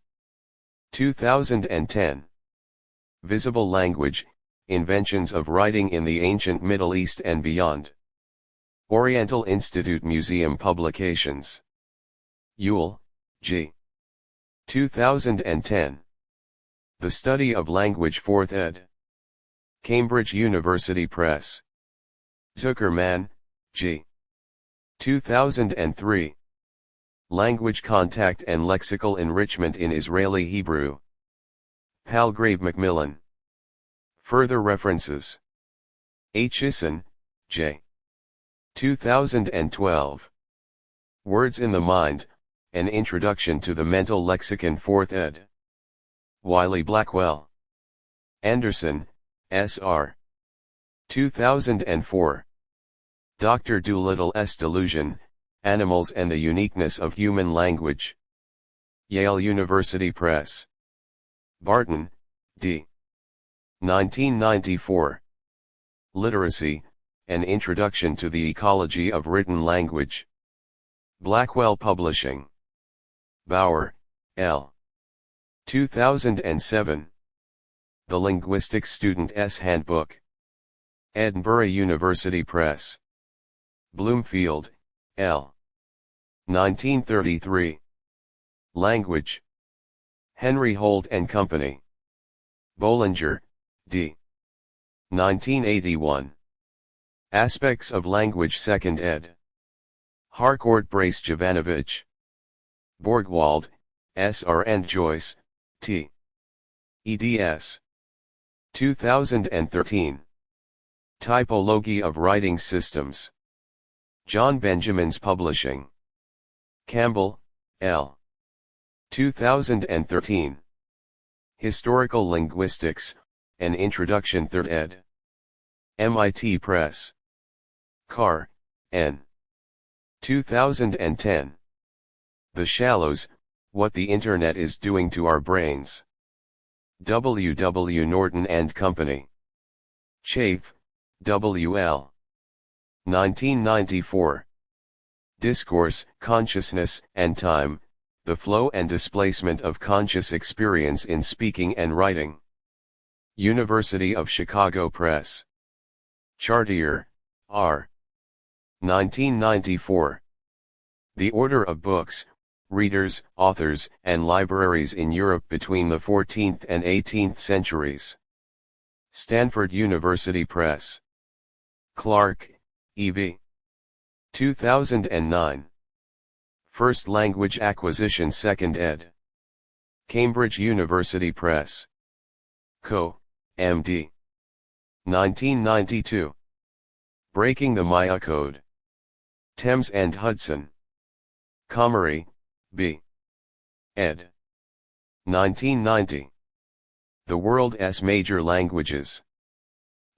[SPEAKER 2] 2010. Visible Language, Inventions of Writing in the Ancient Middle East and Beyond. Oriental Institute Museum Publications. J.O.L.L.F, G. 2010. The Study of Language 4th ed. Cambridge University Press. Zuckerman, G. 2003. Language Contact and Lexical Enrichment in Israeli Hebrew. Palgrave Macmillan. Further references. Aitchison, J. 2012. Words in the Mind, An Introduction to the Mental Lexicon 4th ed. Wiley-Blackwell. Anderson, S.R. 2004. Dr. Doolittle's Delusion, Animals and the Uniqueness of Human Language. Yale University Press. Barton, D. 1994. Literacy, An Introduction to the Ecology of Written Language. Blackwell Publishing. Bauer, L. 2007. The Linguistics Student's Handbook. Edinburgh University Press. Bloomfield, L. 1933. Language. Henry Holt and Company. Bollinger, D. 1981. Aspects of Language 2nd ed. Harcourt Brace Jovanovich. Borgwald, S.R. and Joyce, T. eds. 2013. Typology of Writing Systems. John Benjamin's Publishing. Campbell, L. 2013. Historical Linguistics, An Introduction 3rd ed. MIT Press. Carr, N. 2010. The Shallows, What the Internet is Doing to Our Brains. W. W. Norton and Company. Chafe, W.L. 1994. Discourse, Consciousness, and Time, The Flow and Displacement of Conscious Experience in Speaking and Writing. University of Chicago Press. Chartier, R. 1994. The Order of Books, Readers, Authors, and Libraries in Europe between the 14th and 18th centuries. Stanford University Press. Clark, E.V. 2009. First Language Acquisition 2nd ed. Cambridge University Press. Co. M.D. 1992. Breaking the Maya Code. Thames and Hudson. Comrie, B. ed. 1990. The World's Major Languages.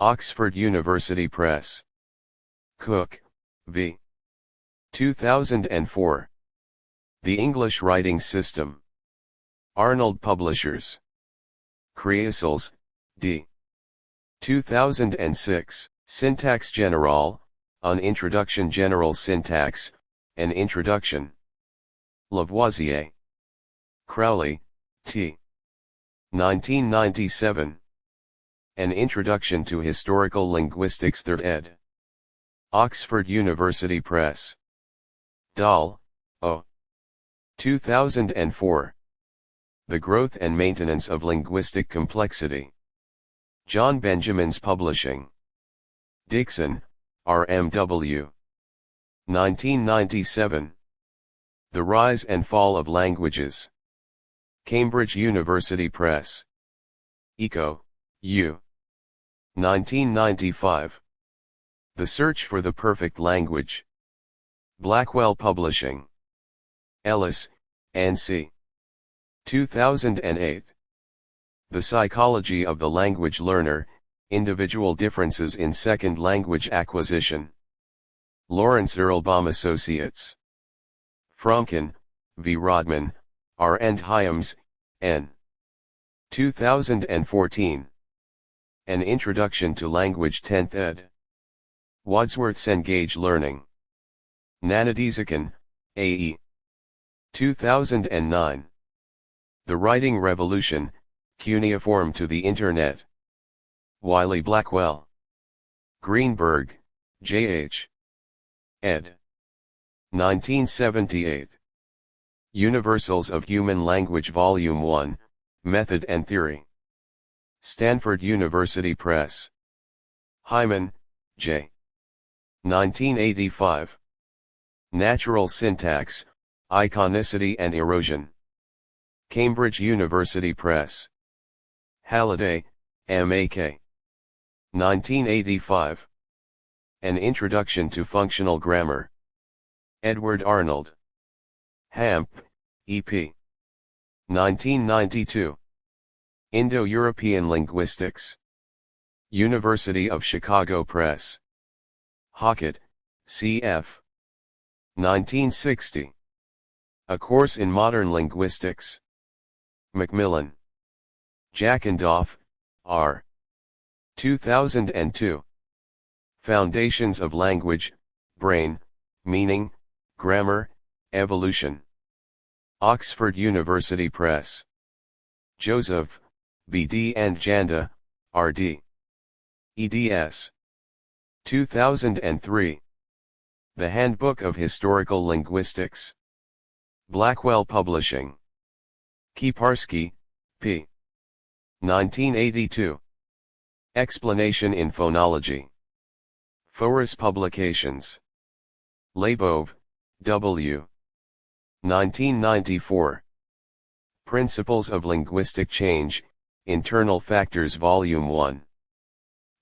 [SPEAKER 2] Oxford University Press. Cook, V. 2004. The English Writing System. Arnold Publishers. Creasels, D. 2006. Syntax Generale, An Introduction General Syntax, An Introduction. Lavoisier. Crowley, T. 1997. An Introduction to Historical Linguistics 3rd ed. Oxford University Press. J.O.L.A.L.F. 2004. The Growth and Maintenance of Linguistic Complexity. John Benjamin's Publishing. Dixon, R.M.W. 1997. The Rise and Fall of Languages. Cambridge University Press. Eco, U. 1995. The Search for the Perfect Language. Blackwell Publishing. Ellis, N.C. 2008. The Psychology of the Language Learner, Individual Differences in Second Language Acquisition. Lawrence Erlbaum Associates. Fromkin, V. Rodman, R. and Hyams, N. 2014. An Introduction to Language 10th ed. Wadsworth's Engage Learning. Nanadizakhan, A.E. 2009. The Writing Revolution, Cuneiform to the Internet. Wiley Blackwell. Greenberg, J.H. ed. 1978. Universals of Human Language Volume 1, Method and Theory. Stanford University Press. Hyman, J. 1985. Natural Syntax, Iconicity and Erosion. Cambridge University Press. Halliday, M.A.K. 1985. An Introduction to Functional Grammar. Edward Arnold. Hamp, E.P. 1992. Indo-European Linguistics. University of Chicago Press. Hockett, C.F. 1960. A Course in Modern Linguistics. Macmillan. Jackendorf, R. 2002. Foundations of Language, Brain, Meaning, Grammar, Evolution. Oxford University Press. Joseph, B.D. and Janda, R.D. eds. 2003. The Handbook of Historical Linguistics. Blackwell Publishing. Kiparski, P. 1982. Explanation in Phonology. Forus Publications. Leibov, W. 1994. Principles of Linguistic Change, Internal Factors Volume 1.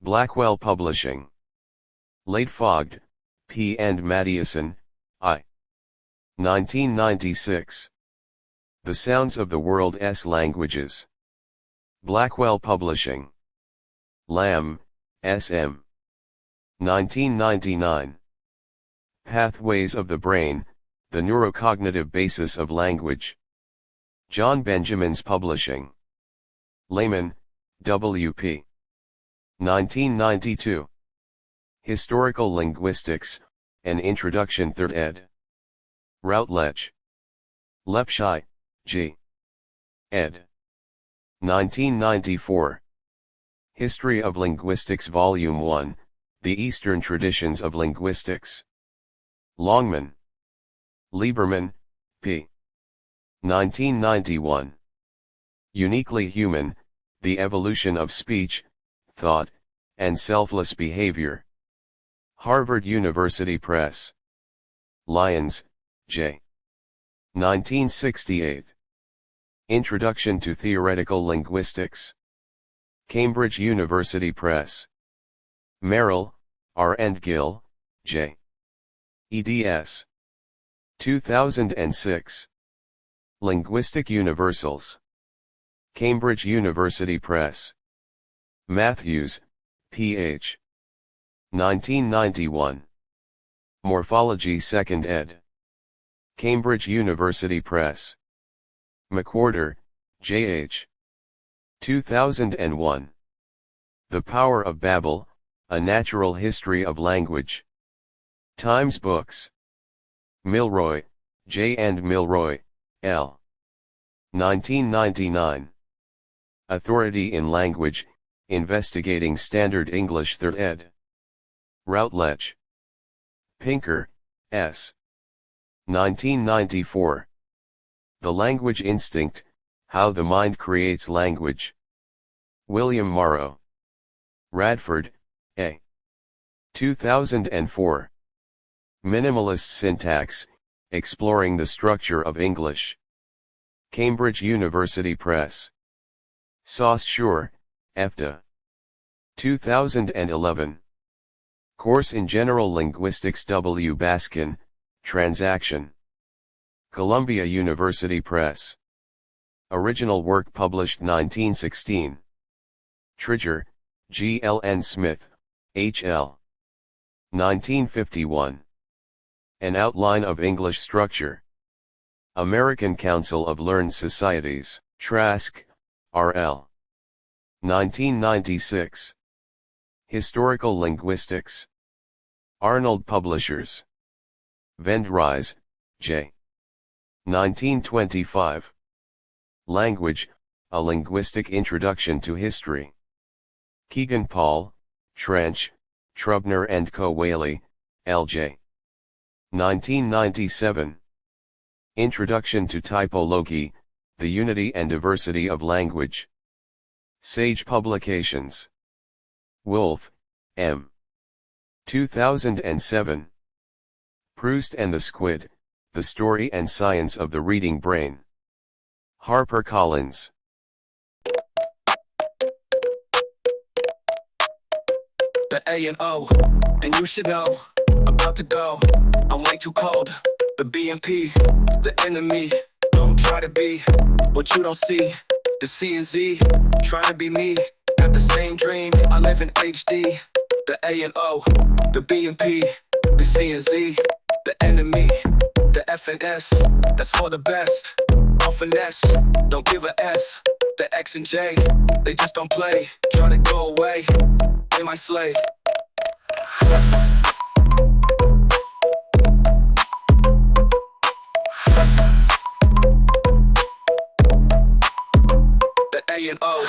[SPEAKER 2] Blackwell Publishing. Leitfogd, P. and Matthiessen, I. 1996. The Sounds of the World's Languages. Blackwell Publishing. Lamb, S.M. 1999. Pathways of the Brain, the Neurocognitive Basis of Language. John Benjamin's Publishing. Lehman, W.P. 1992. Historical Linguistics, An Introduction 3rd ed. Routledge. Lepshai, G. ed. 1994. History of Linguistics Volume 1, The Eastern Traditions of Linguistics. Longman. Lieberman, P. 1991. Uniquely Human, The Evolution of Speech, Thought, and Selfless Behavior. Harvard University Press. Lyons, J. 1968. Introduction to Theoretical Linguistics. Cambridge University Press. Merrill, R. and Gill, J. eds. 2006. Linguistic Universals. Cambridge University Press. Matthews, P.H. 1991. Morphology 2nd ed. Cambridge University Press. McWhorter, J.H. 2001. The Power of Babel, A Natural History of Language. Times Books. Milroy, J. and Milroy, L. 1999. Authority in Language, Investigating Standard English 3rd ed. Routledge. Pinker, S. 1994. The Language Instinct, How the Mind Creates Language. William Morrow. Radford, A. 2004. Minimalist Syntax, Exploring the Structure of English. Cambridge University Press. Saussure, FTA. 2011. Course in General Linguistics W. Baskin, Transaction. Columbia University Press. Original work published 1916. Tridger, G.L. N. Smith, H.L. 1951. An Outline of English Structure. American Council of Learned Societies, Trask, R.L. 1996. Historical Linguistics. Arnold Publishers. Vendrise, J. 1925. Language, A Linguistic Introduction to History. Keegan Paul, Trench, Trubner and Co. Whaley, L.J. 1997. Introduction to Typology, The Unity and Diversity of Language. Sage Publications. Wolf, M. 2007. Proust and the Squid, The Story and Science of the Reading Brain. HarperCollins.
[SPEAKER 1] The A and O, and you should know, about to go, I'm way too cold. The B and P, the enemy, don't try to be what you don't see. The C and Z, trying to be me, got the same dream, I live in HD. The A and O, the B and P, the C and Z, the enemy, the F and S, that's for the best. All finesse, don't give a S. The X and J, they just don't play, try to go away, they might slay. The A and O.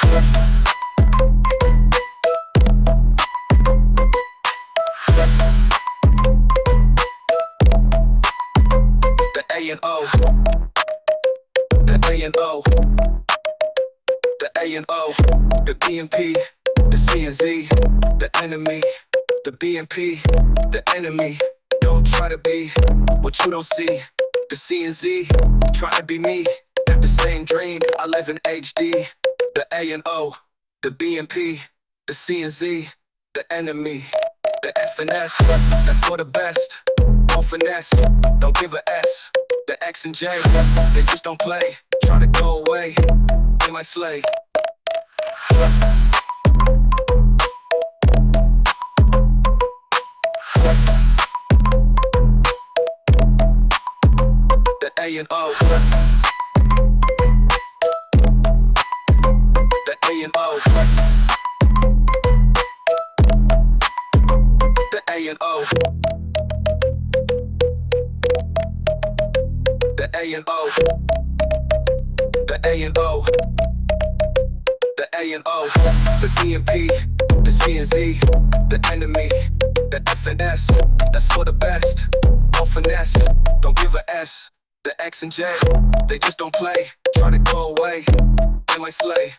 [SPEAKER 1] The A and O. The A and O. The A and O. The B and P. The C and Z. The enemy. The B and P. The enemy. Don't try to be what you don't see. The C and Z. Try to be me. Got the same dream. I live in HD. The A and O. The B and P. The C and Z. The enemy. The F and S. That's for the best. All finesse. Don't give a S. The X and J, they just don't play. Try to go away, they might slay. The A and O. The A and O. The A and O. The A and O. The A and O. The A and O. The B and P. The C and Z. The enemy. The F and S. That's for the best. All finesse. Don't give a S. The X and J. They just don't play. Try to go away. They might slay.